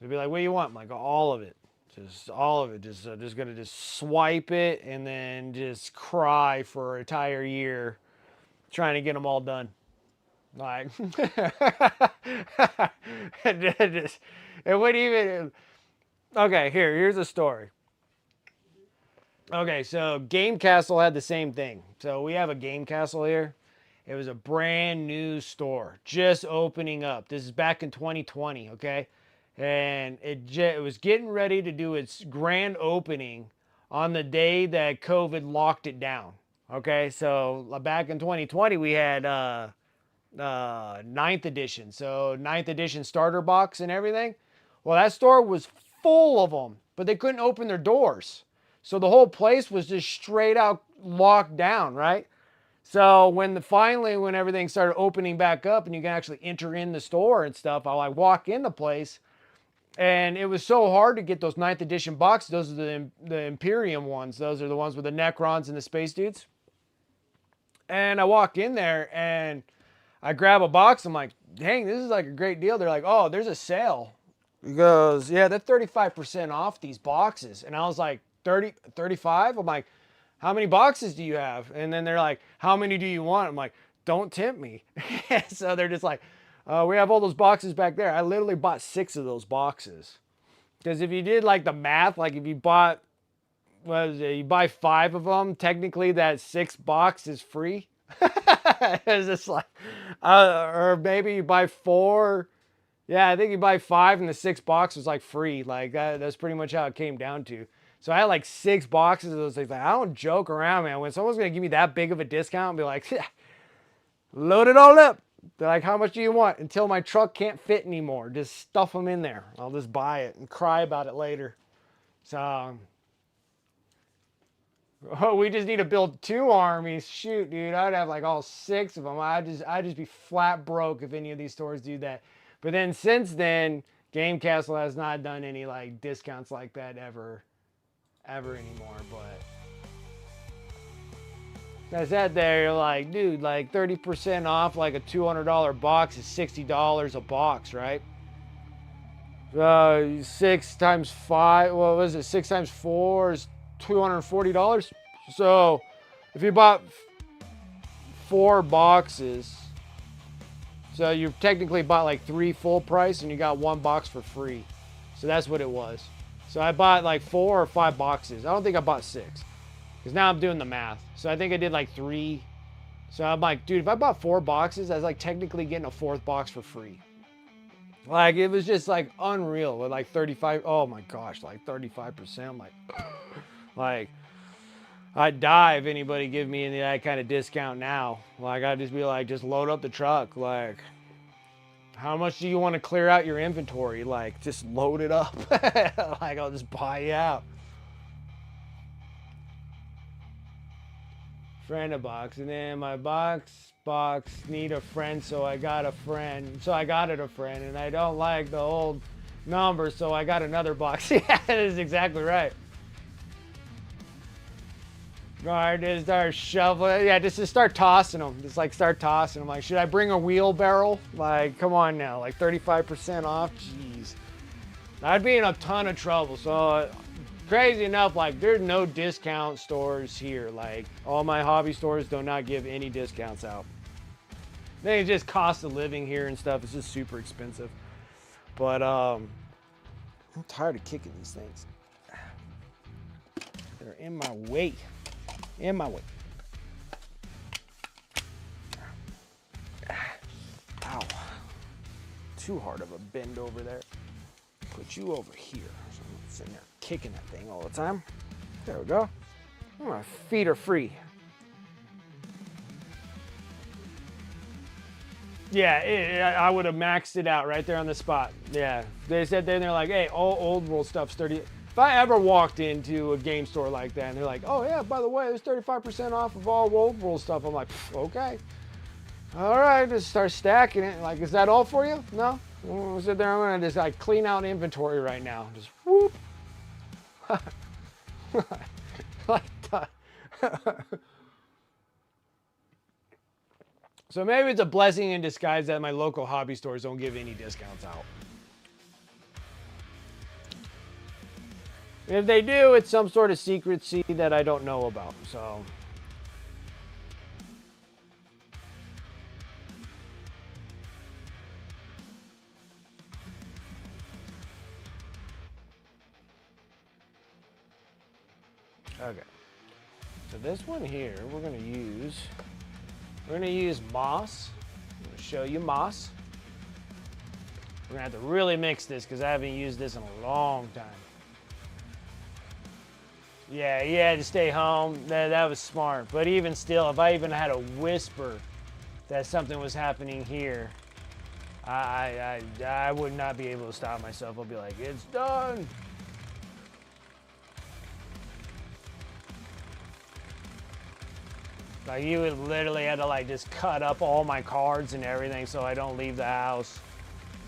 They'd be like, what do you want? I'm like, all of it. Just all of it. Just gonna just swipe it and then just cry for an entire year trying to get them all done. Like, it wouldn't even. Okay, here's a story. Okay, so Game Castle had the same thing. So we have a Game Castle here. It was a brand new store, just opening up. This is back in 2020, okay? And it was getting ready to do its grand opening on the day that COVID locked it down. Okay, so back in 2020, we had 9th edition. So 9th edition starter box and everything. Well, that store was full of them, but they couldn't open their doors. So the whole place was just straight out locked down, right? So when everything started opening back up and you can actually enter in the store and stuff, I walk in the place and it was so hard to get those 9th edition boxes. Those are the Imperium ones. Those are the ones with the Necrons and the Space Dudes. And I walk in there and I grab a box. I'm like, dang, this is like a great deal. They're like, oh, there's a sale. He goes, yeah, they're 35% off these boxes. And I was like, 35? I'm like, how many boxes do you have? And then they're like, how many do you want? I'm like, don't tempt me. So they're just like, we have all those boxes back there. I literally bought 6 of those boxes. Because if you did like the math, like if you bought, you buy 5 of them, technically that 6th box is free. It's just like, or maybe you buy 4. Yeah, I think you buy 5 and the 6th box was like free. Like that's pretty much how it came down to. So I had like 6 boxes of those things. Like, I don't joke around, man. When someone's gonna give me that big of a discount and be like, load it all up. They're like, how much do you want? Until my truck can't fit anymore. Just stuff them in there. I'll just buy it and cry about it later. So, oh, we just need to build 2 armies. Shoot, dude, I'd have like all 6 of them. I'd just be flat broke if any of these stores do that. But then since then, Game Castle has not done any like discounts like that ever anymore. But I sat there, you're like, dude, like 30% off like a $200 box is $60 a box, right? 6 times 5, what was it? 6 times 4 is $240. So if you bought 4 boxes, so you technically bought like 3 full price and you got 1 box for free. So that's what it was. So I bought like 4 or 5 boxes. I don't think I bought 6. Because now I'm doing the math. So I think I did like 3. So I'm like, dude, if I bought 4 boxes, I was like technically getting a 4th box for free. Like, it was just like unreal with like 35. Oh my gosh, like 35%. I'm like, I'd die if anybody give me any that kind of discount now. Like, I'd just be like, just load up the truck. Like, how much do you want to clear out your inventory? Like, just load it up. Like, I'll just buy you out. Friend a box, and then my box need a friend, so I got a friend. So I got it a friend, and I don't like the old number, so I got another box. Yeah, that is exactly right. Alright, just start shoveling. Yeah, just start tossing them. Just like start tossing them. Like, should I bring a wheelbarrow? Like, come on now. Like 35% off? Jeez. I'd be in a ton of trouble. So crazy enough, like there's no discount stores here. Like all my hobby stores do not give any discounts out. They just cost of living here and stuff. It's just super expensive. But I'm tired of kicking these things. They're in my way. In my way. Ow. Too hard of a bend over there. Put you over here. So I'm sitting there kicking that thing all the time. There we go. My feet are free. Yeah, I would have maxed it out right there on the spot. Yeah, they said they're like, hey, all old world stuff's 30. If I ever walked into a game store like that and they're like, oh yeah, by the way, there's 35% off of all old world stuff. I'm like, okay. All right, just start stacking it. Like, is that all for you? No? We'll sit there, I'm gonna just like clean out inventory right now. Just whoop. Like that. So maybe it's a blessing in disguise that my local hobby stores don't give any discounts out. If they do, it's some sort of secrecy that I don't know about, so. Okay. So this one here, we're gonna use moss. I'm gonna show you moss. We're gonna have to really mix this because I haven't used this in a long time. Yeah, you had to stay home. That was smart. But even still, if I even had a whisper that something was happening here, I would not be able to stop myself. I'll be like, it's done. Like you would literally have to like just cut up all my cards and everything so I don't leave the house.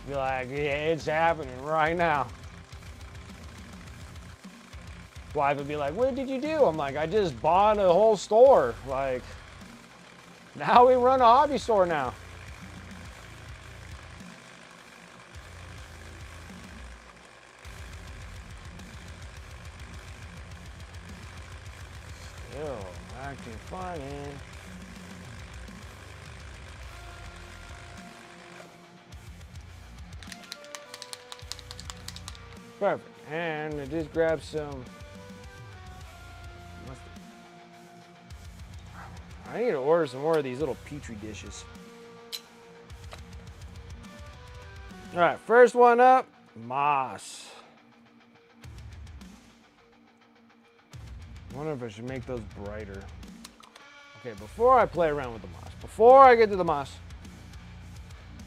Be like, yeah, it's happening right now. Wife would be like, what did you do? I'm like, I just bought a whole store. Like, now we run a hobby store now. Still acting funny. Perfect. And I just grabbed some. I need to order some more of these little petri dishes. All right, first one up, moss. I wonder if I should make those brighter. Okay, before I play around with the moss, before I get to the moss,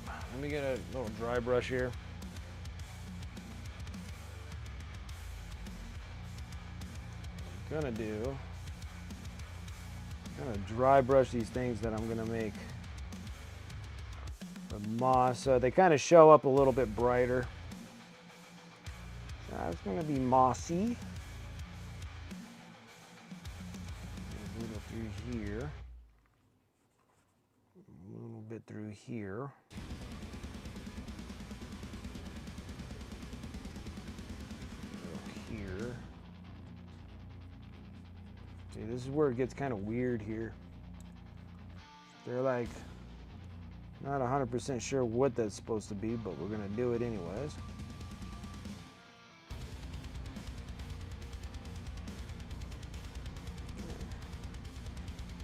let me get a little dry brush here. I'm gonna dry brush these things that I'm gonna make the moss so they kind of show up a little bit brighter. It's gonna be mossy. A little through here, a little bit through here. Here. See, this is where it gets kind of weird here. They're like not 100% sure what that's supposed to be, but we're gonna do it anyways.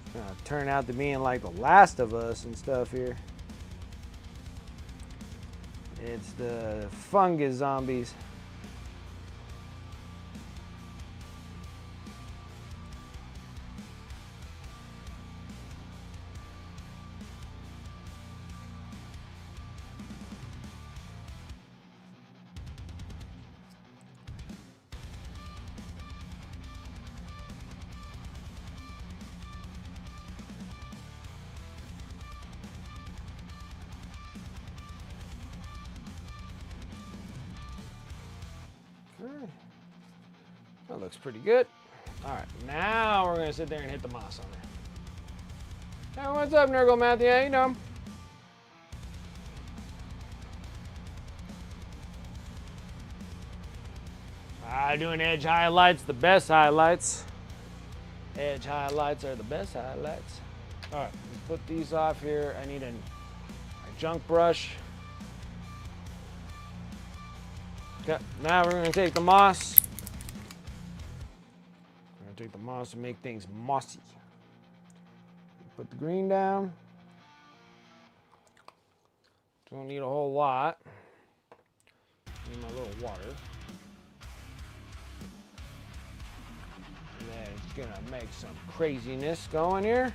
It's gonna turn out to being like The Last of Us and stuff here. It's the fungus zombies. That looks pretty good. All right, now we're gonna sit there and hit the moss on there. Hey, what's up, Nurgle Matthew? How you doing? Doing edge highlights, the best highlights. Edge highlights are the best highlights. All right, put these off here. I need a junk brush. Okay, now we're gonna take the moss. We're gonna take the moss and make things mossy. Put the green down. Don't need a whole lot. Need my little water. And then it's gonna make some craziness going here.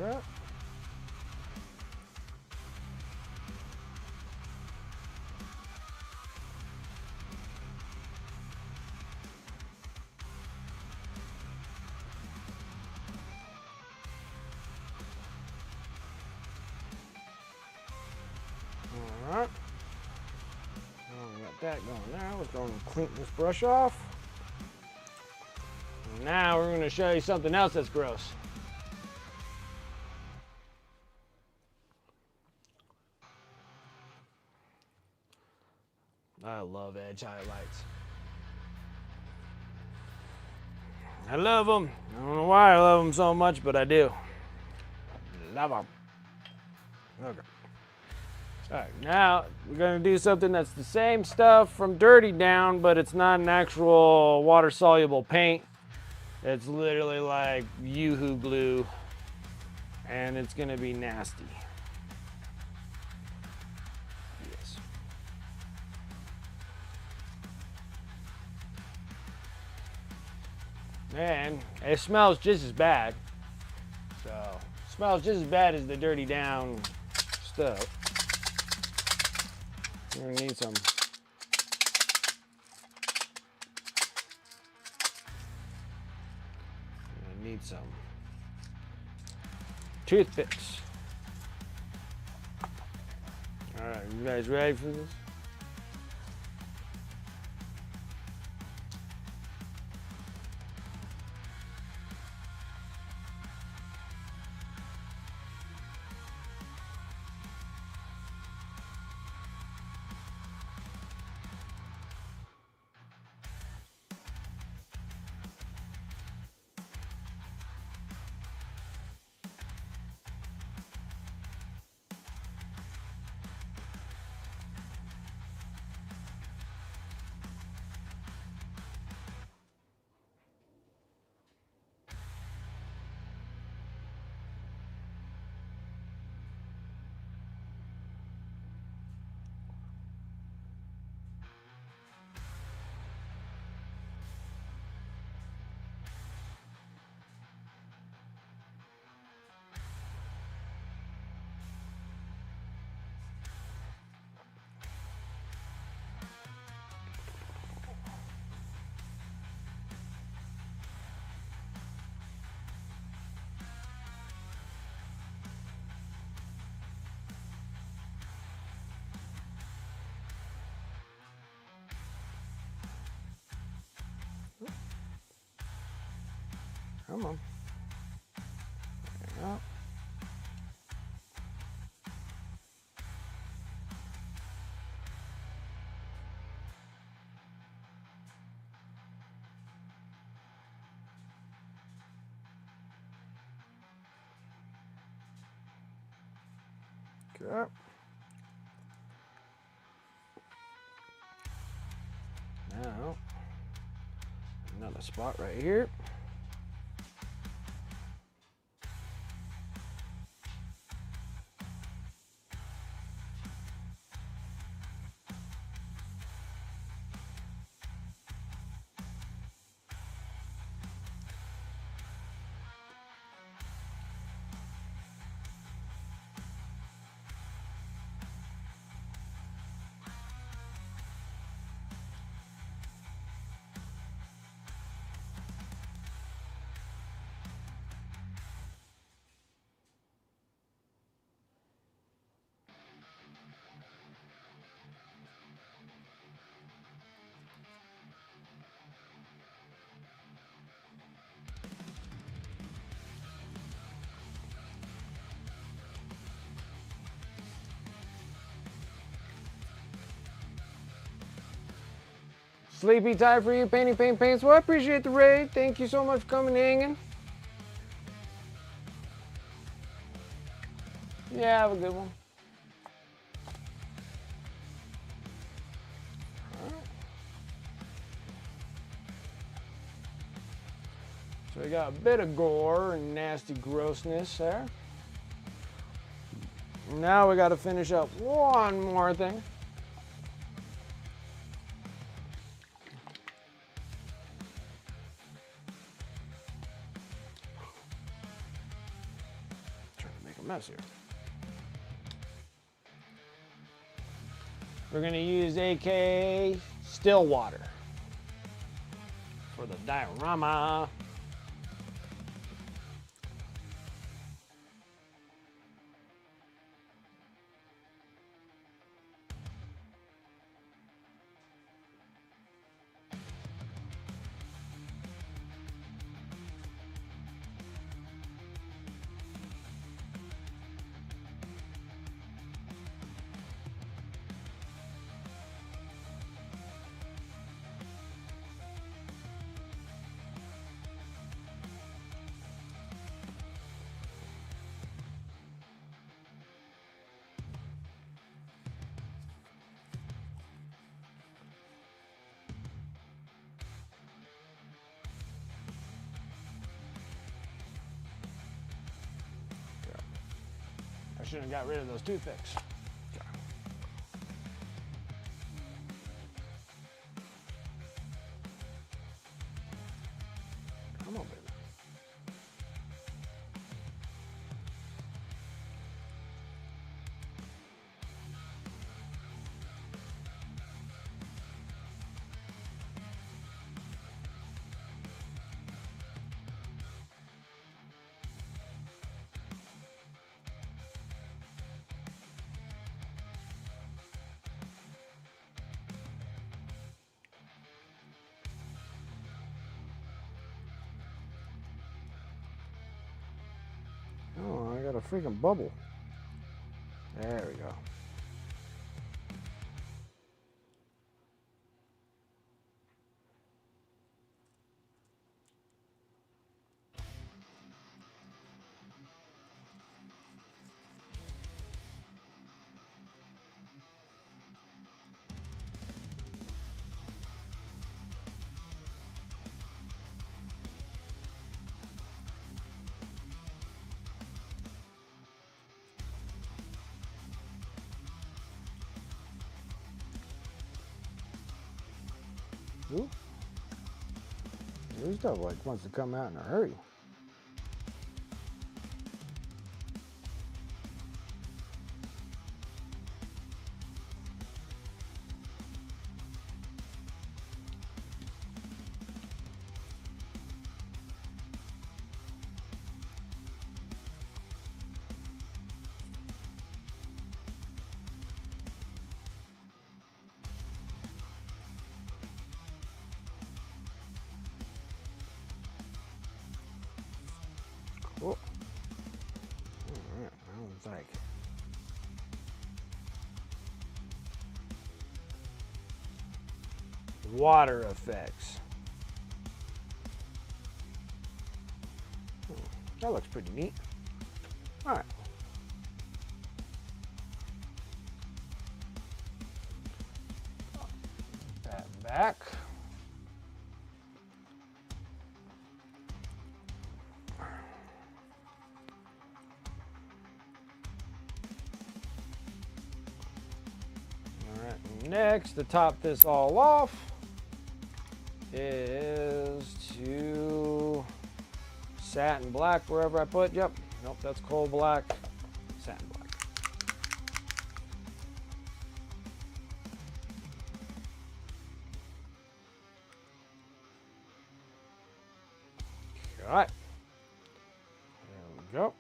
Okay. All right. Now we got that going now. We're going to clean this brush off. And now we're going to show you something else that's gross. I love edge highlights. I love them. I don't know why I love them so much, but I do. Love them. Okay. All right, now we're gonna do something that's the same stuff from Dirty Down, but it's not an actual water-soluble paint. It's literally like Yoo-hoo glue, and it's gonna be nasty. Yes. And it smells just as bad. So, it smells just as bad as the Dirty Down stuff. We're gonna need some. We're gonna need some toothpicks. All right, you guys ready for this? Come on. There you go. Okay. Now, another spot right here. Sleepy time for you, Painting Paint Paints. Well, I appreciate the raid. Thank you so much for coming and hanging. Yeah, have a good one. So we got a bit of gore and nasty grossness there. Now we got to finish up one more thing. Trying to make a mess here. We're going to use AK Stillwater for the diorama. I shouldn't have got rid of those toothpicks. Come on, baby. Oh, I got a freaking bubble. There we go. Ooh. This stuff like wants to come out in a hurry. water effects. That looks pretty neat. All right. That back. All right. Next, to top this all off, is to satin black wherever I put. Yep. Nope, that's coal black. Satin black. All right. There we go.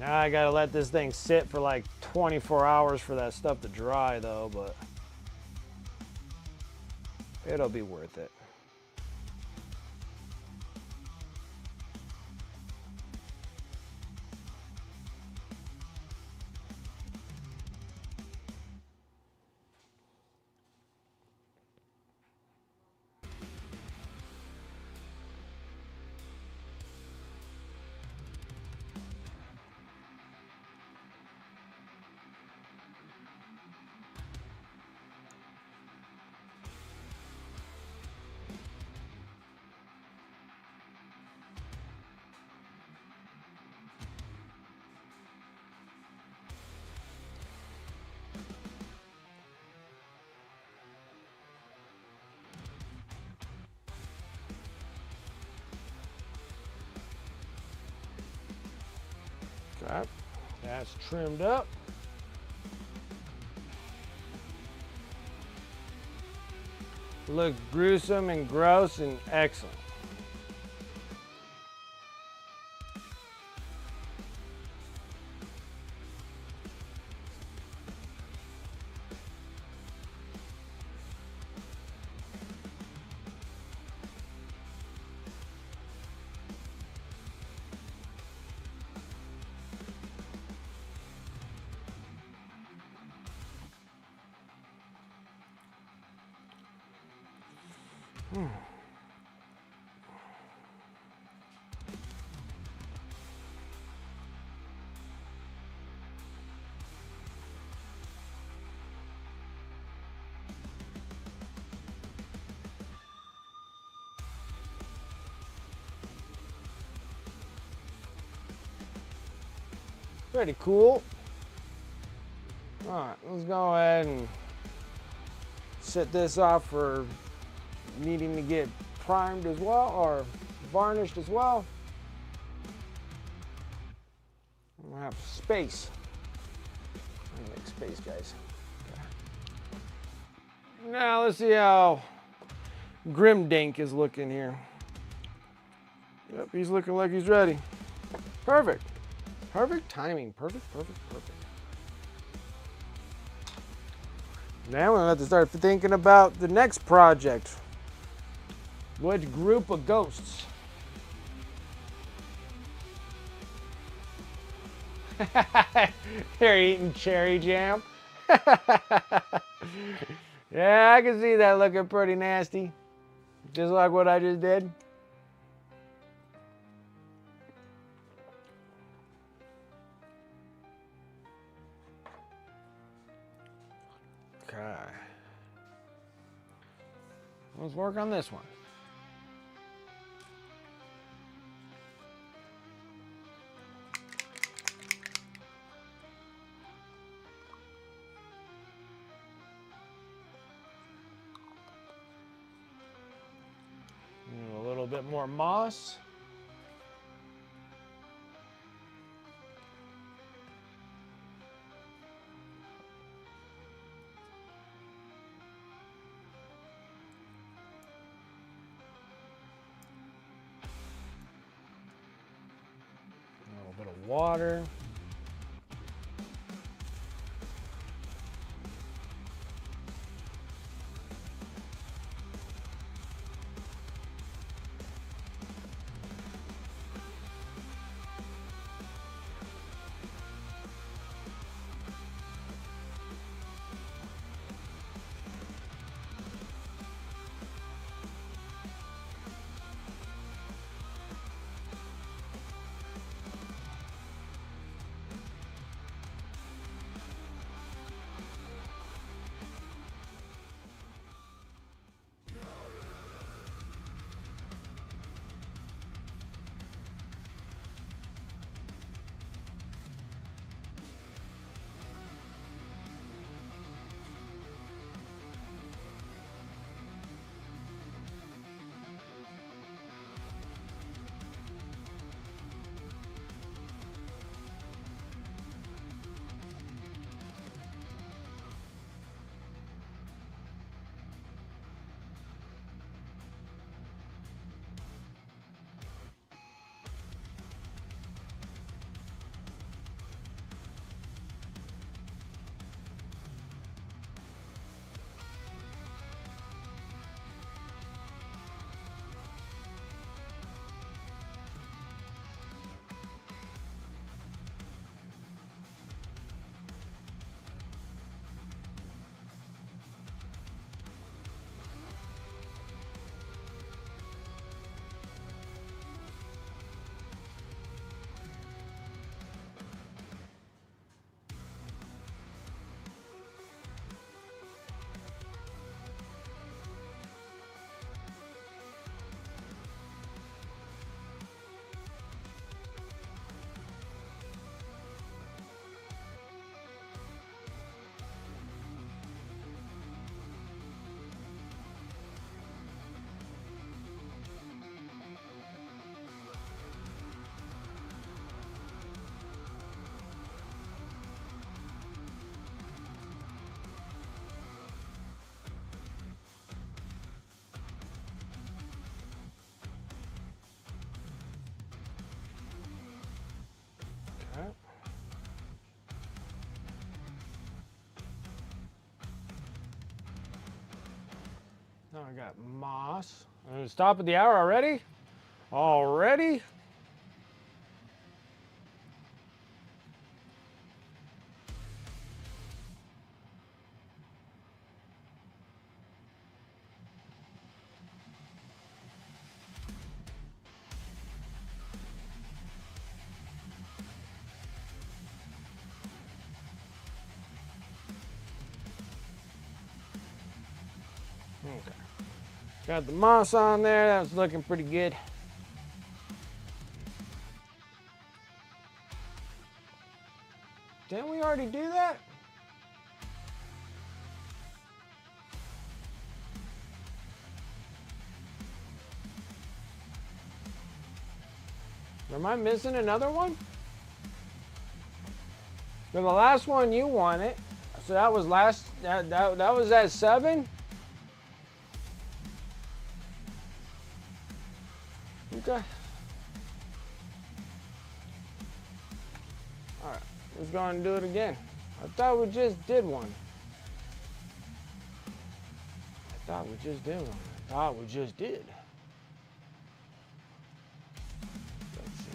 Now I gotta let this thing sit for like 24 hours for that stuff to dry though, but it'll be worth it. Okay, that's trimmed up. Looks gruesome and gross and excellent. Pretty cool. All right, let's go ahead and set this off for needing to get primed as well, or varnished as well. I have space. I'm gonna make space, guys. Okay. Now let's see how Grimdank is looking here. Yep, he's looking like he's ready. Perfect. Perfect timing. Perfect. Now we're gonna have to start thinking about the next project. Which group of ghosts? They're eating cherry jam. Yeah, I can see that looking pretty nasty. Just like what I just did. Okay. Let's work on this one. A little bit more moss. A little bit of water. Now I got moss. Stop at the hour already? Already? Okay. Got the moss on there. That's looking pretty good. Didn't we already do that? Am I missing another one? For the last one you won it. So that was that was at 7? Okay. Alright, let's go and do it again. I thought we just did one. I thought we just did. Let's see.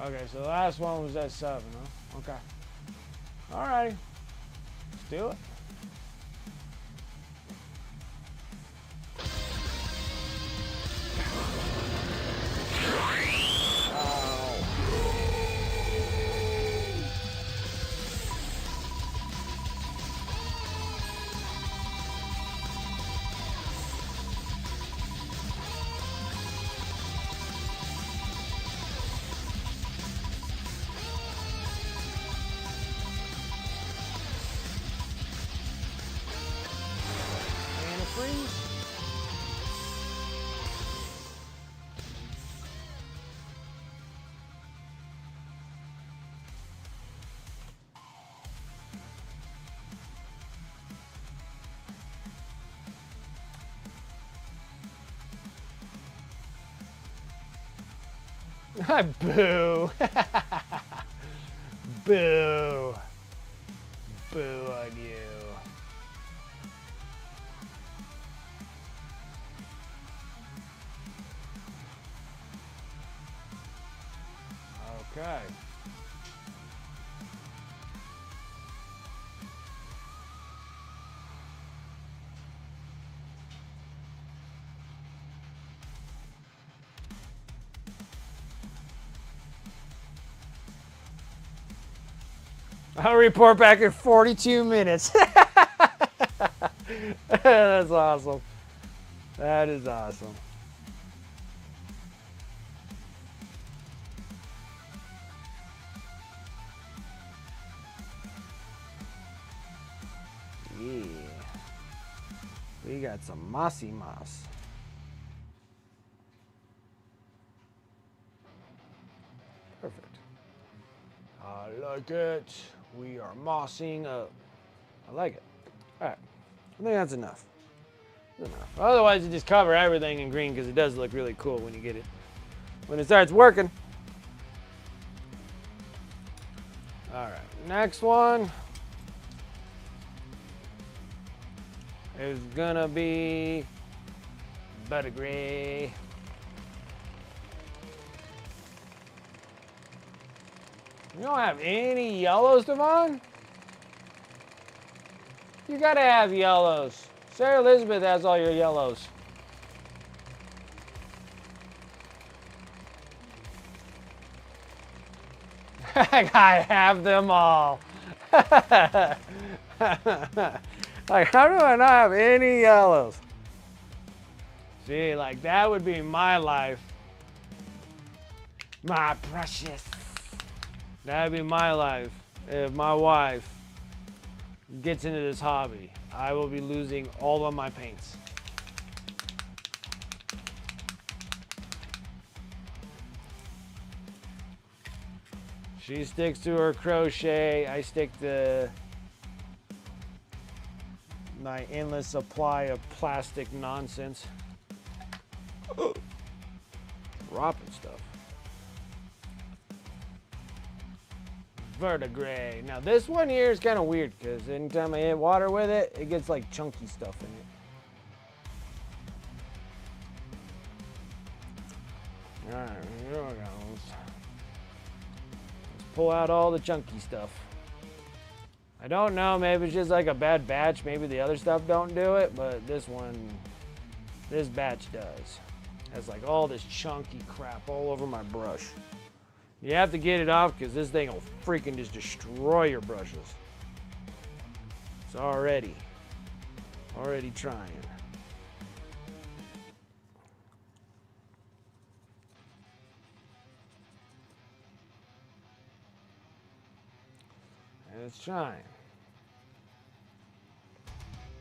Okay, so the last one was at 7, huh? Okay. Alrighty. Let's do it. Boo. Boo. Boo on you. Okay. I'll report back in 42 minutes. That's awesome. That is awesome. Yeah. We got some mossy moss. Perfect. I like it. We are mossing up. I like it. All right. I think that's enough. That's enough. Otherwise, you just cover everything in green because it does look really cool when you get it. When it starts working. All right. Next one is gonna be buttergray. You don't have any yellows, Devon? You gotta have yellows. Sarah Elizabeth has all your yellows. I have them all. Like, how do I not have any yellows? See, like that would be my life. My precious. That'd be my life if my wife gets into this hobby. I will be losing all of my paints. She sticks to her crochet. I stick to my endless supply of plastic nonsense. Dropping stuff. verdigris. Now this one here is kind of weird because anytime I hit water with it, it gets like chunky stuff in it. All right, here we go. Let's pull out all the chunky stuff. I don't know, maybe it's just like a bad batch. Maybe the other stuff don't do it, but this batch does. Has like all this chunky crap all over my brush. You have to get it off because this thing will freaking just destroy your brushes. It's already trying. And it's trying.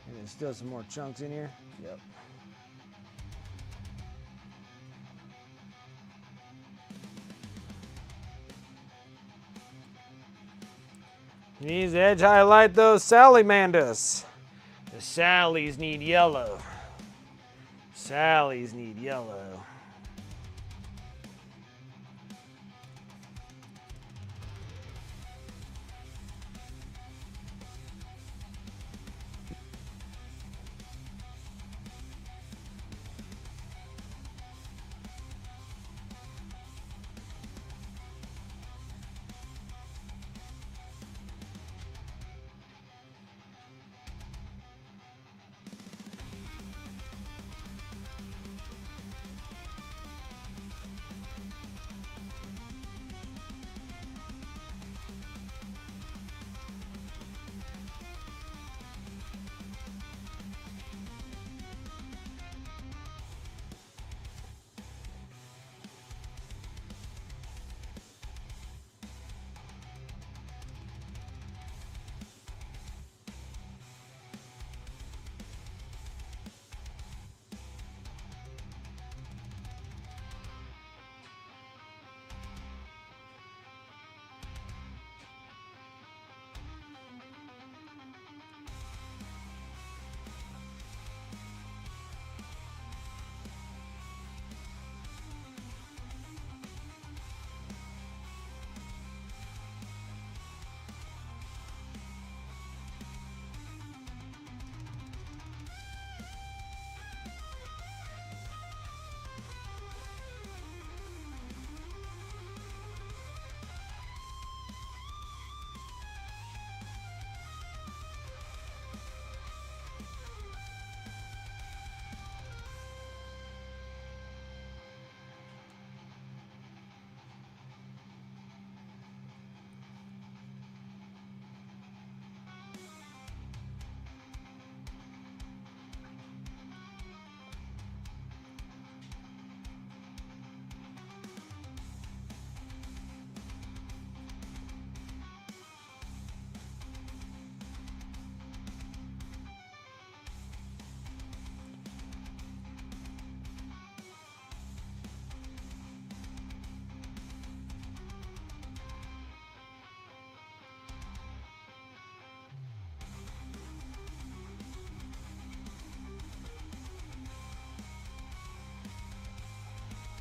And there's still some more chunks in here. Yep. Needs to edge highlight those salamanders. The Sallies need yellow. Sallies need yellow.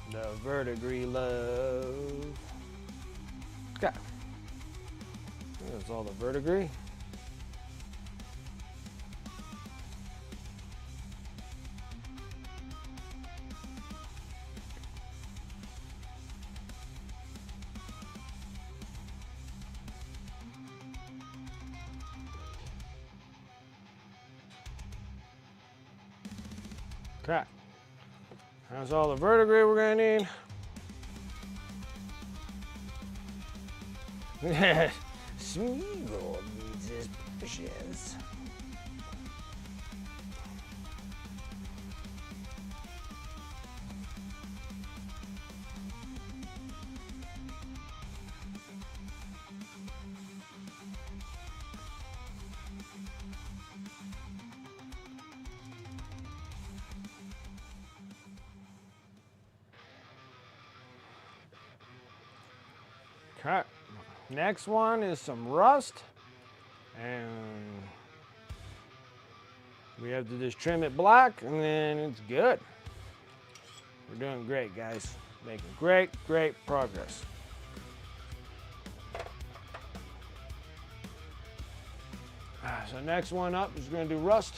The verdigris love. Okay. There's all the verdigris. Okay. That's all the verdigris we're gonna need. Smeagol needs his brushes. Okay, next one is some rust, and we have to just trim it black, and then it's good. We're doing great, guys. Making great progress. So next one up is going to do rust.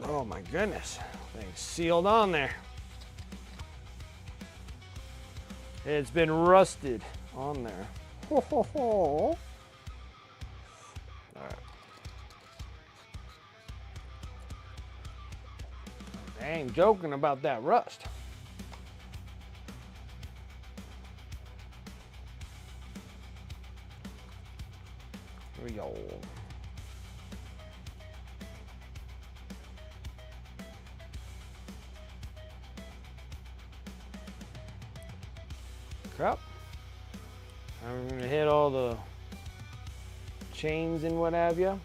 Oh my goodness, thing's sealed on there. It's been rusted on there. Ho, ho, ho. All right. I ain't joking about that rust. Here we go. Crap. I'm gonna hit all the chains and what have you.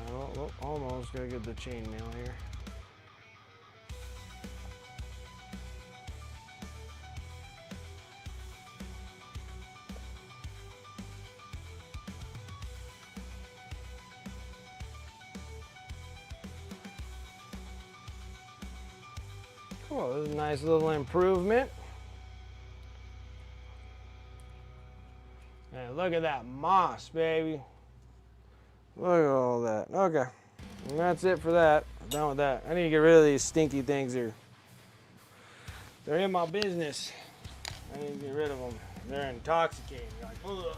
Oh, almost gotta get the chainmail here. Oh, this is a nice little improvement. And look at that moss, baby. Look at all that. Okay. And that's it for that. I'm done with that. I need to get rid of these stinky things here. They're in my business. I need to get rid of them. They're intoxicating. Like, ugh.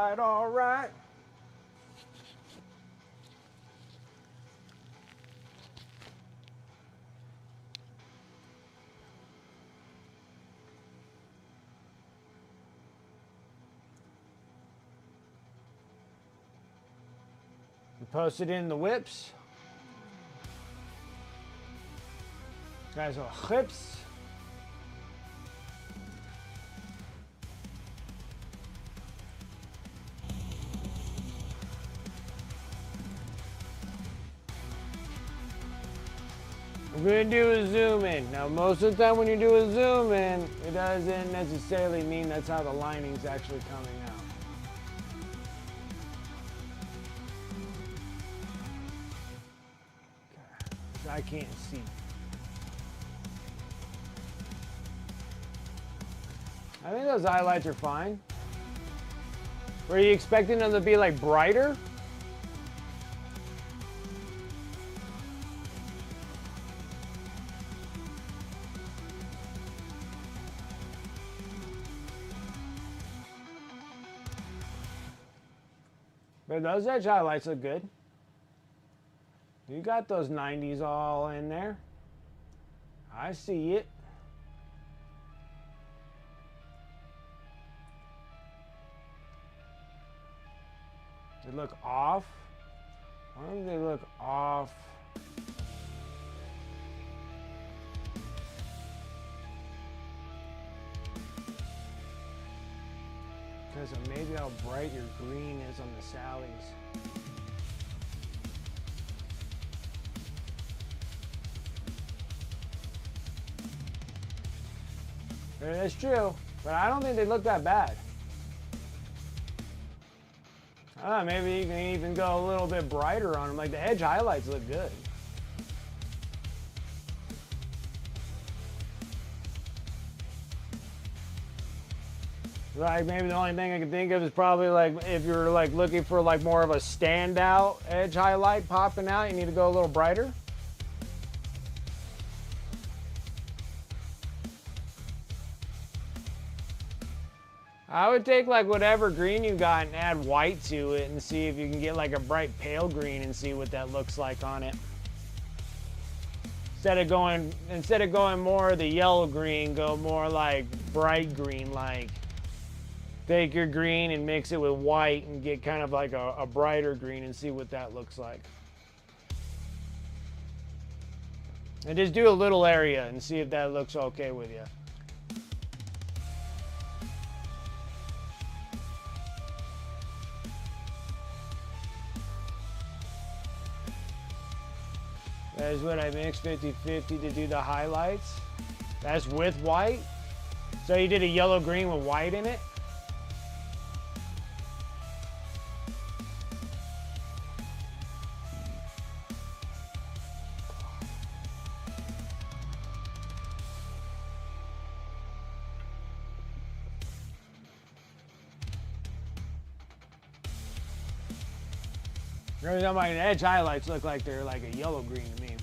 right, all right. Post it in the whips. Guys, whips. We're going to do a zoom in. Now, most of the time when you do a zoom in, it doesn't necessarily mean that's how the lining's actually coming out. I can't see. I think those highlights are fine. Were you expecting them to be like brighter? But those edge highlights look good. You got those 90s all in there. I see it. They look off. Why don't they look off? Because of maybe how bright your green is on the Sallies. That's true, but I don't think they look that bad. Maybe you can even go a little bit brighter on them. Like the edge highlights look good. Like maybe the only thing I can think of is probably like if you're like looking for like more of a standout edge highlight popping out, you need to go a little brighter. I would take like whatever green you got and add white to it and see if you can get like a bright pale green and see what that looks like on it. Instead of going more of the yellow green, go more like bright green. Like take your green and mix it with white and get kind of like a brighter green and see what that looks like. And just do a little area and see if that looks okay with you. That is what I mixed 50-50 to do the highlights. That's with white. So you did a yellow green with white in it. Every time my edge highlights look like they're like a yellow green to me.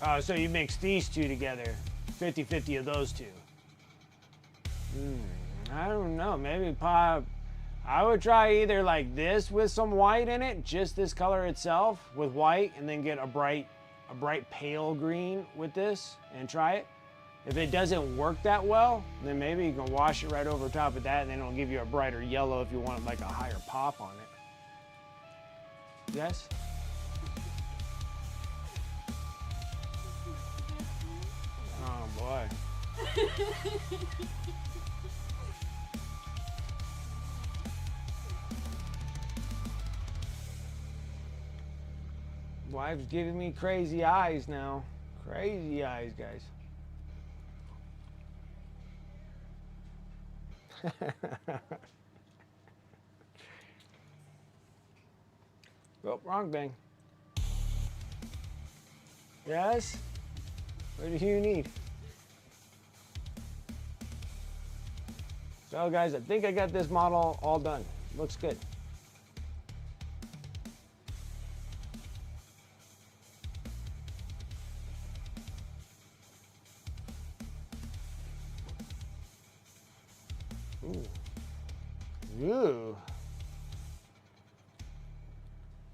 Oh, so you mix these two together. 50-50 of those two. I don't know, maybe pop. I would try either like this with some white in it, just this color itself with white, and then get a bright pale green with this and try it. If it doesn't work that well, then maybe you can wash it right over top of that and then it'll give you a brighter yellow if you want like a higher pop on it. Yes? Oh boy. Wife's giving me crazy eyes now. Crazy eyes, guys. Oh, wrong thing. Yes? What do you need? So guys, I think I got this model all done. Looks good. Ooh.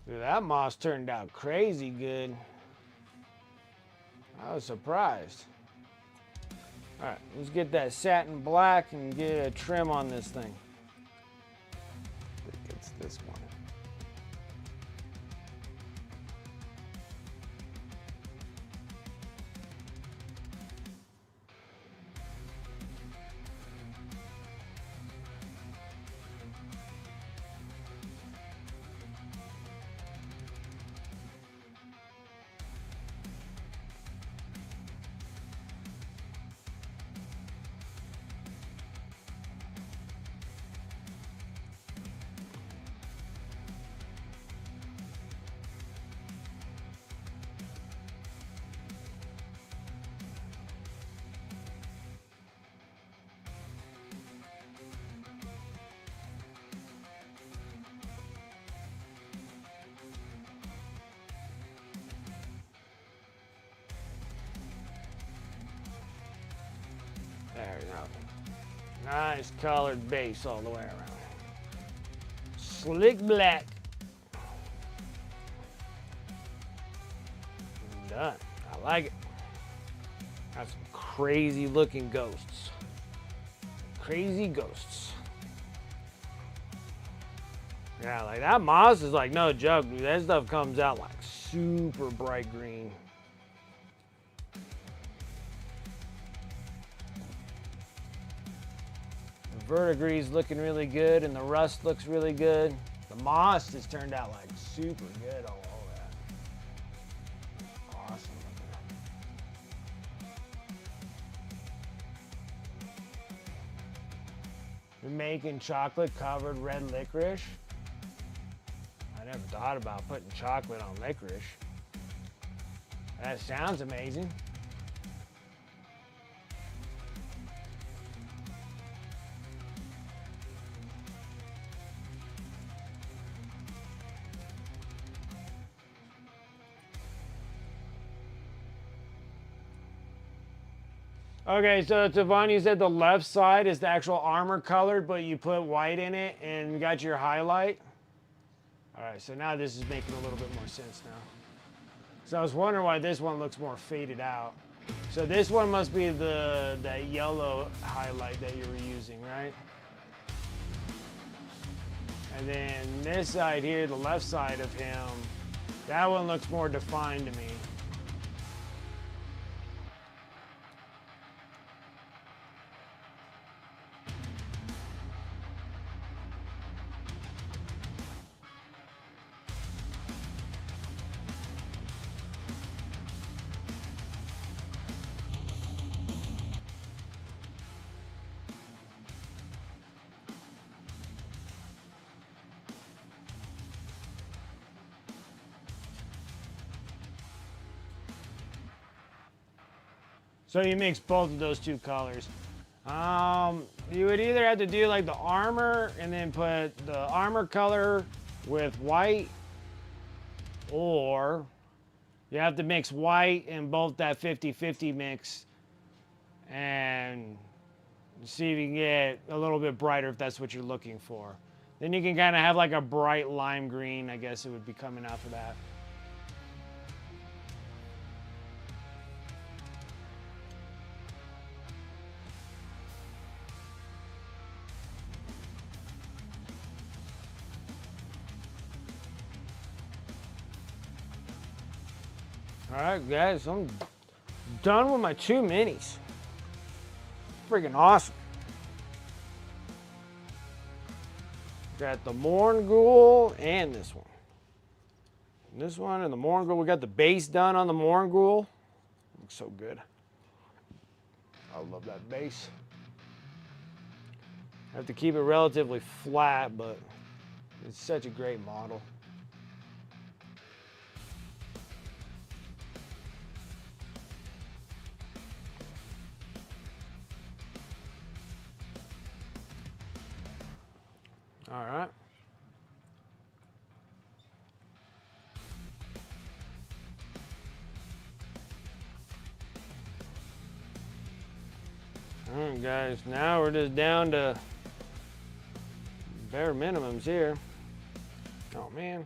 Dude, that moss turned out crazy good. I was surprised. All right, let's get that satin black and get a trim on this thing. I think it's this one. There we go. Nice colored base all the way around. Slick black. Done. I like it. Got some crazy looking ghosts. Crazy ghosts. Yeah, like that moss is like no joke, dude. That stuff comes out like super bright green. Verdigree's looking really good and the rust looks really good. The moss has turned out like super good on all that. Awesome. We're making chocolate covered red licorice. I never thought about putting chocolate on licorice. That sounds amazing. Okay, so Tavon, you said the left side is the actual armor colored, but you put white in it and got your highlight. All right, so now this is making a little bit more sense now. So I was wondering why this one looks more faded out. So this one must be that yellow highlight that you were using, right? And then this side here, the left side of him, that one looks more defined to me. So you mix both of those two colors. You would either have to do like the armor and then put the armor color with white, or you have to mix white and both that 50-50 mix and see if you can get a little bit brighter if that's what you're looking for. Then you can kind of have like a bright lime green, I guess it would be coming out for that. All right, guys, I'm done with my 2 minis. Freaking awesome. Got the Morngul and this one. This one and the Morngul. We got the base done on the Morngul. Looks so good. I love that base. I have to keep it relatively flat, but it's such a great model. All right. All right, guys. Now we're just down to bare minimums here. Oh, man.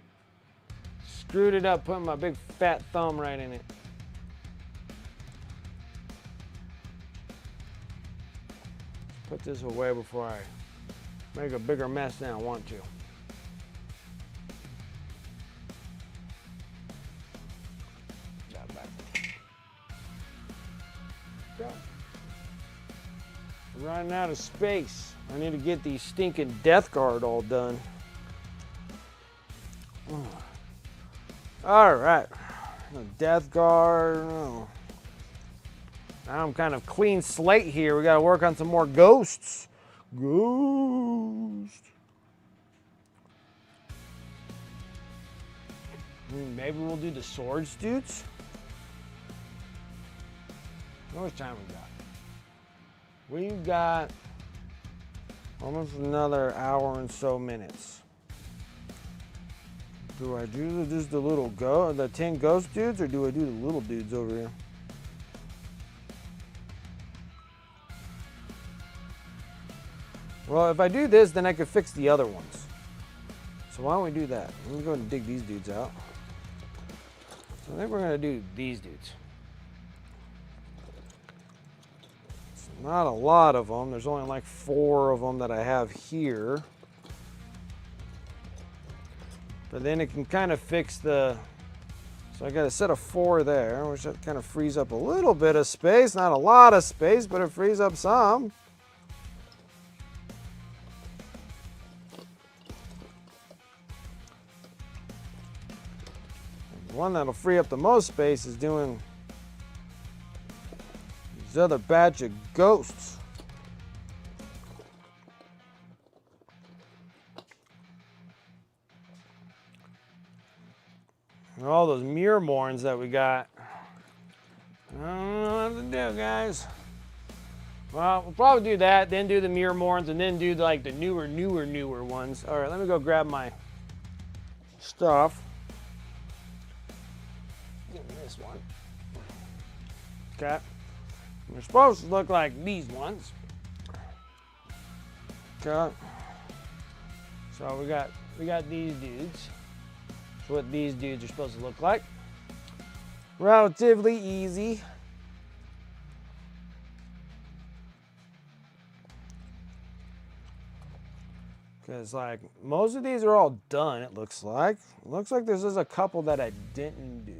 Screwed it up, putting my big fat thumb right in it. Put this away before I make a bigger mess than I want to. Got back. Go. Running out of space. I need to get these stinking Death Guard all done. All right. Death Guard. Oh. Now I'm kind of clean slate here. We got to work on some more ghosts. Ghost. Maybe we'll do the swords dudes. How much time we got? We've got almost another hour and so minutes. Do I do just the little the 10 ghost dudes, or do I do the little dudes over here? Well, if I do this, then I could fix the other ones. So why don't we do that? Let me go and dig these dudes out. So I think we're gonna do these dudes. It's not a lot of them. There's only like 4 of them that I have here. But then it can kind of fix the, so I got a set of 4 there, which that kind of frees up a little bit of space. Not a lot of space, but it frees up some. The one that'll free up the most space is doing this other batch of ghosts. And all those mirror morns that we got. I don't know what to do, guys. Well, we'll probably do that, then do the mirror morns, and then do like the newer ones. All right, let me go grab my stuff. Give me this one. Okay. They're supposed to look like these ones. Okay. So we got these dudes. That's what these dudes are supposed to look like. Relatively easy. Because like most of these are all done, it looks like. It looks like there's just a couple that I didn't do.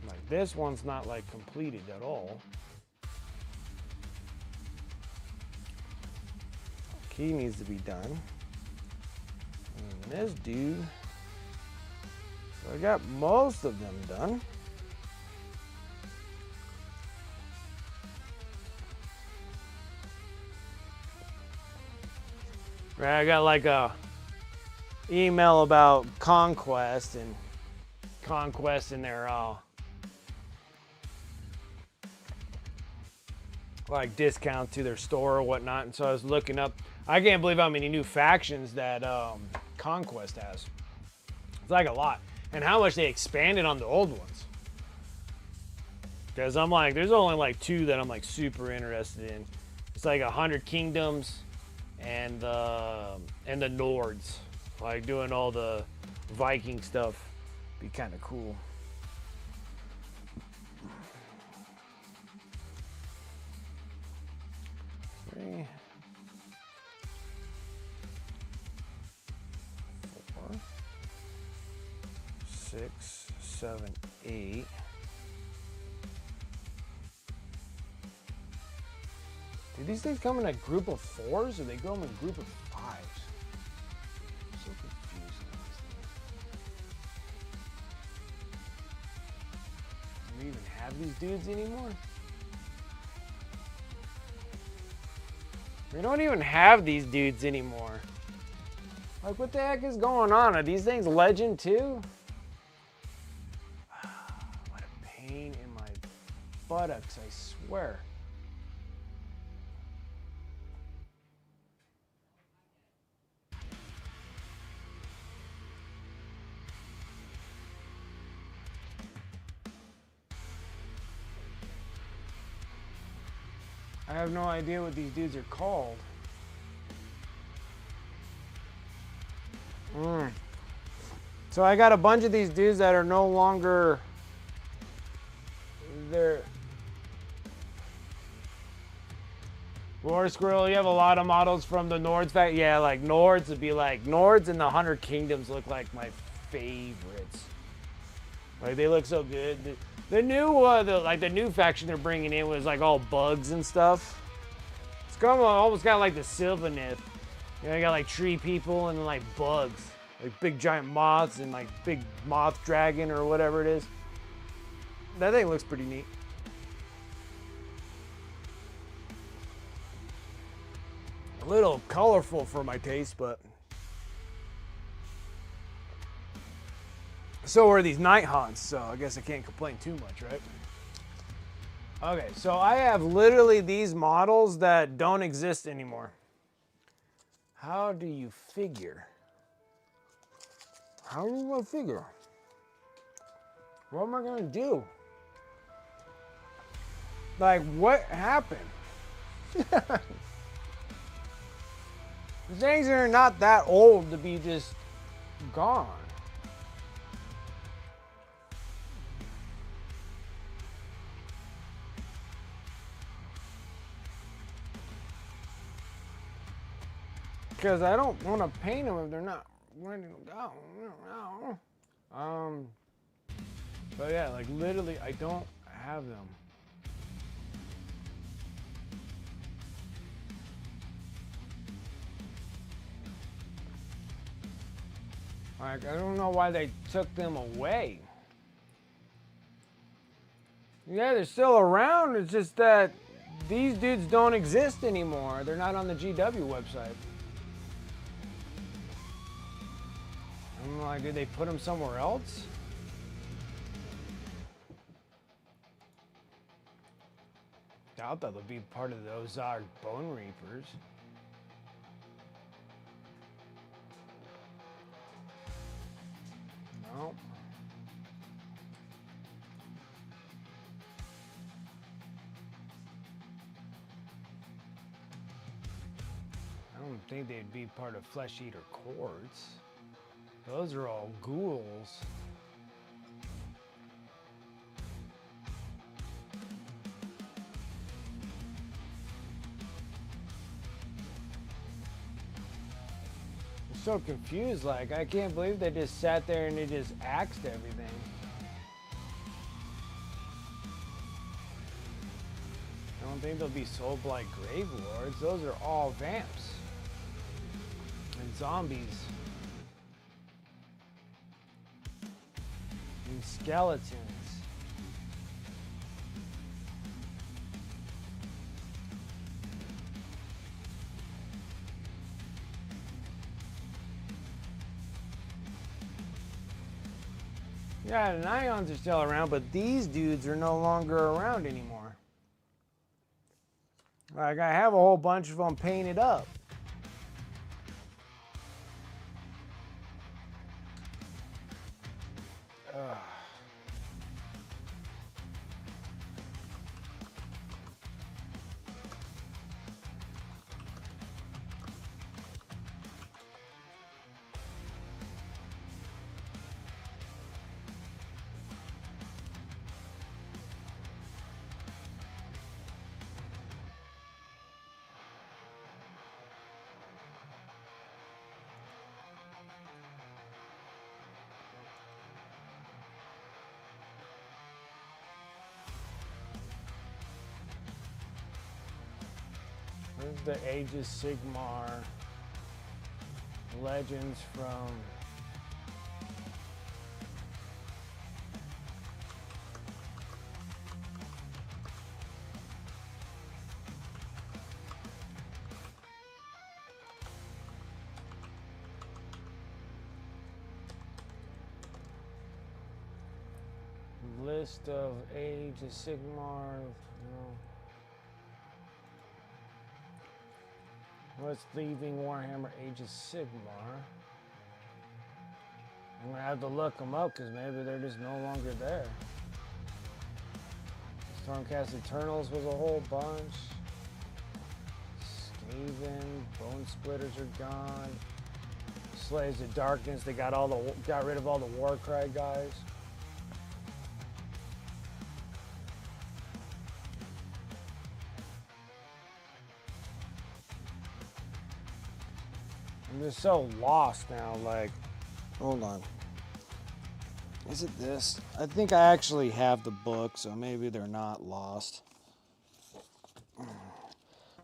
Like this one's not like completed at all. Key needs to be done. And this dude, so I got most of them done. Right, I got like a email about Conquest and their like discount to their store or whatnot, and so I was looking up. I can't believe how many new factions that Conquest has. It's like a lot, and how much they expanded on the old ones. Because I'm like, there's only like 2 that I'm like super interested in. It's like 100 Kingdoms and the Nords, like doing all the Viking stuff. Be kind of cool. Three, 4, 6, 7, 8. Do these things come in a group of 4s, or they go in a group of 5s? I'm so confused on this thing. Do we even have these dudes anymore? We don't even have these dudes anymore. Like, what the heck is going on? Are these things legend too? pain in my buttocks, I swear. I have no idea what these dudes are called. So I got a bunch of these dudes that are no longer... They're... War Squirrel, you have a lot of models from the Nords fact. Yeah, like Nords would be like... Nords and the 100 Kingdoms look like my favorites. Like, they look so good. The new, the new faction they're bringing in was like all bugs and stuff. It's kind of almost got like the Sylvaneth. You know, you got like tree people and then like bugs. Like big giant moths and like big moth dragon or whatever it is. That thing looks pretty neat. A little colorful for my taste, but... So are these Nighthaunts, so I guess I can't complain too much, right? Okay, so I have literally these models that don't exist anymore. How do you figure? How do I figure? What am I gonna do? Like, what happened? The things are not that old to be just gone. Because I don't want to paint them if they're not ready to go. But yeah, like literally, I don't have them. Like, I don't know why they took them away. Yeah, they're still around. It's just that these dudes don't exist anymore. They're not on the GW website. I'm like, did they put them somewhere else? Doubt that they'll be part of those Bone Reapers. No. I don't think they'd be part of Flesh Eater Courts. Those are all ghouls. I'm so confused, like, I can't believe they just sat there and they just axed everything. I don't think they'll be Soulblight Grave Lords. Those are all vamps. And zombies. And skeletons. Yeah, the Nighthaunts are still around, but these dudes are no longer around anymore. Like, I have a whole bunch of them painted up. Ugh. This is the Aegis Sigmar legends from List of Age of Sigmar. No. What's leaving Warhammer Age of Sigmar? I'm gonna have to look them up because maybe they're just no longer there. Stormcast Eternals was a whole bunch. Skaven, Bone Splitters are gone. Slaves of Darkness, they got rid of all the Warcry guys. I'm just so lost now, like, hold on. Is it this? I think I actually have the book, so maybe they're not lost.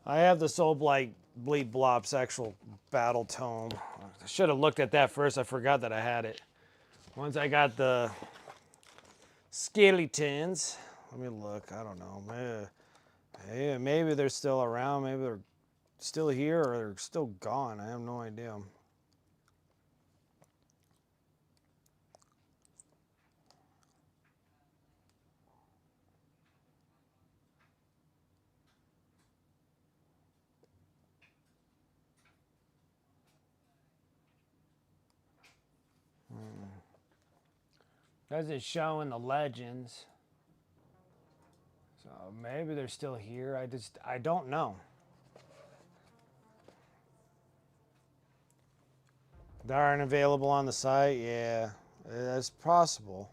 I have the Soul Blight Bleed Blop's actual battle tome. I should have looked at that first. I forgot that I had it. Once I got the skeletons, let me look. I don't know. Maybe they're still around. Maybe they're still here or they're still gone. I have no idea. Does it show in the legends? So maybe they're still here. I don't know. They aren't available on the site? Yeah, that's possible.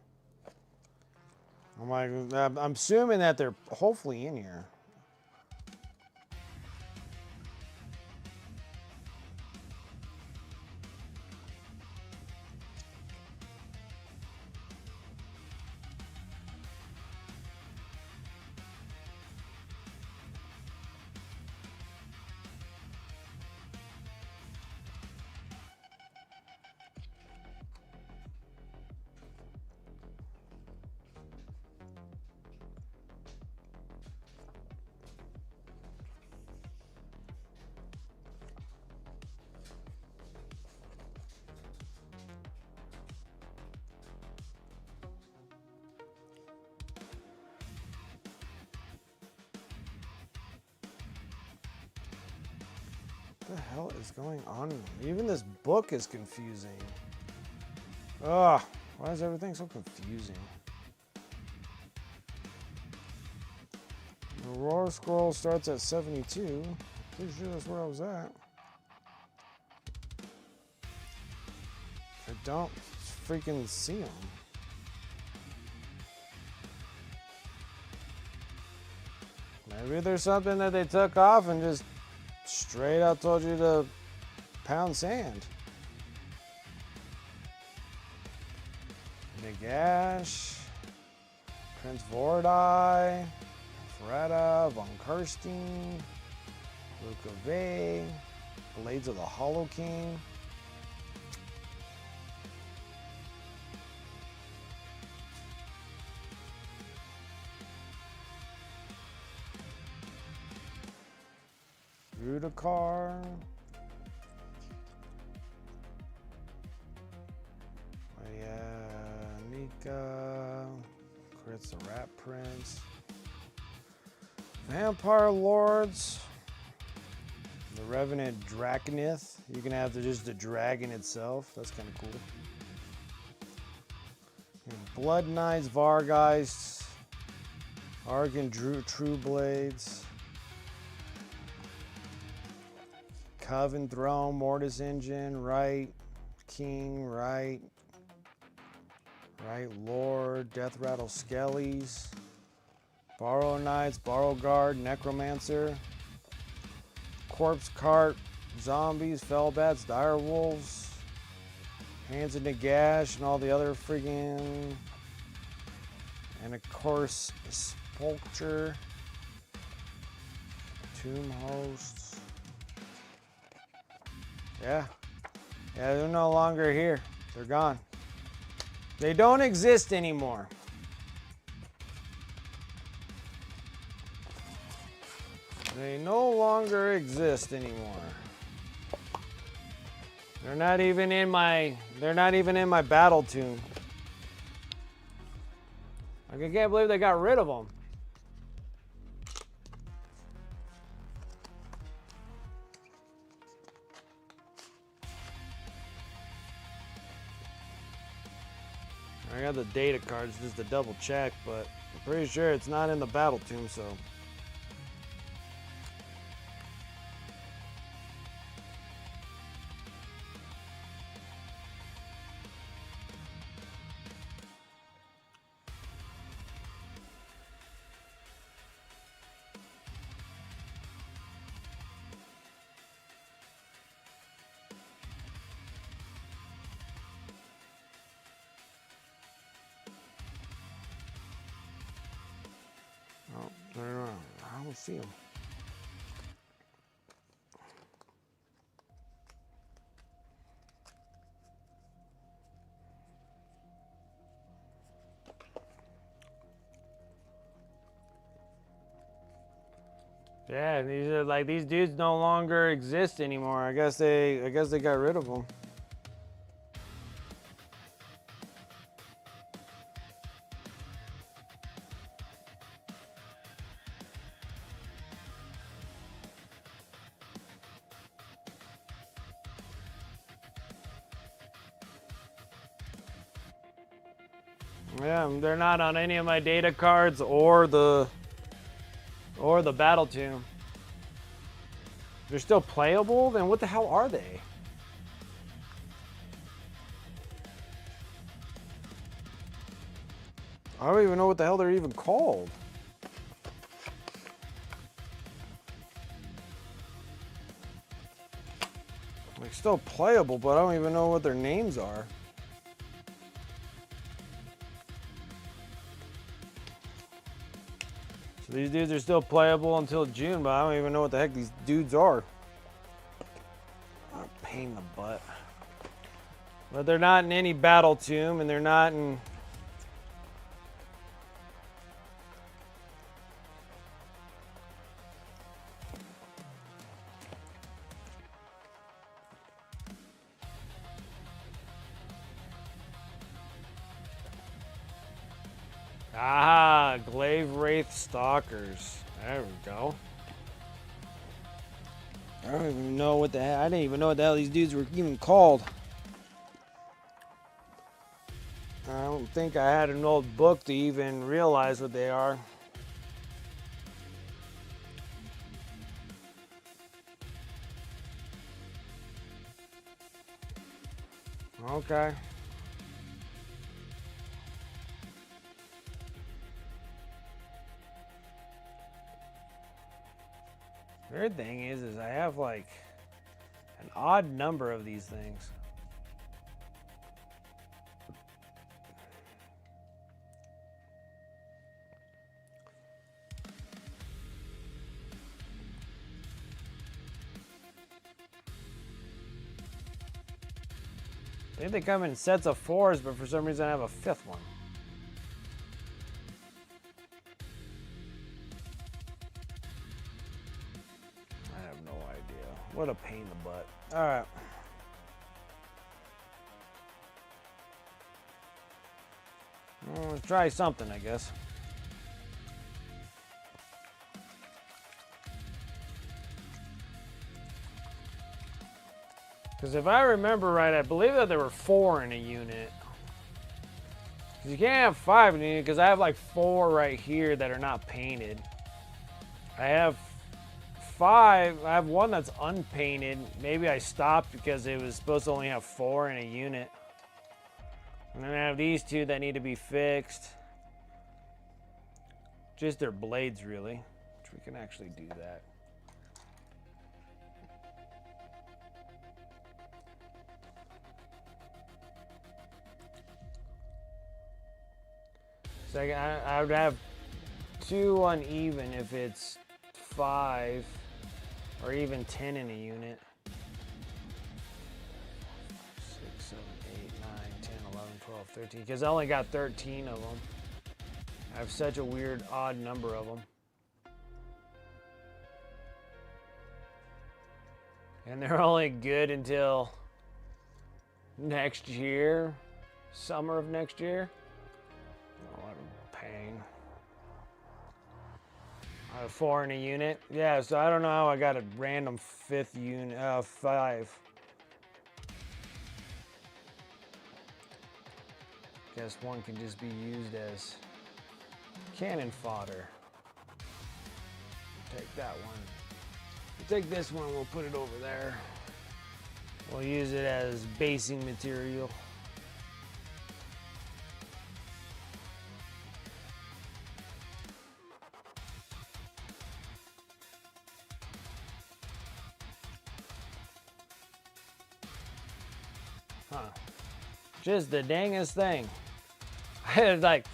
I'm assuming that they're hopefully in here. What the hell is going on? Even this book is confusing. Ugh, why is everything so confusing? The Aurora Scroll starts at 72. Pretty sure that's where I was at. I don't freaking see them. Maybe there's something that they took off and just straight out told you to pound sand. Nagash, Prince Vordai, Freda, Von Kirstein, Luca Vey, Blades of the Hollow King. Rudikar. Nika. Crits the Rat Prince. Vampire Lords. The Revenant Draconith. You can have just the dragon itself. That's kind of cool. And Blood Knights, Vargeists. Argan True Blades. Coven Throne, Mortis Engine, Right King, Right Lord, Death Rattle Skellies, Borrow Knights, Borrow Guard, Necromancer, Corpse Cart, Zombies, Fellbats, Dire Wolves, Hands of Nagash, and all the other friggin', and of course, Spulcher, Tomb Hosts. Yeah, they're no longer here. They're gone. They don't exist anymore. They no longer exist anymore. They're not even in my battle tune. Like, I can't believe they got rid of them. I got the data cards just to double check, but I'm pretty sure it's not in the battle tomb, so. I don't see them. Yeah, these are like, these dudes no longer exist anymore. I guess they got rid of them. Yeah, they're not on any of my data cards or the battle tomb. They're still playable? Then what the hell are they? I don't even know what the hell they're even called. Like, still playable, but I don't even know what their names are. These dudes are still playable until June, but I don't even know what the heck these dudes are. A pain in the butt. But they're not in any battle tomb, and they're not in... Ah, Glaive Wraith Stalkers. There we go. I don't even know what the hell. I didn't even know what the hell these dudes were even called. I don't think I had an old book to even realize what they are. Okay. Weird thing is I have like an odd number of these things. I think they come in sets of 4s, but for some reason I have a 5th one. I have no idea. What a pain in the butt. All right. Well, let's try something, I guess. Because if I remember right, I believe that there were 4 in a unit. Because you can't have 5 in a unit, because I have like 4 right here that are not painted. I have 5, I have 1 that's unpainted. Maybe I stopped because it was supposed to only have 4 in a unit. And then I have these 2 that need to be fixed. Just their blades, really. Which we can actually do that. So I would have 2 uneven if it's 5 or even 10 in a unit. 6, 7, 8, 9, 10, 11, 12, 13. Because I only got 13 of them. I have such a weird, odd number of them. And they're only good until next year, summer of next year. Oh, what a Dang. I have 4 in a unit. Yeah, so I don't know how I got a random 5th unit. 5. Guess one can just be used as cannon fodder. Take that one. We'll take this one, we'll put it over there. We'll use it as basing material. Huh. Just the dangest thing. Like,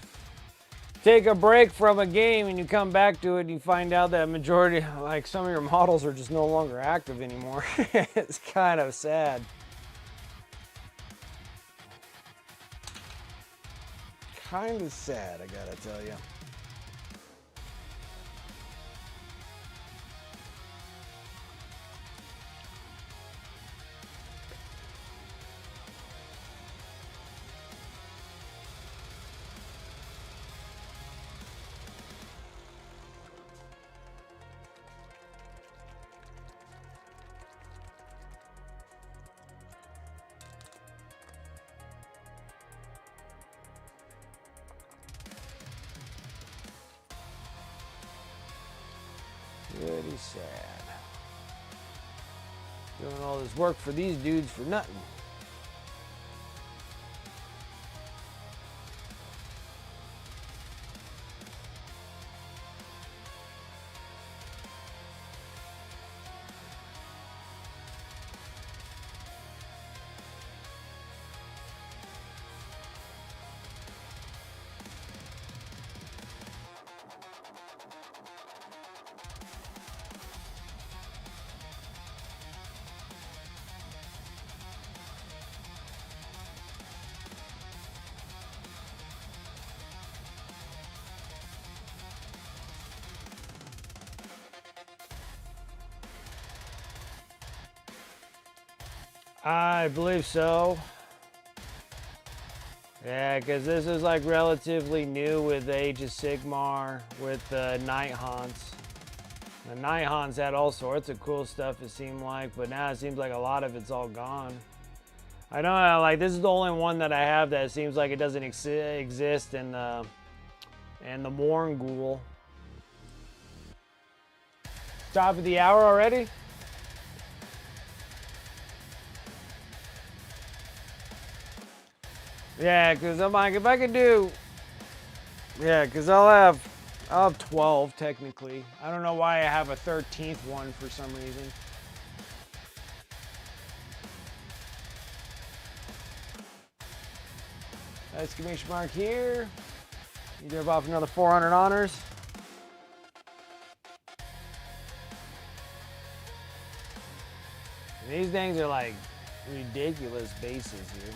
take a break from a game and you come back to it and you find out that majority, like some of your models are just no longer active anymore. It's kind of sad. Kind of sad, I gotta tell you. Pretty sad. Doing all this work for these dudes for nothing. I believe so. Yeah, because this is like relatively new with Age of Sigmar, with the Nighthaunts. The Nighthaunts had all sorts of cool stuff, it seemed like, but now it seems like a lot of it's all gone. I know, like, this is the only one that I have that seems like it doesn't exist in the Morn Ghoul. Top of the hour already? Yeah, because I'm like, if I could do... Yeah, because I'll have 12, technically. I don't know why I have a 13th one for some reason. Exclamation mark here. You give off another 400 honors. And these things are like ridiculous bases here.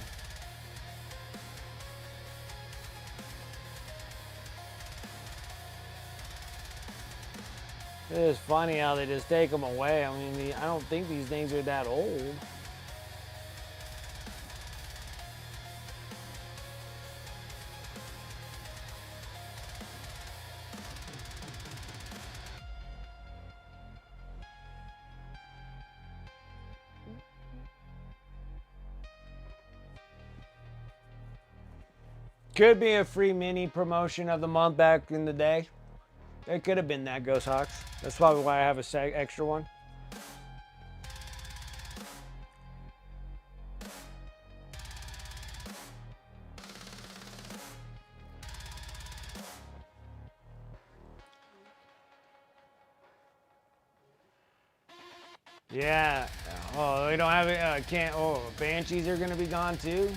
It is funny how they just take them away. I mean, I don't think these things are that old. Could be a free mini promotion of the month back in the day. It could have been that, Ghost Hawks. That's probably why I have a extra one. Yeah. Oh, we don't have it. Can't. Oh, Banshees are gonna be gone too.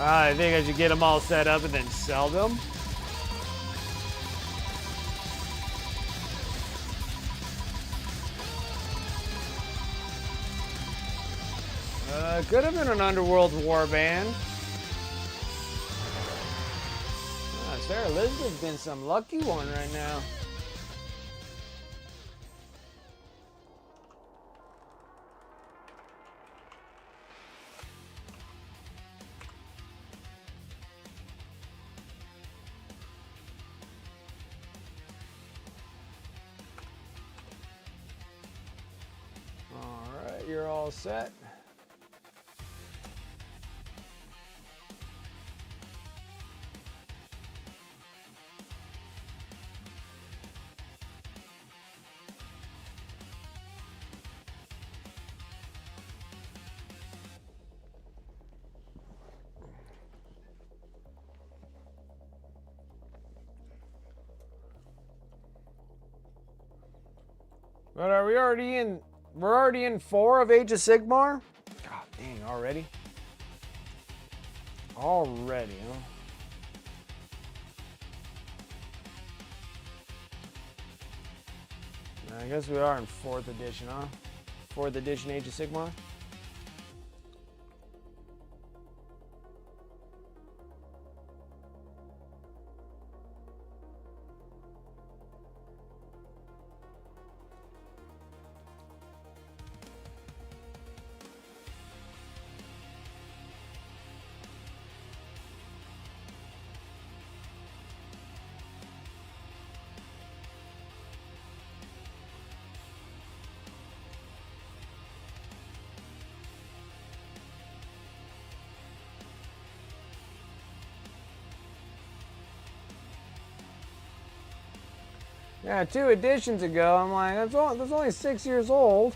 I think I should get them all set up and then sell them. Could have been an Underworld warband. Sarah Elizabeth's been some lucky one right now. all set. But are we already in? We're already in 4 of Age of Sigmar? God dang, already? Already, huh? I guess we are in 4th edition, huh? 4th edition Age of Sigmar? Yeah, 2 editions ago, I'm like, that's only 6 years old.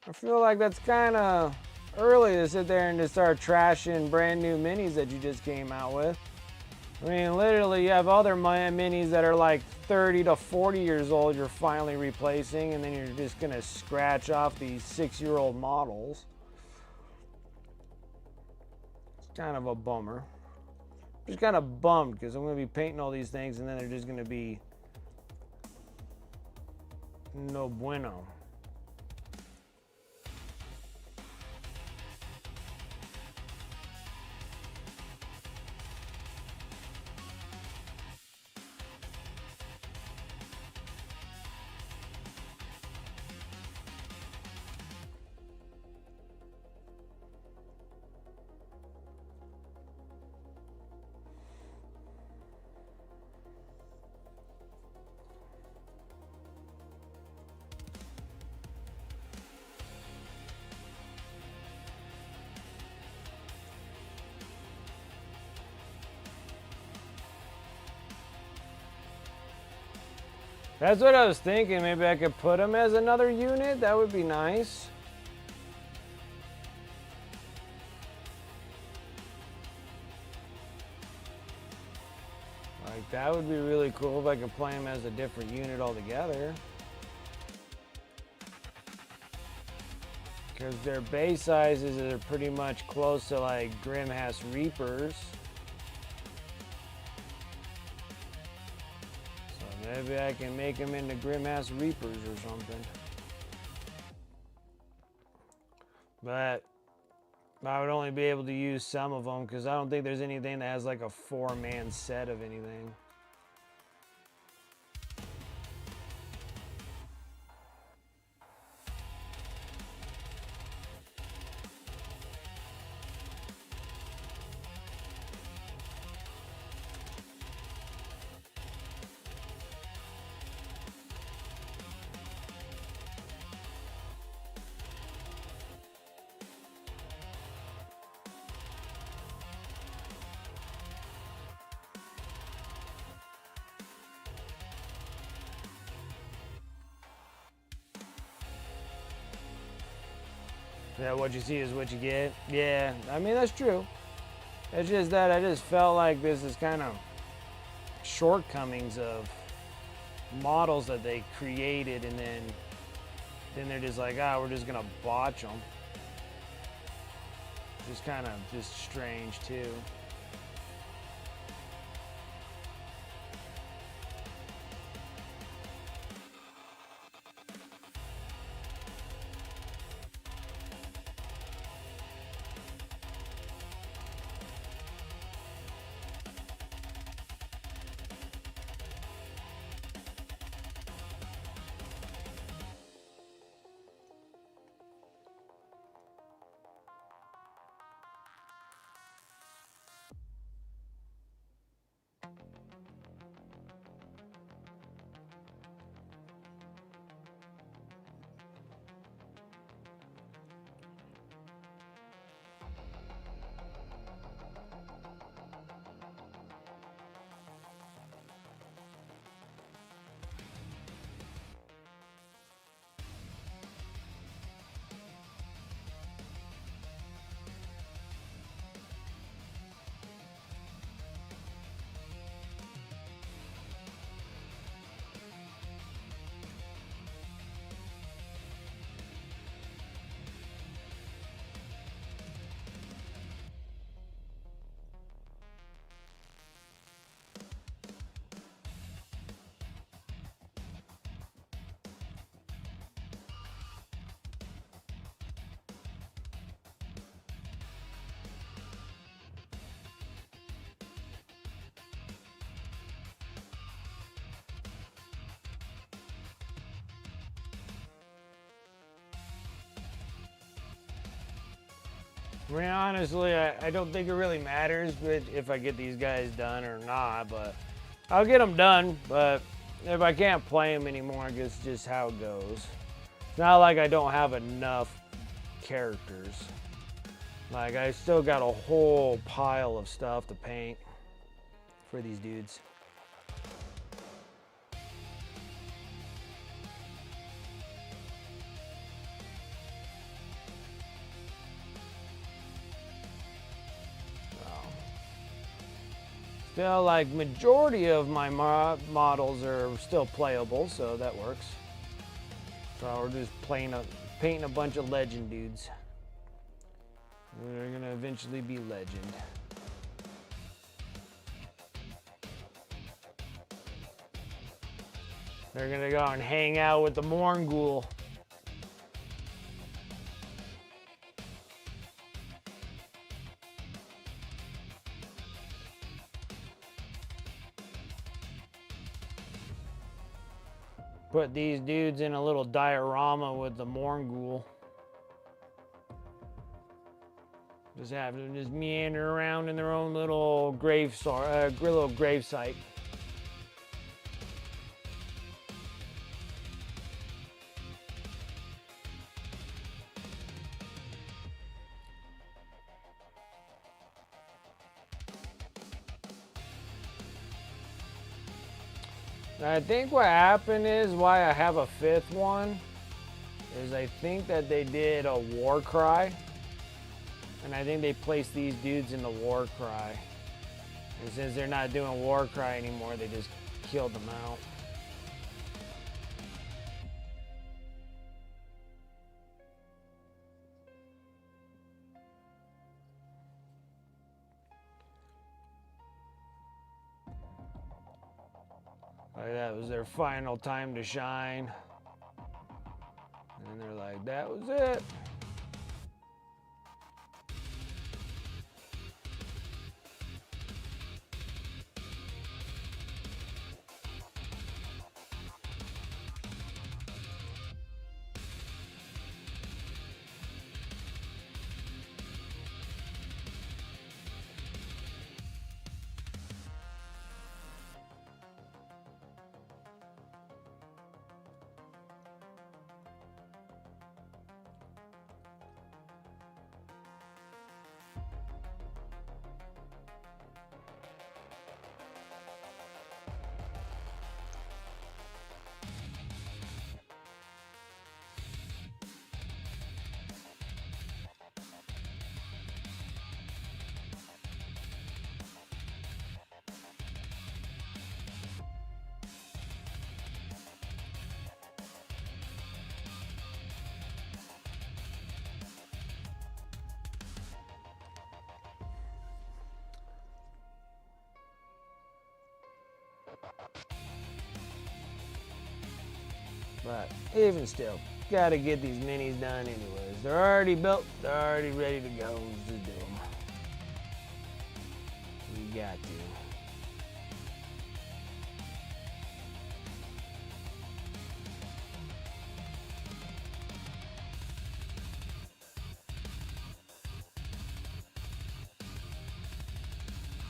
I feel like that's kind of early to sit there and to start trashing brand new minis that you just came out with. I mean, literally, you have other minis that are like 30 to 40 years old you're finally replacing, and then you're just going to scratch off these 6-year-old models. It's kind of a bummer. I'm just kind of bummed because I'm going to be painting all these things, and then they're just going to be no bueno. That's what I was thinking. Maybe I could put him as another unit. That would be nice. Like, that would be really cool if I could play him as a different unit altogether. Because their base sizes are pretty much close to like Grimhailer Reapers. Maybe I can make them into Grimhailer Reapers or something. But I would only be able to use some of them because I don't think there's anything that has like a 4-man set of anything. Yeah, what you see is what you get. Yeah, I mean, that's true. It's just that I just felt like this is kind of shortcomings of models that they created, and then they're just like, we're just gonna botch them. Just kind of just strange too. I mean, honestly, I don't think it really matters but if I get these guys done or not, but I'll get them done, but if I can't play them anymore, I guess just how it goes. It's not like I don't have enough characters. Like, I still got a whole pile of stuff to paint for these dudes. Still, like, majority of my models are still playable, so that works. So we're just painting a bunch of legend dudes. We're gonna eventually be legend. They're gonna go and hang out with the Morngul. Put these dudes in a little diorama with the Morngul. Just have them just meander around in their own little grave site. I think what happened is why I have a fifth one is I think that they did a war cry. And I think they placed these dudes in the war cry. And since they're not doing war cry anymore, they just killed them out. Like that was their final time to shine. And they're like, that was it. But even still, gotta get these minis done anyways. They're already built, they're already ready to go to do them. We got to.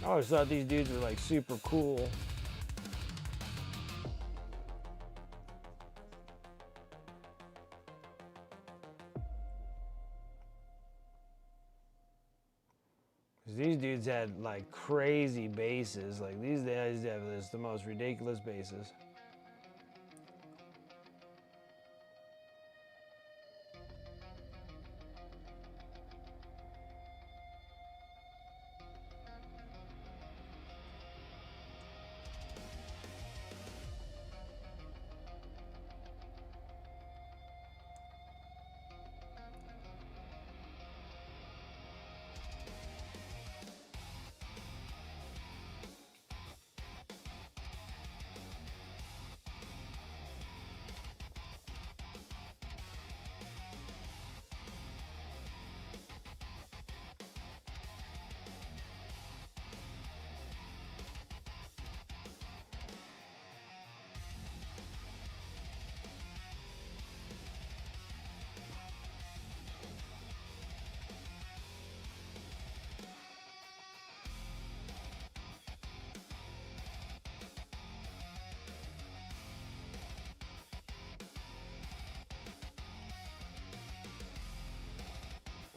I always thought these dudes were like super cool. These dudes had like crazy bases. Like these guys have the most ridiculous bases.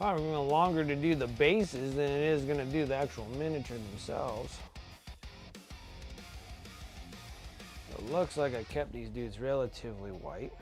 Probably even longer to do the bases than it is going to do the actual miniature themselves. It looks like I kept these dudes relatively white.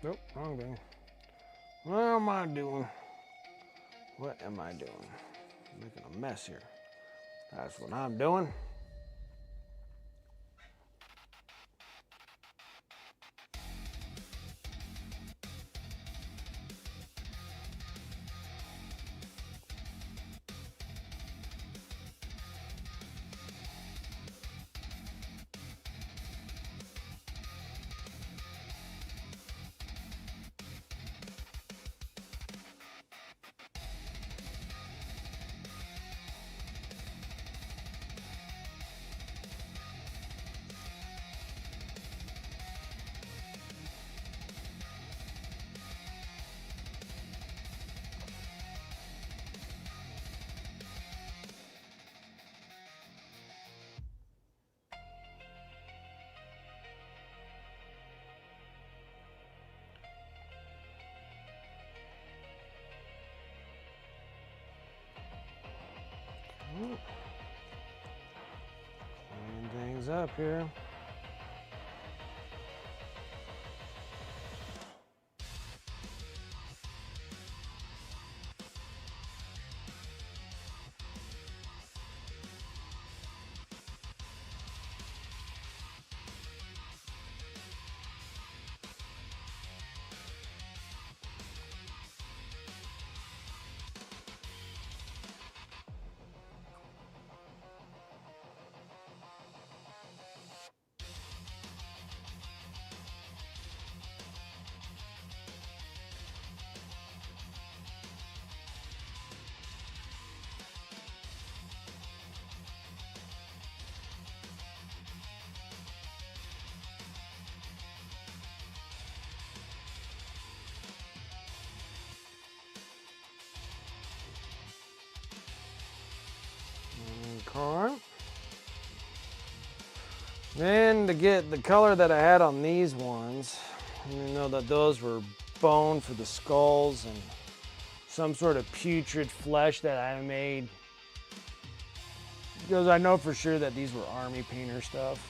Nope, wrong thing. What am I doing? What am I doing? Making a mess here. That's what I'm doing. Clean things up here. Okay. Then to get the color that I had on these ones, you know that those were bone for the skulls and some sort of putrid flesh that I made. Because I know for sure that these were army painter stuff.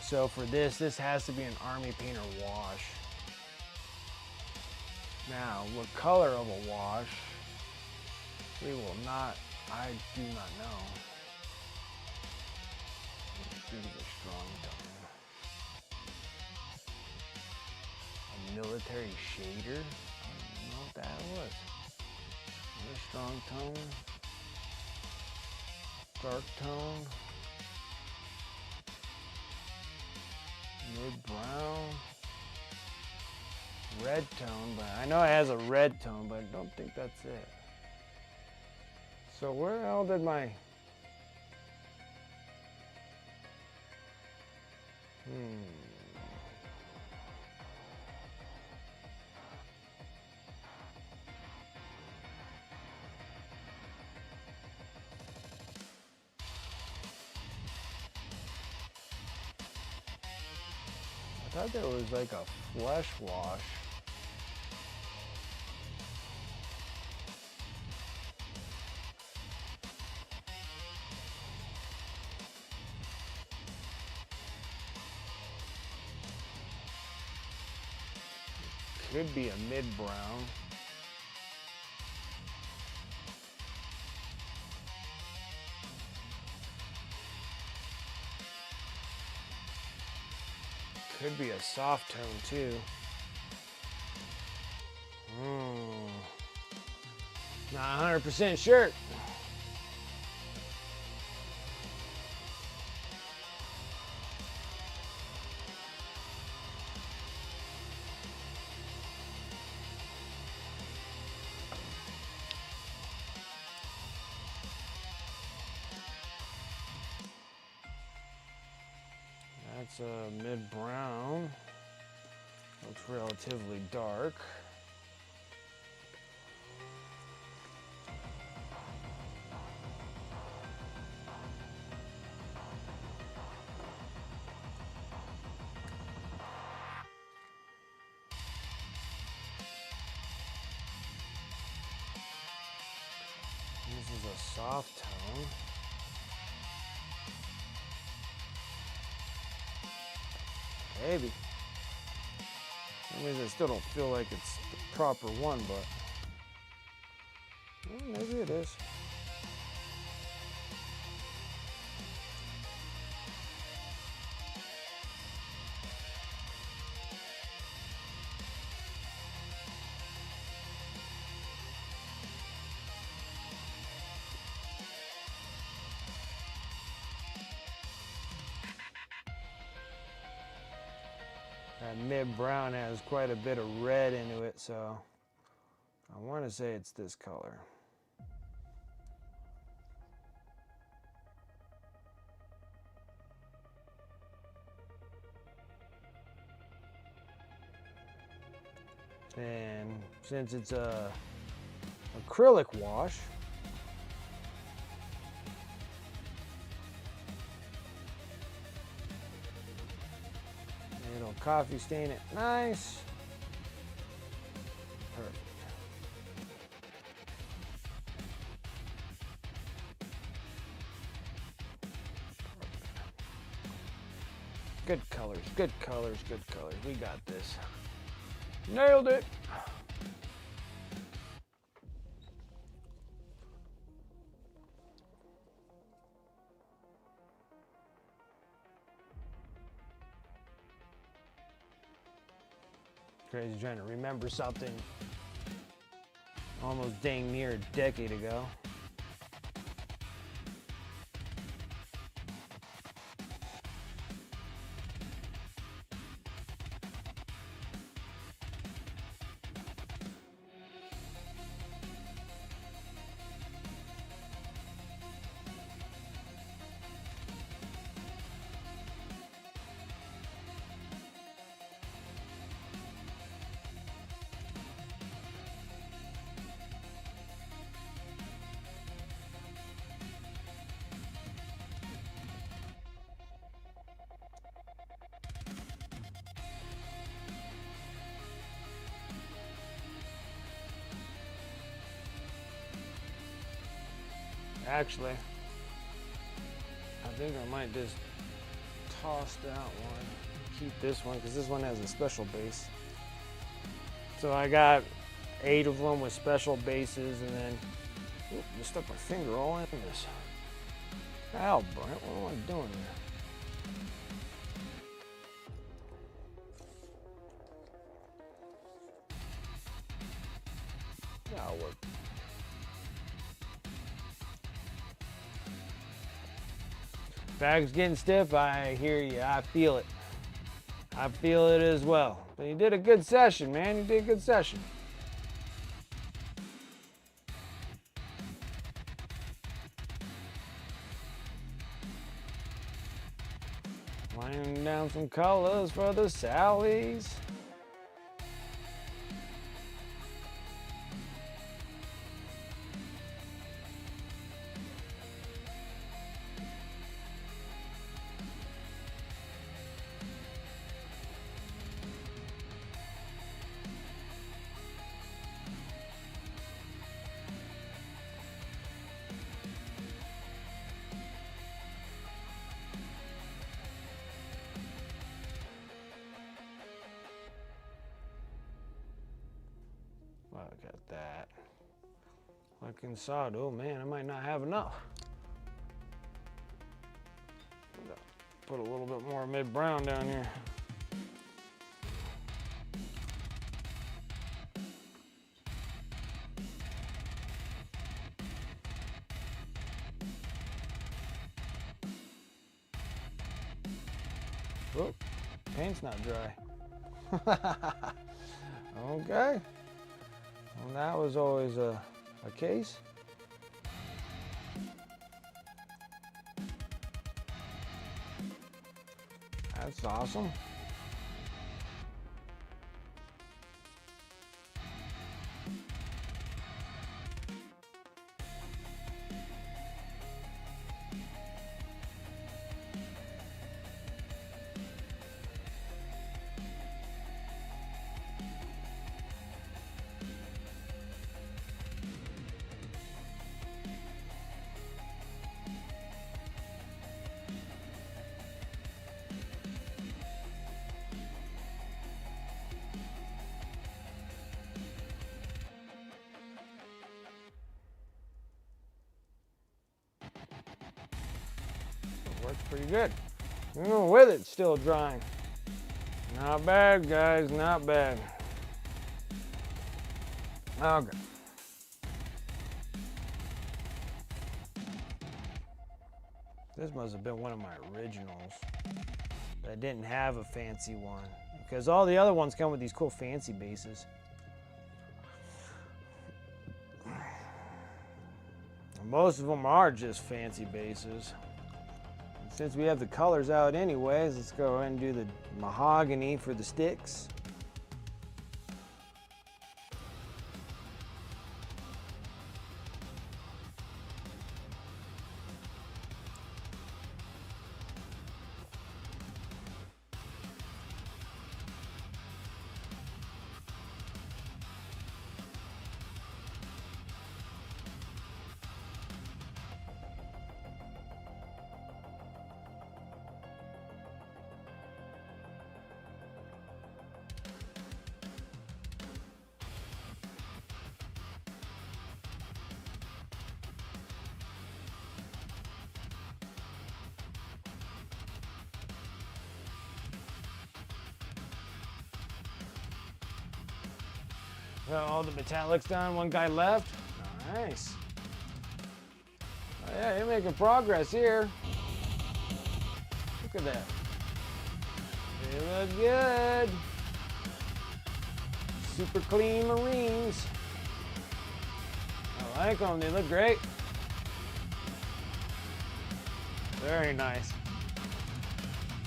So for this has to be an army painter wash. Now, what color of a wash? We will not I do not know. This is a strong tone. A military shader? I don't know what that was. Another strong tone. Dark tone. Mid-brown. Red tone, but I know it has a red tone, but I don't think that's it. So where the hell did my... I thought there was like a flesh wash. Could be a mid-brown. Could be a soft tone too. Not 100% sure. That's a mid-brown. Looks relatively dark. This is a soft tone. Maybe. I mean, I still don't feel like it's the proper one, but well, maybe it is. That mid-brown has quite a bit of red into it, so I want to say it's this color. And since it's a acrylic wash, it'll coffee stain it nice. Perfect. Good colors, good colors, good colors. We got this. Nailed it. Crazy trying to remember something almost dang near a decade ago. Actually, I think I might just toss that one, keep this one, because this one has a special base. So I got 8 of them with special bases, and then Oop, just stuck my finger all in this. Ow, Brent, what am I doing here? That'll work. Bag's getting stiff, I hear you, I feel it. I feel it as well. But you did a good session, man, you did a good session. Laying down some colors for the Sallies. Look at that. Looking solid. Oh man, I might not have enough. Put a little bit more mid-brown down here. Oh, paint's not dry. Okay. Well, that was always a case. That's awesome. Works pretty good. Even with it still drying. Not bad, guys, not bad. Okay. This must have been one of my originals. But I didn't have a fancy one. Because all the other ones come with these cool fancy bases. And most of them are just fancy bases. Since we have the colors out anyways, let's go ahead and do the mahogany for the sticks. Got all the metallics done, one guy left. Nice. Oh yeah, you're making progress here. Look at that. They look good. Super clean Marines. I like them, they look great. Very nice.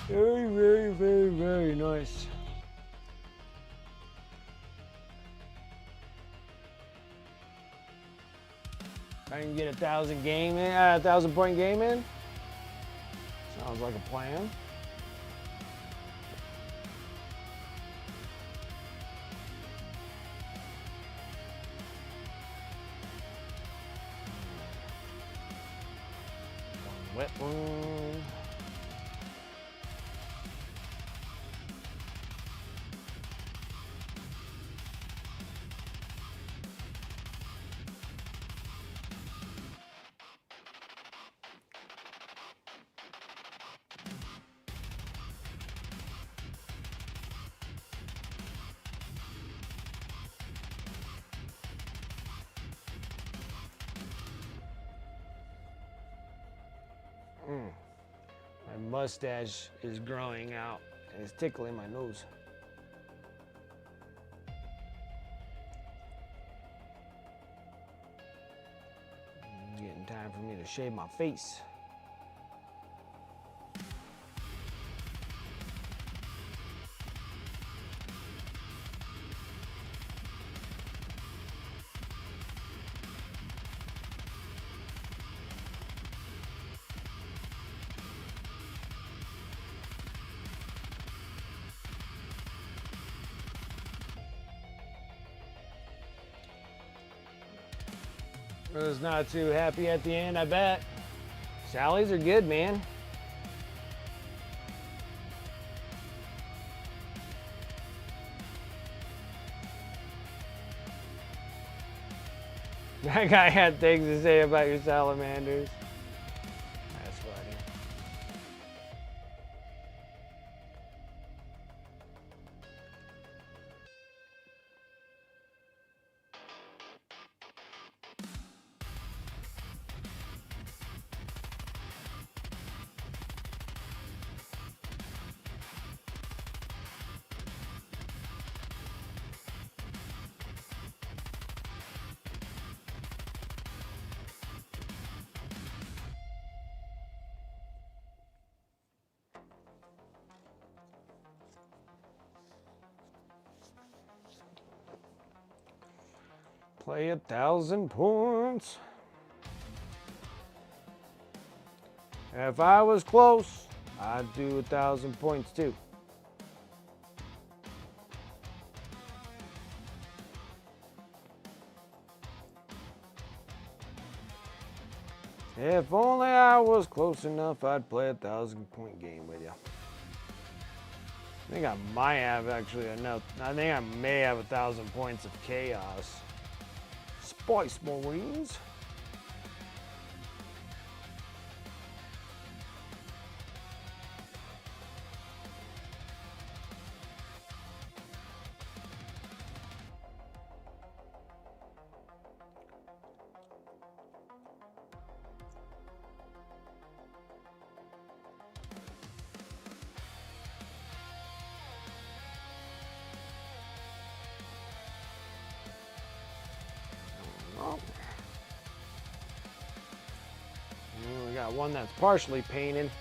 Very, very, very, very nice. I can get 1,000 game in, 1,000 point game in. Sounds like a plan. One wet one. My mustache is growing out and it's tickling my nose. Getting time for me to shave my face. I was not too happy at the end, I bet. Sally's are good, man. That guy had things to say about your salamanders. That's funny. Play 1,000 points. If I was close, I'd do 1,000 points too. If only I was close enough, I'd play 1,000-point game with you. I think I might have actually enough. I think I may have 1,000 points of chaos. Spice Marines. We got one that's partially painted,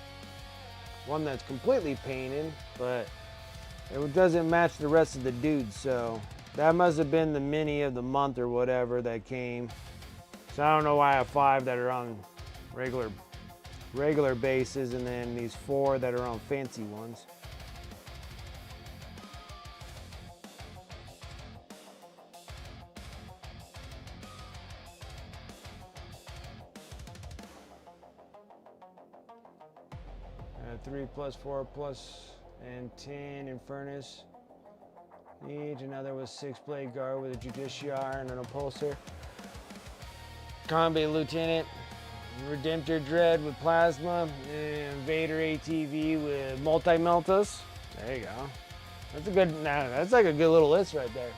one that's completely painted, but it doesn't match the rest of the dudes, so that must have been the mini of the month or whatever that came. So I don't know why I have 5 that are on regular bases and then these 4 that are on fancy ones. Three plus 4 plus and 10 in furnace each. Another was 6-blade guard with a justiciar and an upholster. Combat lieutenant, Redemptor dread with plasma, and Vader ATV with multi-meltas. There you go. That's a good. Nah, that's like a good little list right there.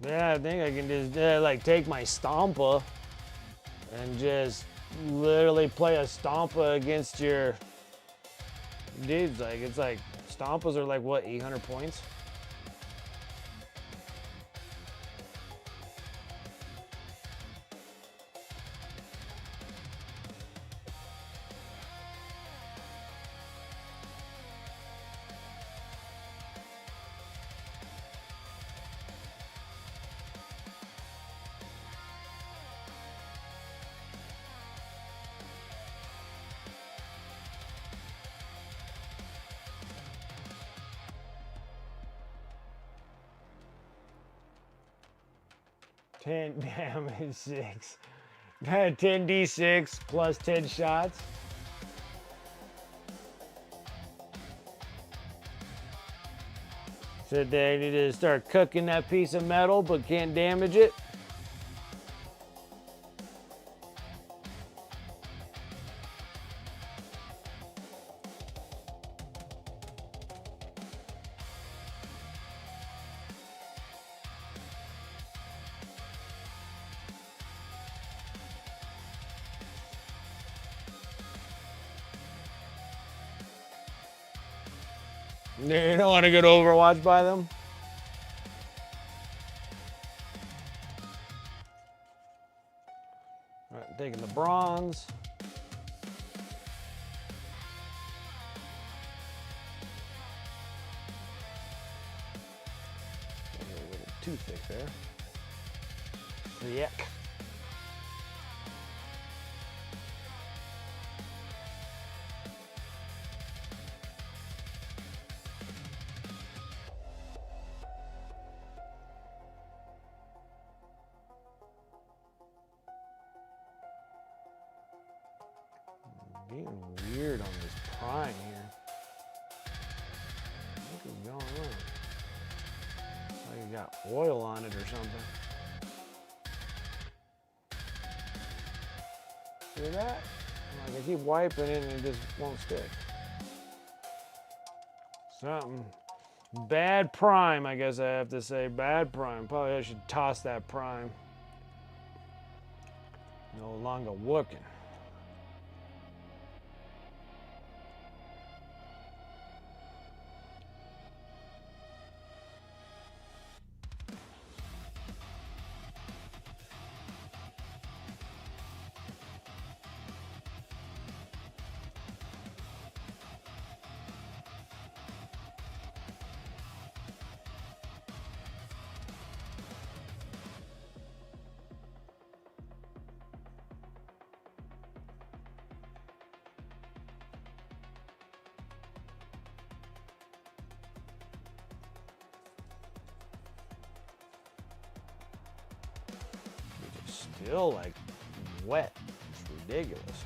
Yeah, I think I can just like take my Stompa and just literally play a Stompa against your dudes. Like it's like Stompas are like what, 800 points? Ten damage, 6. 10d6 plus 10 shots. Said they need to start cooking that piece of metal, but can't damage it. You don't want to get overwatched by them? All right, taking the bronze. A little too thick there. Yuck. Getting weird on this prime here. What is going on? Like you got oil on it or something. See that? Like I keep wiping it and it just won't stick. Something. Bad prime, I guess I have to say. Bad prime. Probably I should toss that prime. No longer working. Still like wet. It's ridiculous.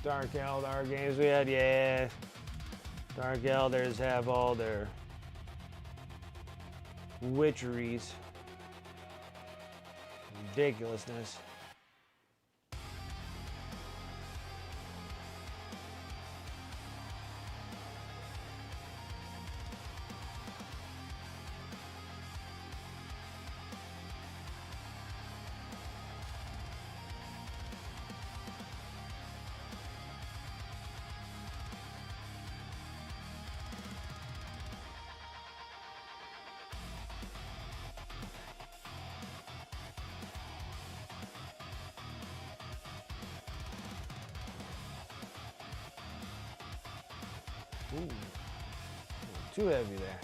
Dark Eldar games we had, yeah. Dark Elders have all their witcheries. Ridiculousness. Ooh, too heavy there.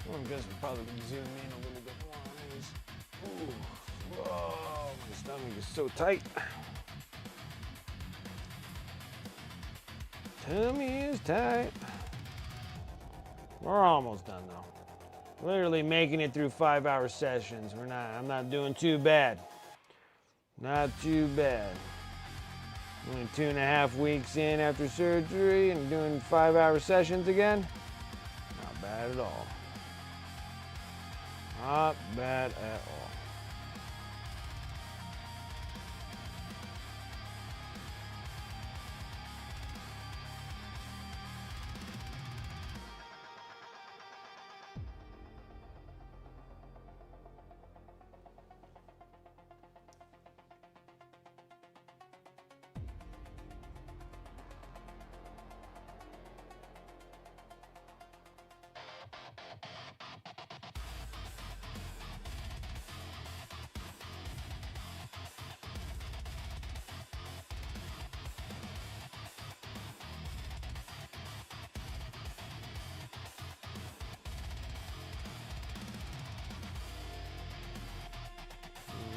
Well, I guess we probably can zoom in a little bit more on these. Ooh, whoa, my stomach is so tight. Tummy is tight. We're almost done though. Literally making it through 5-hour sessions. I'm not doing too bad. Not too bad. Only 2.5 weeks in after surgery and doing 5-hour sessions again. Not bad at all. Not bad at all.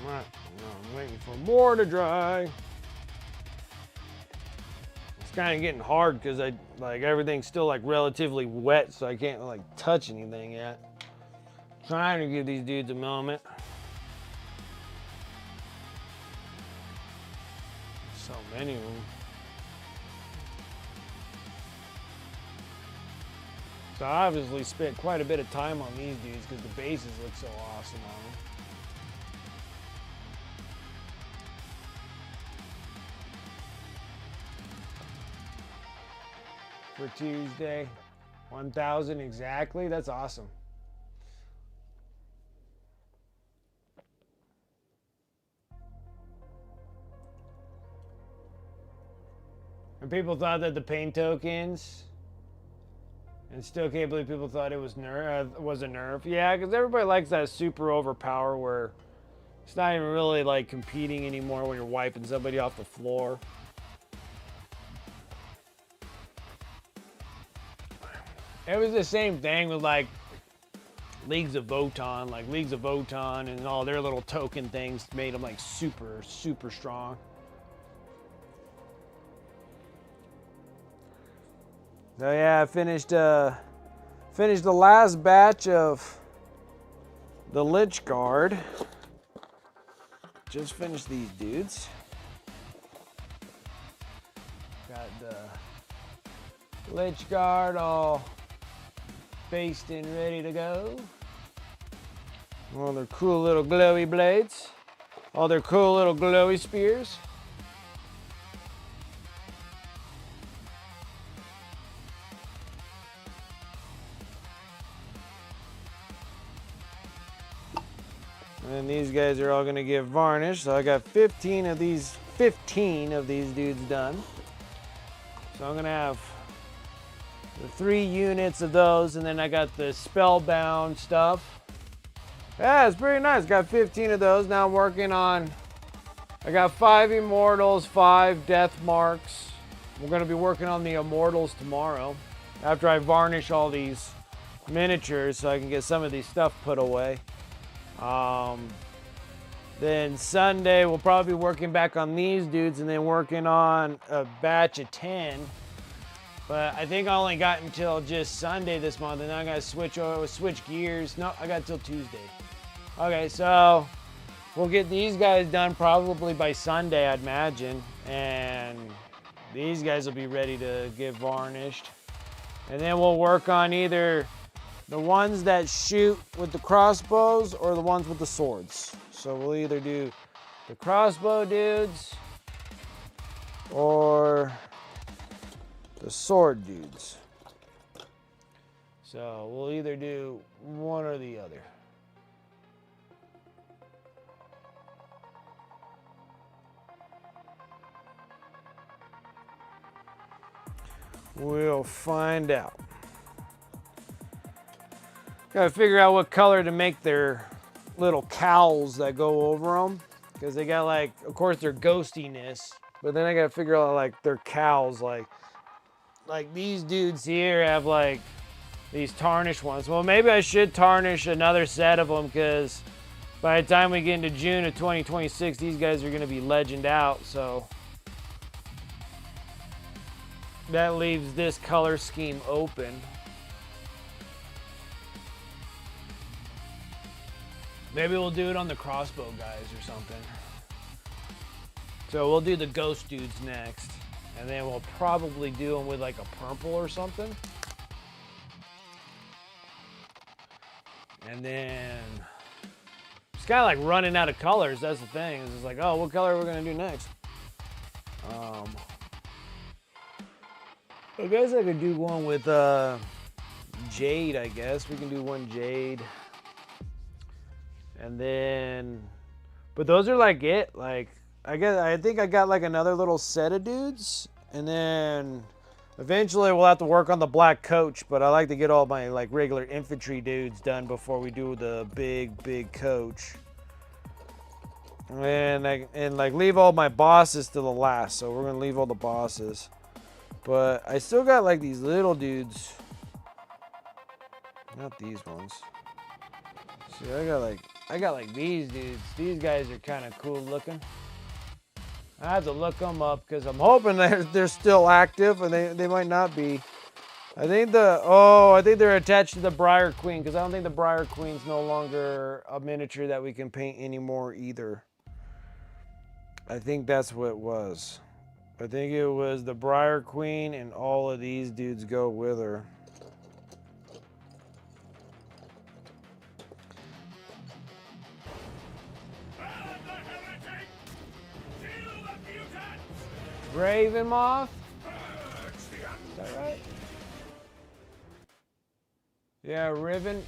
Right, I'm waiting for more to dry. It's kind of getting hard because everything's still like relatively wet, so I can't like touch anything yet. Trying to give these dudes a moment. So many of them. So I obviously spent quite a bit of time on these dudes because the bases look so awesome on them. For Tuesday, 1,000 exactly. That's awesome. And people thought that the pain tokens, and still can't believe people thought it was a nerf. Yeah, because everybody likes that super overpower where it's not even really like competing anymore when you're wiping somebody off the floor. It was the same thing with like Leagues of Votann, and all their little token things made them like super, super strong. So yeah, I finished the last batch of the Lich Guard. Just finished these dudes. Got the Lich Guard all based and ready to go. All their cool little glowy blades. All their cool little glowy spears. And these guys are all going to get varnished. So I got 15 of these dudes done. So I'm going to have the 3 units of those, and then I got the spellbound stuff. Yeah, it's pretty nice. Got 15 of those. Now I'm working on, I got 5 immortals, 5 death marks. We're going to be working on the immortals tomorrow after I varnish all these miniatures so I can get some of these stuff put away. Then Sunday we'll probably be working back on these dudes and then working on a batch of 10. But I think I only got until just Sunday this month, and then I gotta switch gears. No, I got until Tuesday. Okay, so we'll get these guys done probably by Sunday, I'd imagine, and these guys will be ready to get varnished. And then we'll work on either the ones that shoot with the crossbows or the ones with the swords. So we'll either do the crossbow dudes or the sword dudes. So we'll either do one or the other. We'll find out. Gotta figure out what color to make their little cowls that go over them, because they got like, of course, their ghostiness, but then I gotta figure out like their cowls, like these dudes here have like these tarnished ones. Well, maybe I should tarnish another set of them, because by the time we get into June of 2026, these guys are gonna be legend out. So that leaves this color scheme open. Maybe we'll do it on the crossbow guys or something. So we'll do the ghost dudes next, and then we'll probably do them with like a purple or something. And then it's kind of like running out of colors. That's the thing. It's just like, oh, what color are we gonna do next? I guess I could do one with jade. I guess we can do one jade. And then, but those are like it. Like, I think I got like another little set of dudes, and then eventually we'll have to work on the black coach. But I like to get all my like regular infantry dudes done before we do the big coach. And like leave all my bosses to the last. So we're gonna leave all the bosses. But I still got like these little dudes. Not these ones. See, I got like these dudes. These guys are kind of cool looking. I have to look them up because I'm hoping they're still active, and they might not be. I think they're attached to the Briar Queen, because I don't think the Briar Queen's no longer a miniature that we can paint anymore either. I think that's what it was. I think it was the Briar Queen, and all of these dudes go with her. Raven Moth? Is that right? Yeah, Rivenant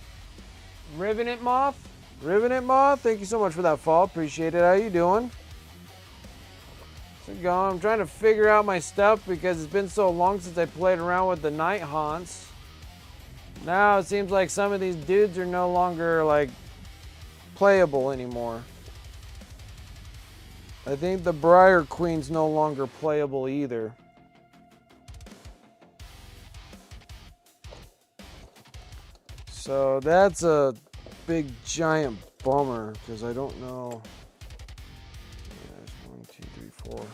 Moth. Rivenant Moth, thank you so much for that follow. Appreciate it. How you doing? How's it going? I'm trying to figure out my stuff because it's been so long since I played around with the Nighthaunts. Now it seems like some of these dudes are no longer like playable anymore. I think the Briar Queen's no longer playable either. So that's a big giant bummer because I don't know. There's 1, 2, 3, 4.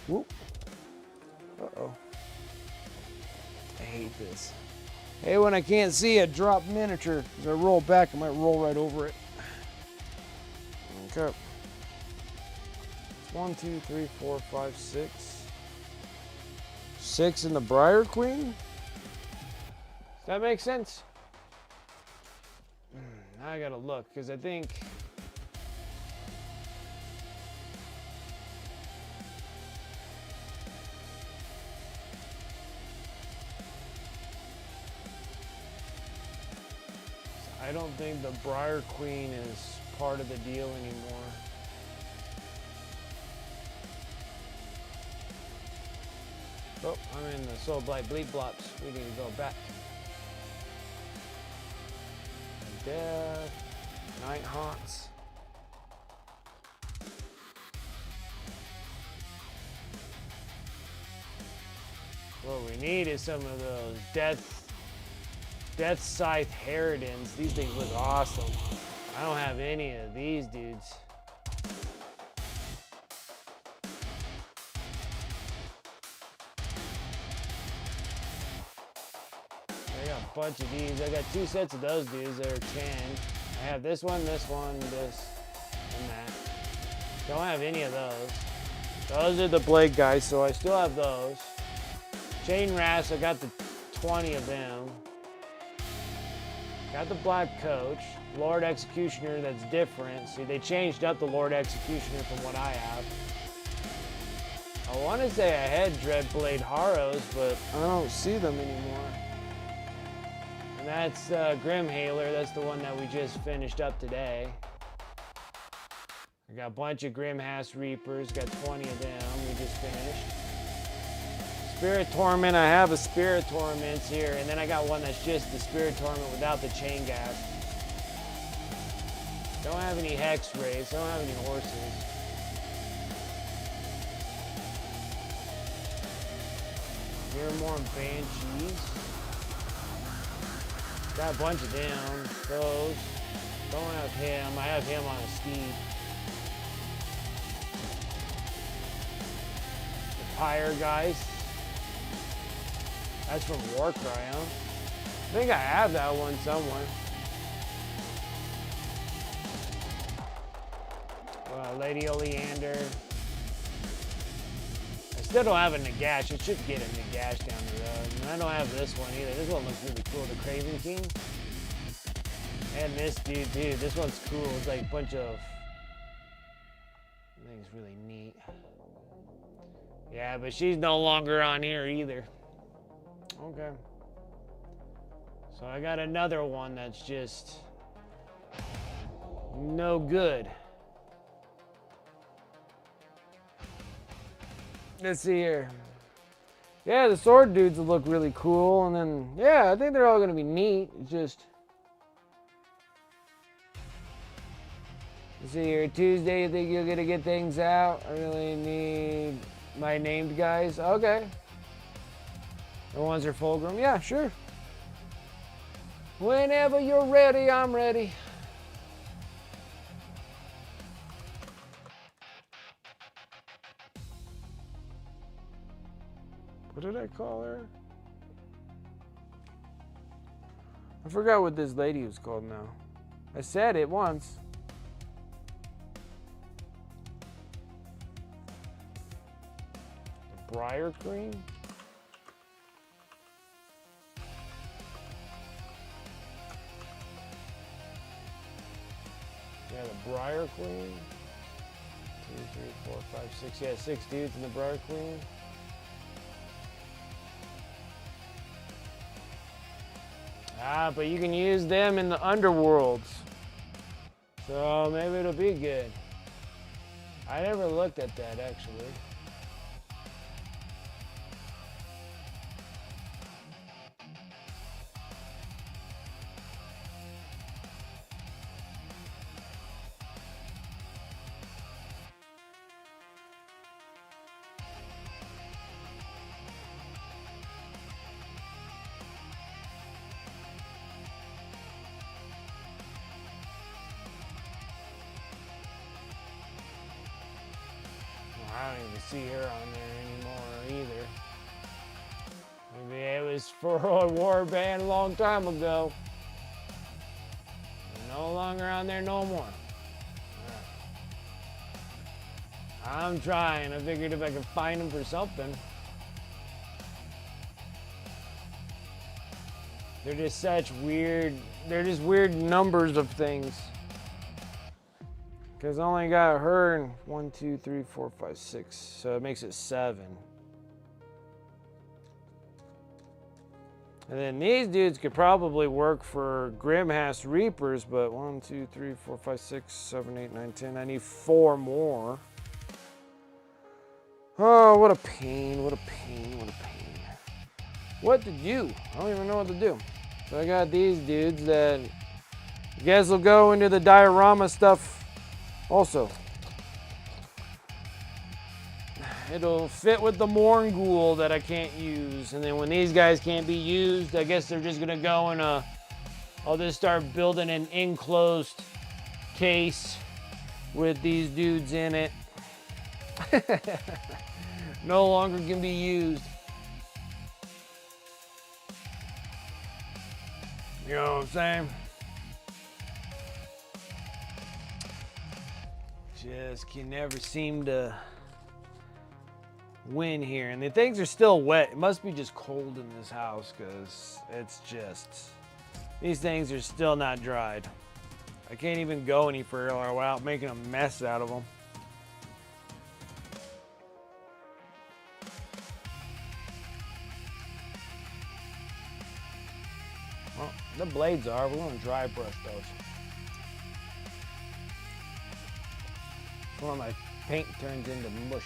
Whoop. Uh-oh. I hate this. Hey, when I can't see a drop miniature, as I roll back, I might roll right over it. Okay. 1, 2, 3, 4, 5, 6. 6 in the Briar Queen? Does that make sense? Now I gotta look, because I think... I don't think the Briar Queen is part of the deal anymore. Oh, I'm in the Soul Blight Bleed Blops. We need to go back. Death. Nighthaunts. What we need is some of those Death Scythe Harridans. These things look awesome. I don't have any of these dudes. I got a bunch of these. I got 2 sets of those dudes. There are 10. I have this one, this, and that. Don't have any of those. Those are the Blade guys, so I still have those. Chain Rasp, I got the 20 of them. Got the Black Coach. Lord Executioner, that's different. See, they changed up the Lord Executioner from what I have. I want to say I had Dreadblade Harrows, but I don't see them anymore. And that's Grimhailer. That's the one that we just finished up today. I got a bunch of Grimhast Reapers. Got 20 of them. We just finished. Spirit Torment. I have a Spirit Torments here. And then I got one that's just the Spirit Torment without the Chain Gas. Don't have any Hex Rays. Don't have any horses. Here are more Banshees. Got a bunch of them. Those. Don't have him. I have him on a steed. The Pyre Geist. That's from Warcry, huh? I think I have that one somewhere. Lady Oleander. I still don't have a Nagash. I should get a Nagash down the road. And I don't have this one either. This one looks really cool. The Craven King. And this dude, this one's cool. It's like a bunch of... I think it's really neat. Yeah, but she's no longer on here either. Okay. So I got another one that's just... no good. Let's see here. Yeah, the sword dudes will look really cool, and then, yeah, I think they're all gonna be neat. It's just... Let's see here. Tuesday, you think you're gonna get things out? I really need my named guys. Okay. The ones are Fulgrim? Yeah, sure. Whenever you're ready, I'm ready. What did I call her? I forgot what this lady was called now. I said it once. The Briar Queen? Yeah, the Briar Queen. 2, 3, 4, 5, 6. Yeah, 6 dudes in the Briar Queen. Ah, but you can use them in the underworlds. So maybe it'll be good. I never looked at that actually. I don't even see her on there anymore either. Maybe it was for a war band a long time ago. No longer on there no more. Right. I'm trying. I figured if I could find them for something. They're just such weird, they're just weird numbers of things. Because I only got her in 1, 2, 3, 4, 5, 6. So it makes it 7. And then these dudes could probably work for Grimhailer Reapers, but 1, 2, 3, 4, 5, 6, 7, 8, 9, 10. I need 4 more. Oh, what a pain, what a pain, what a pain. What to do? I don't even know what to do. So I got these dudes that I guess will go into the diorama stuff. Also, it'll fit with the Morn Ghoul that I can't use. And then when these guys can't be used, I guess they're just gonna go in a, I'll just start building an enclosed case with these dudes in it. No longer can be used. You know what I'm saying? Just can never seem to win here. And the things are still wet. It must be just cold in this house because it's just, these things are still not dried. I can't even go any further without making a mess out of them. Well, the blades are. We're going to dry brush those. Before my paint turns into mush.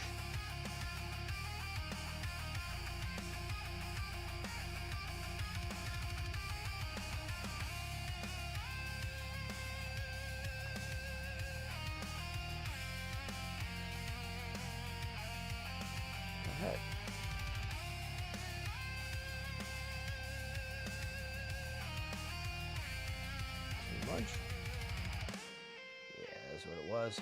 What the heck? Too much? Yeah, that's what it was.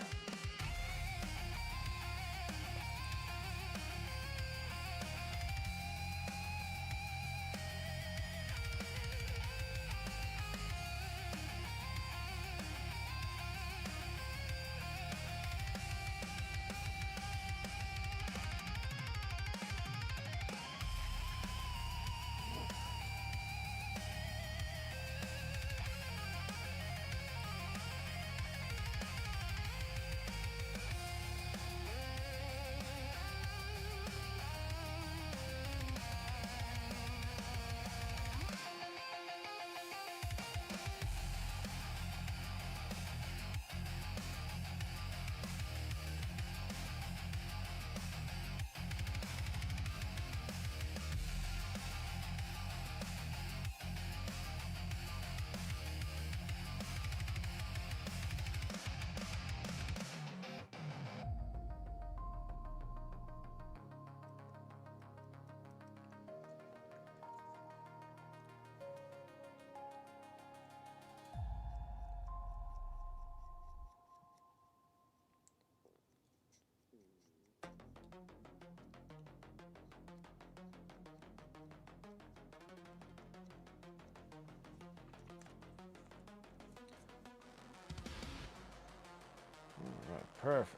All right, perfect.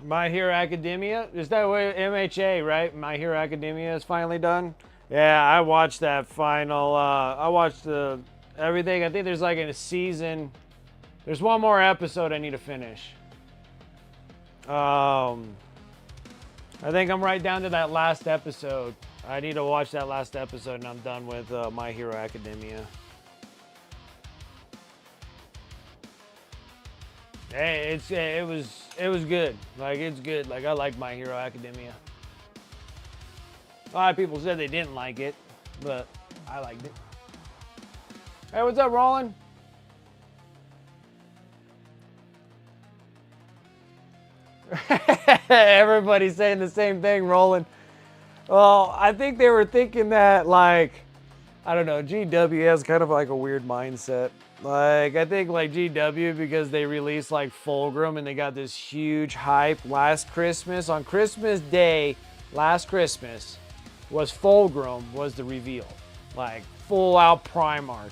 My Hero Academia? Is that way MHA, right? My Hero Academia is finally done? Yeah, I watched that final. I watched everything. I think there's like a season. There's one more episode I need to finish. I think I'm right down to that last episode. I need to watch that last episode and I'm done with My Hero Academia. Hey, it was good. Like, it's good. Like, I like My Hero Academia. A lot of people said they didn't like it, but I liked it. Hey, what's up, Roland? Everybody's saying the same thing, Roland. Well, I think they were thinking that, like, I don't know, GW has kind of like a weird mindset. Like, I think like GW, because they released like Fulgrim and they got this huge hype last Christmas. On Christmas Day, last Christmas, was Fulgrim was the reveal. Like, full out Primarch.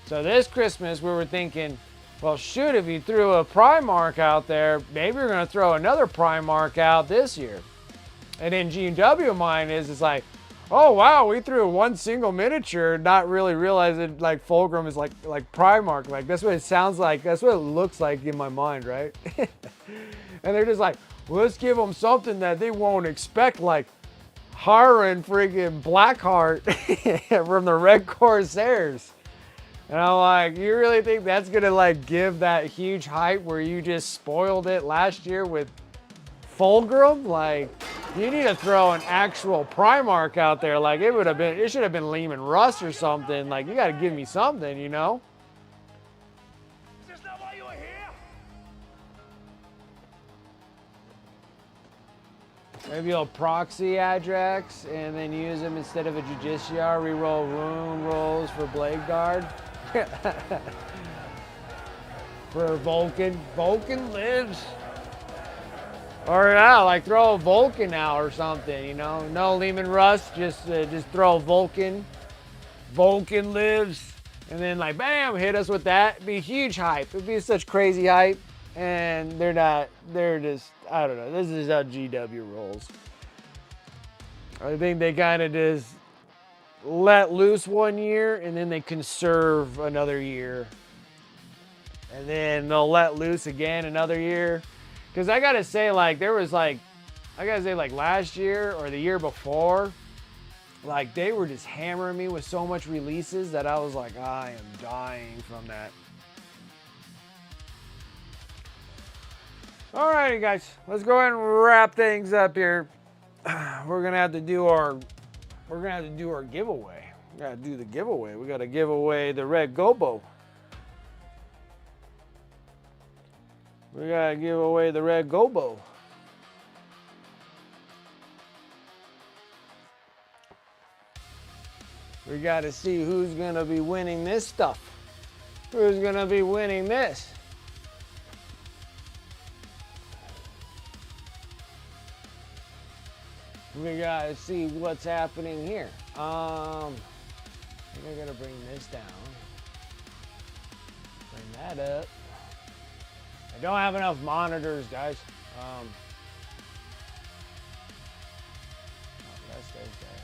So this Christmas, we were thinking, well, shoot, if you threw a Primarch out there, maybe we're going to throw another Primarch out this year. And then GW mind is, it's like, oh, wow, we threw one single miniature, not really realizing, like, Fulgrim is like Primarch. Like, that's what it sounds like. That's what it looks like in my mind, right? And they're just like, well, let's give them something that they won't expect, like Harren friggin' Blackheart from the Red Corsairs. And I'm like, you really think that's going to, like, give that huge hype where you just spoiled it last year with Fulgrim? Like, you need to throw an actual Primarch out there. Like, it should have been Lehman Russ or something. Like, you got to give me something, you know? Is this not why you were here? Maybe you'll proxy Adrax and then use him instead of a Justiciar. Reroll rune rolls for Blade Guard. For Vulcan. Vulcan lives. Or yeah, like throw a Vulcan out or something, you know? No Lehman Russ, just throw a Vulcan. Vulcan lives. And then like, bam, hit us with that. It'd be huge hype. It'd be such crazy hype. And they're just, I don't know. This is how GW rolls. I think they kind of just let loose one year and then they conserve another year. And then they'll let loose again another year. Because I got to say, like, there was like, I got to say, like last year or the year before, like they were just hammering me with so much releases that I was like, I am dying from that. Alrighty, guys, let's go ahead and wrap things up here. We're gonna have to do our giveaway. We gotta do the giveaway. We gotta give away the red Gobo. We gotta give away the red Gobo. We gotta see who's gonna be winning this stuff. Who's gonna be winning this? We gotta see what's happening here. I think I gotta bring this down. Bring that up. I don't have enough monitors, guys. Oh, that stays there.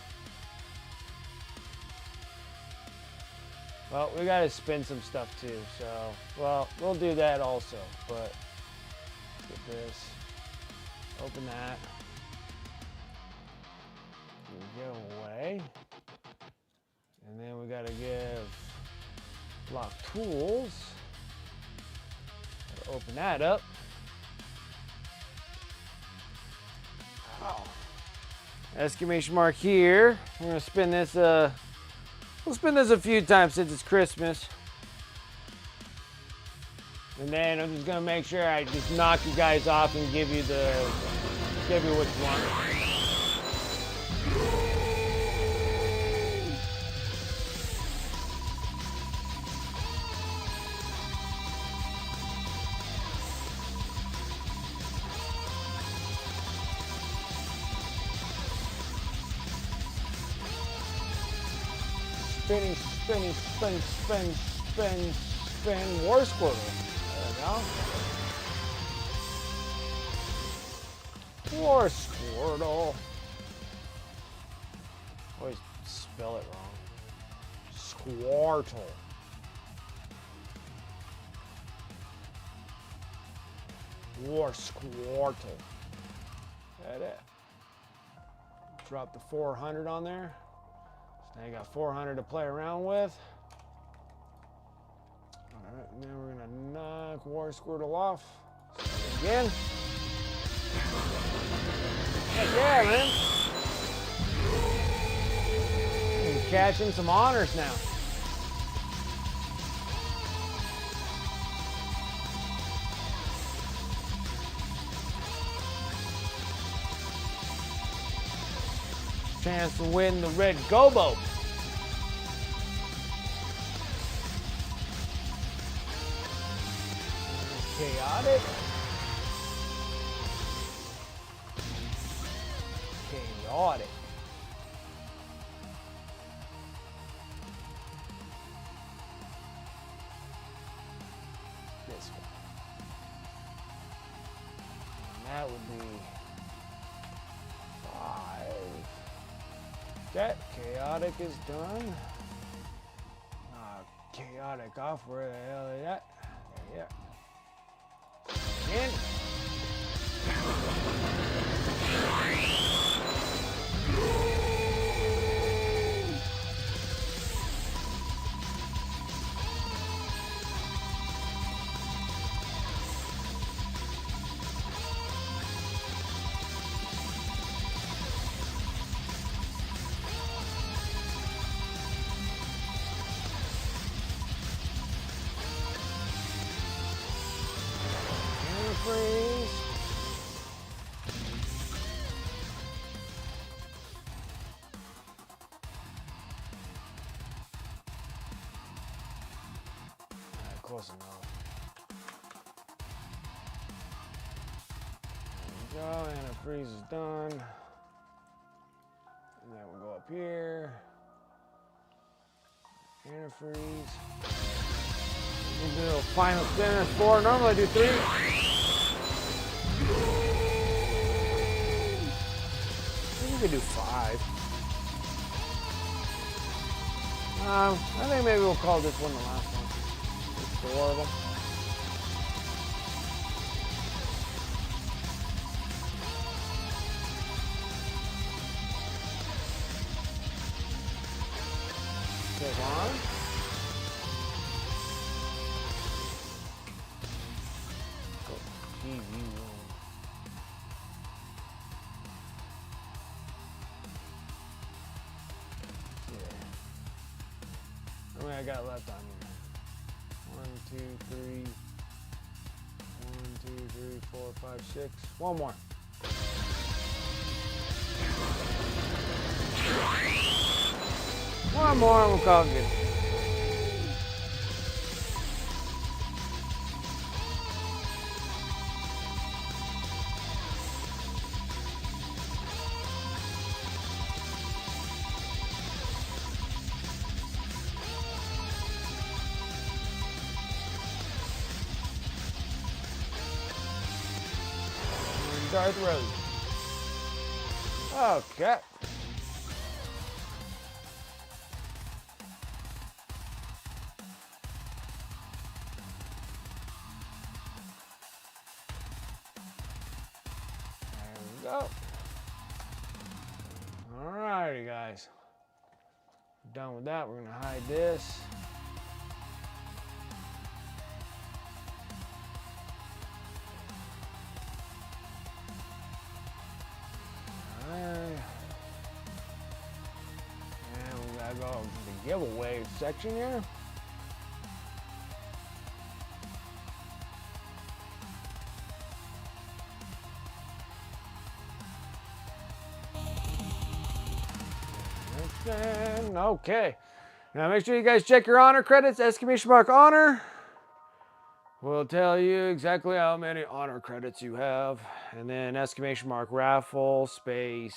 Well, we gotta spin some stuff too, so, well, we'll do that also, but let's get this. Open that. Give away. And then we gotta give lock tools. Open that up. Oh. Exclamation mark here. We're gonna spin this. We'll spin this a few times since it's Christmas. And then I'm just gonna make sure I just knock you guys off and give you what you want. Spinning, spinning, spin, spin, spin, spin, War Squirtle. There we go. War Squirtle. Always spell it wrong. Squirtle. War Squirtle. That it. Drop the 400 on there. So now you got 400 to play around with. Alright, and then we're gonna knock War Squirtle off. Again. Heck yeah, man. You can cash in some honors now. Chance to win the red Gobo. Chaotic. Chaotic. This one. And that would be 5. Okay, chaotic is done. Chaotic off. Where the hell is that? There, yeah. In. Freeze. Close enough. There we go, and a freeze is done. And then we'll go up here. Antifreeze. We'll do a final spin. 4. Normally I do 3. We could do 5. I think maybe we'll call this one the last one. There's 4 of them. Click on. Go TV room. How many I got left on here? 1, 2, 3. 1, 2, 3, 4, 5, 6. One more. One more and we'll call it good. Darth Rose. Okay. There we go. Alrighty, guys. Done with that. We're gonna hide this. Go to the giveaway section here. Okay. Now make sure you guys check your honor credits. Exclamation mark honor will tell you exactly how many honor credits you have. And then exclamation mark raffle space,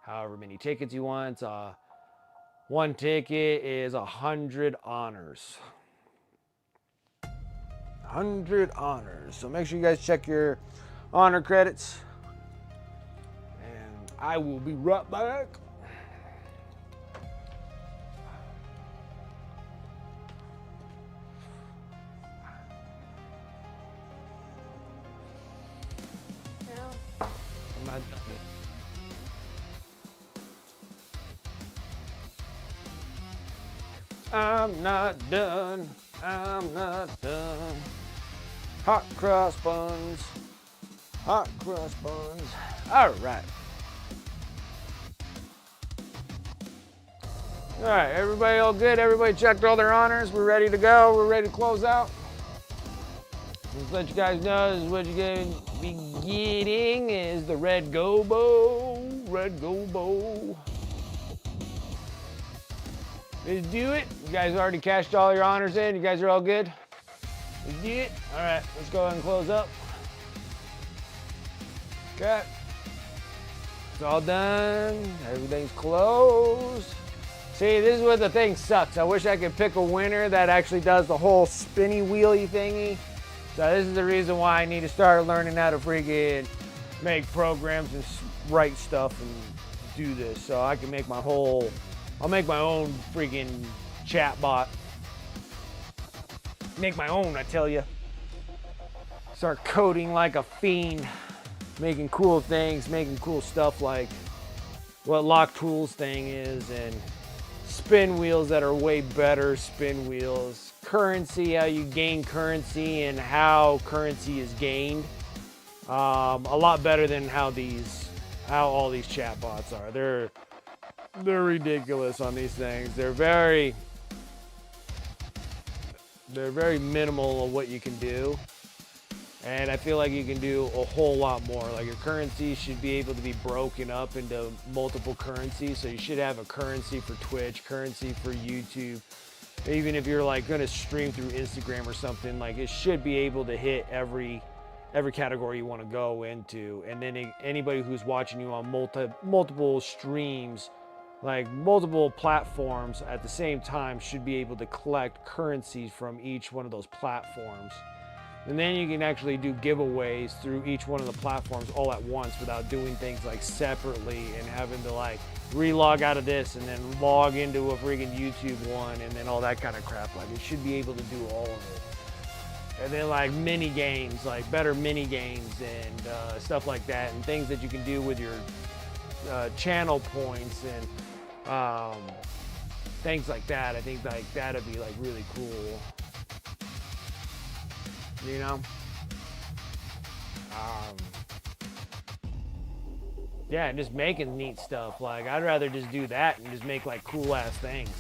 however many tickets you want. One ticket is 100 honors. 100 honors. So make sure you guys check your honor credits. I will be right back. I'm not done yet. I'm not done. I'm not done. Hot cross buns. Hot cross buns. All right. All right, everybody all good? Everybody checked all their honors? We're ready to go? We're ready to close out? Just let you guys know, this is what you're going to be getting is the red gobo. Red gobo. Let's do it. You guys already cashed all your honors in. You guys are all good? Let's do it. All right, let's go ahead and close up. Okay. It's all done. Everything's closed. See, this is where the thing sucks. I wish I could pick a winner that actually does the whole spinny wheelie thingy. So this is the reason why I need to start learning how to freaking make programs and write stuff and do this. So I can make my whole, I'll make my own freaking chat bot. Make my own, I tell you. Start coding like a fiend. Making cool things, making cool stuff like what Lock Tools thing is, and spin wheels that are way better spin wheels. Currency, how you gain currency and how currency is gained. A lot better than how all these chatbots are. They're ridiculous on these things. They're very minimal of what you can do. And I feel like you can do a whole lot more. Like your currency should be able to be broken up into multiple currencies. So you should have a currency for Twitch, currency for YouTube. Even if you're like gonna stream through Instagram or something, like it should be able to hit every category you want to go into. And then anybody who's watching you on multiple streams, like multiple platforms at the same time, should be able to collect currencies from each one of those platforms. And then you can actually do giveaways through each one of the platforms all at once without doing things like separately and having to like relog out of this and then log into a freaking YouTube one and then all that kind of crap. Like it should be able to do all of it. And then like mini games, like better mini games and stuff like that, and things that you can do with your channel points and things like that. I think like that'd be like really cool. You know? Yeah, just making neat stuff. Like, I'd rather just do that and just make, like, cool-ass things.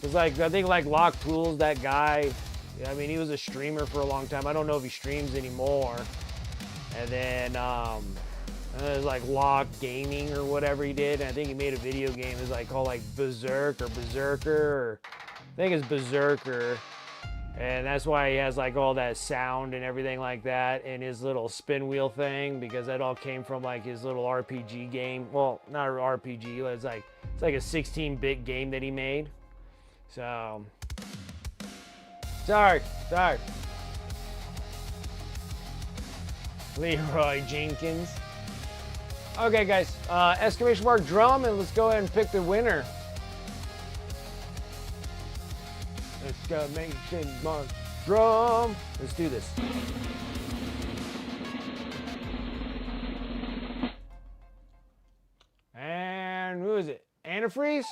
Because, like, I think, like, Lock Tools, that guy, I mean, he was a streamer for a long time. I don't know if he streams anymore. And then, it was, like, Lock Gaming or whatever he did. And I think he made a video game. It was, like, called, like, Berserk or Berserker. Or, I think it's Berserker. And that's why he has like all that sound and everything like that in his little spin wheel thing, because that all came from like his little RPG game. Well, not an RPG, but it's like a 16-bit game that he made. So, sorry. Leroy Jenkins. Okay, guys, exclamation mark drum, and let's go ahead and pick the winner. Exclamation mark drum. Let's do this. And who is it? Antifreeze?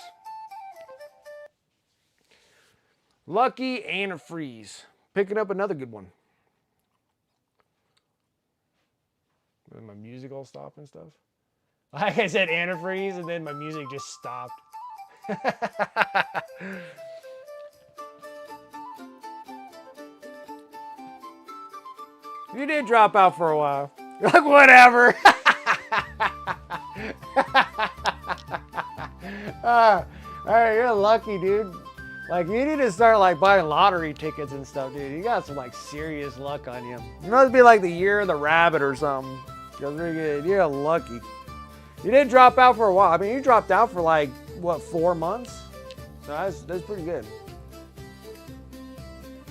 Lucky Antifreeze. Picking up another good one. Did my music all stop and stuff? Like I said, antifreeze, and then my music just stopped. You did drop out for a while. Like, whatever. All right, you're lucky, dude. Like, you need to start, like, buying lottery tickets and stuff, dude. You got some, like, serious luck on you. It must be, like, the year of the rabbit or something. You're lucky. You did drop out for a while. I mean, you dropped out for, like, what, 4 months? So that's pretty good.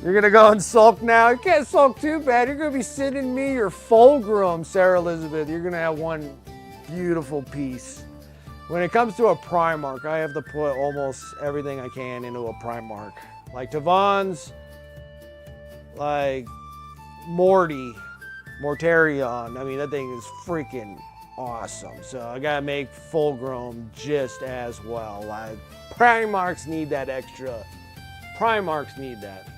You're going to go and sulk now? You can't sulk too bad. You're going to be sending me your fulgrim, Sarah Elizabeth. You're going to have one beautiful piece. When it comes to a Primarch, I have to put almost everything I can into a Primarch. Like Tavon's, like Mortarion. I mean, that thing is freaking awesome. So I gotta make full grown just as well. Like Primarchs need that extra. Primarchs need that.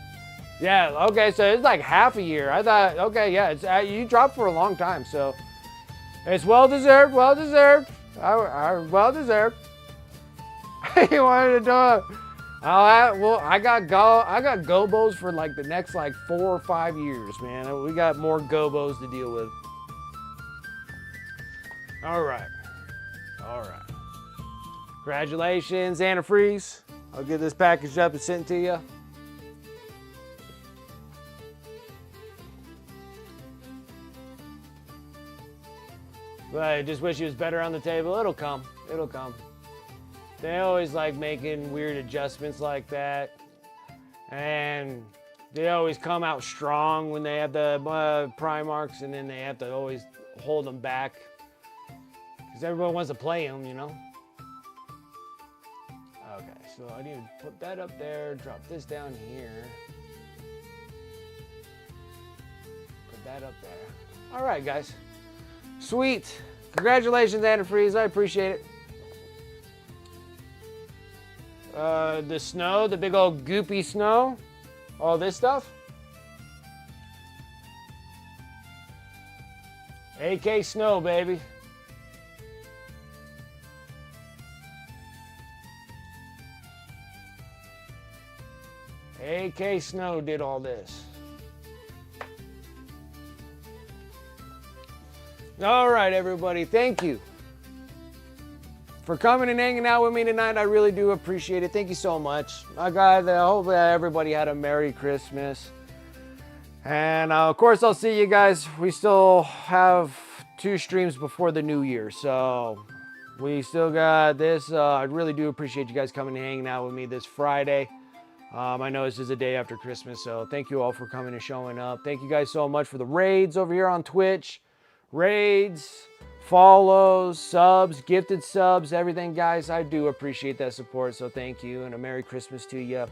Yeah, okay, so it's like half a year. I thought, okay, yeah, it's you dropped for a long time, so it's well deserved, well deserved. Well deserved. You wanted to do it. I got gobos for like the next like 4 or 5 years, man. We got more gobos to deal with. All right. Congratulations, antifreeze. I'll get this packaged up and sent to you. But I just wish it was better on the table. It'll come. It'll come. They always like making weird adjustments like that. And they always come out strong when they have the Primarchs, and then they have to always hold them back. Because everyone wants to play them, you know? Okay, so I need to put that up there, drop this down here. Put that up there. All right, guys. Sweet. Congratulations, antifreeze. I appreciate it. The snow, the big old goopy snow, all this stuff. AK snow, baby. AK snow did all this. All right, everybody. Thank you for coming and hanging out with me tonight. I really do appreciate it. Thank you so much. I hope everybody had a Merry Christmas. And of course, I'll see you guys. We still have 2 streams before the new year. So we still got this. I really do appreciate you guys coming and hanging out with me this Friday. I know this is a day after Christmas. So thank you all for coming and showing up. Thank you guys so much for the raids over here on Twitch. Raids, follows, subs, gifted subs, everything, guys. I do appreciate that support, so thank you, and a Merry Christmas to you.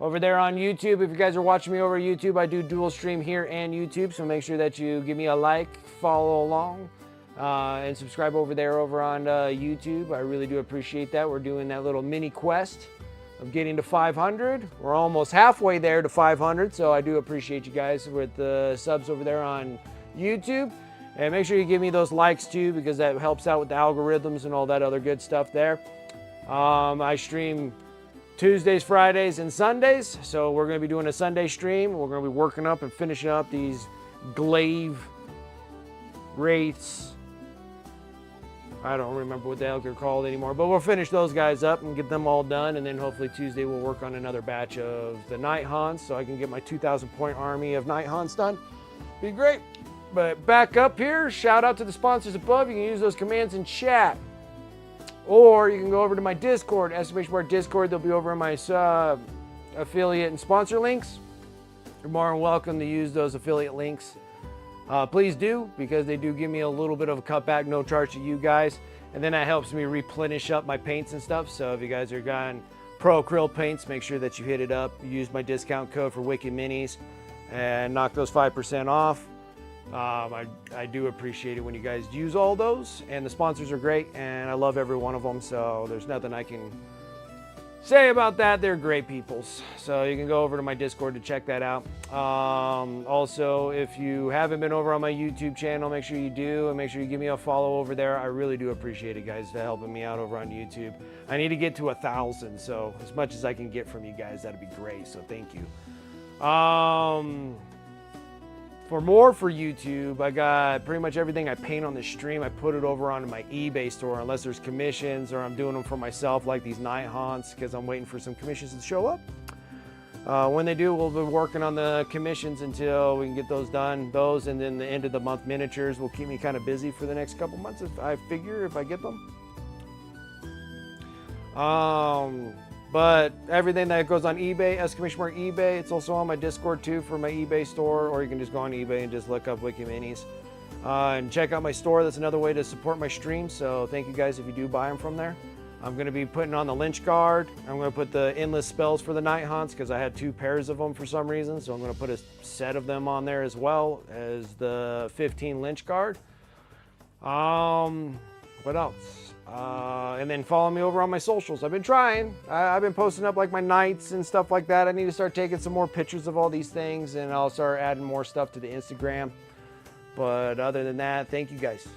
Over there on YouTube, if you guys are watching me over YouTube, I do dual stream here and YouTube, so make sure that you give me a like, follow along, and subscribe over there over on YouTube. I really do appreciate that. We're doing that little mini quest of getting to 500. We're almost halfway there to 500, so I do appreciate you guys with the subs over there on YouTube. And make sure you give me those likes too, because that helps out with the algorithms and all that other good stuff there. I stream Tuesdays, Fridays, and Sundays. So we're going to be doing a Sunday stream. We're going to be working up and finishing up these glaive wraiths. I don't remember what the hell they're called anymore. But we'll finish those guys up and get them all done. And then hopefully Tuesday we'll work on another batch of the Nighthaunts, so I can get my 2,000 point army of Nighthaunts done. Be great. But back up here, shout out to the sponsors above. You can use those commands in chat. Or you can go over to my Discord, !Discord. They'll be over in my affiliate and sponsor links. You're more than welcome to use those affiliate links. Please do, because they do give me a little bit of a cutback, no charge to you guys. And then that helps me replenish up my paints and stuff. So if you guys are going pro acrylic paints, make sure that you hit it up. Use my discount code for Wicked Minis and knock those 5% off. I do appreciate it when you guys use all those, and the sponsors are great, and I love every one of them, so there's nothing I can say about that. They're great peoples, so you can go over to my Discord to check that out. Also, if you haven't been over on my YouTube channel, make sure you do, and make sure you give me a follow over there. I really do appreciate it, guys, for helping me out over on YouTube. I need to get to 1,000, so as much as I can get from you guys, that'd be great, so thank you. For more for YouTube, I got pretty much everything I paint on the stream. I put it over onto my eBay store, unless there's commissions or I'm doing them for myself, like these Nighthaunts, because I'm waiting for some commissions to show up. When they do, we'll be working on the commissions until we can get those done. Those, and then the end of the month miniatures will keep me kind of busy for the next couple months, if I get them. But everything that goes on eBay, eBay, it's also on my Discord too for my eBay store, or you can just go on eBay and just look up Wiki Minis. And check out my store. That's another way to support my stream. So thank you guys if you do buy them from there. I'm going to be putting on the Lynch Guard. I'm going to put the endless spells for the Nighthaunts because I had 2 pairs of them for some reason. So I'm going to put a set of them on there as well as the 15 Lynch Guard. What else? And then follow me over on my socials. I've been trying. I've been posting up like my nights and stuff like that. I need to start taking some more pictures of all these things, and I'll start adding more stuff to the Instagram. But other than that, thank you guys.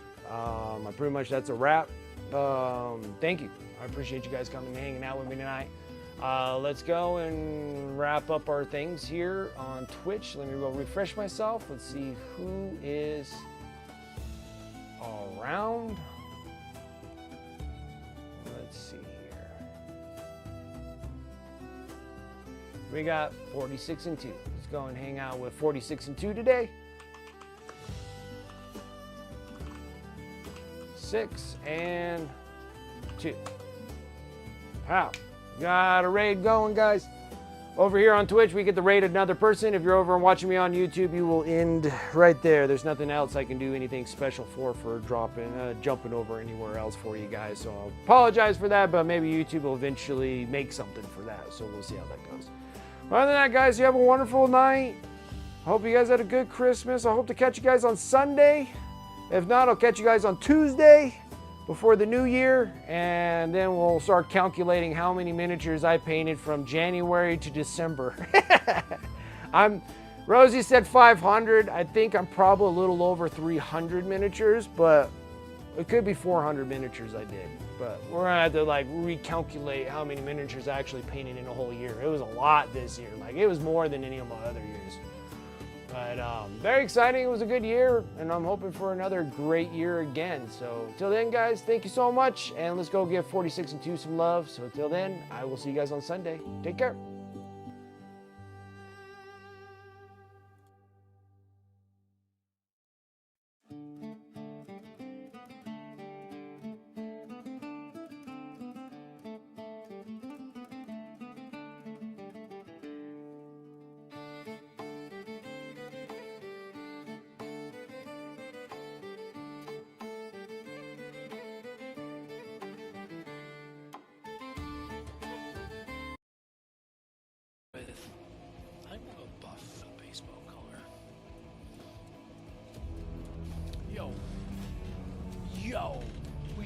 Pretty much that's a wrap. Thank you. I appreciate you guys coming and hanging out with me tonight. Let's go and wrap up our things here on Twitch. Let me go refresh myself. Let's see who is around. Let's see here. We got 46 and 2. Let's go and hang out with 46 and 2 today. 6 and 2. Wow, got a raid going, guys. Over here on Twitch, we get to raid another person. If you're over and watching me on YouTube, you will end right there. There's nothing else I can do anything special for jumping over anywhere else for you guys. So I'll apologize for that, but maybe YouTube will eventually make something for that. So we'll see how that goes. Other than that, guys, you have a wonderful night. I hope you guys had a good Christmas. I hope to catch you guys on Sunday. If not, I'll catch you guys on Tuesday before the new year, and then we'll start calculating how many miniatures I painted from January to December. Rosie said 500. I think I'm probably a little over 300 miniatures, but it could be 400 miniatures I did. But we're gonna have to like recalculate how many miniatures I actually painted in a whole year. It was a lot this year. Like it was more than any of my other years. But very exciting. It was a good year, and I'm hoping for another great year again. So till then, guys, thank you so much, and let's go give 46 and 2 some love. So till then, I will see you guys on Sunday. Take care. I'm a buff baseball color. Yo.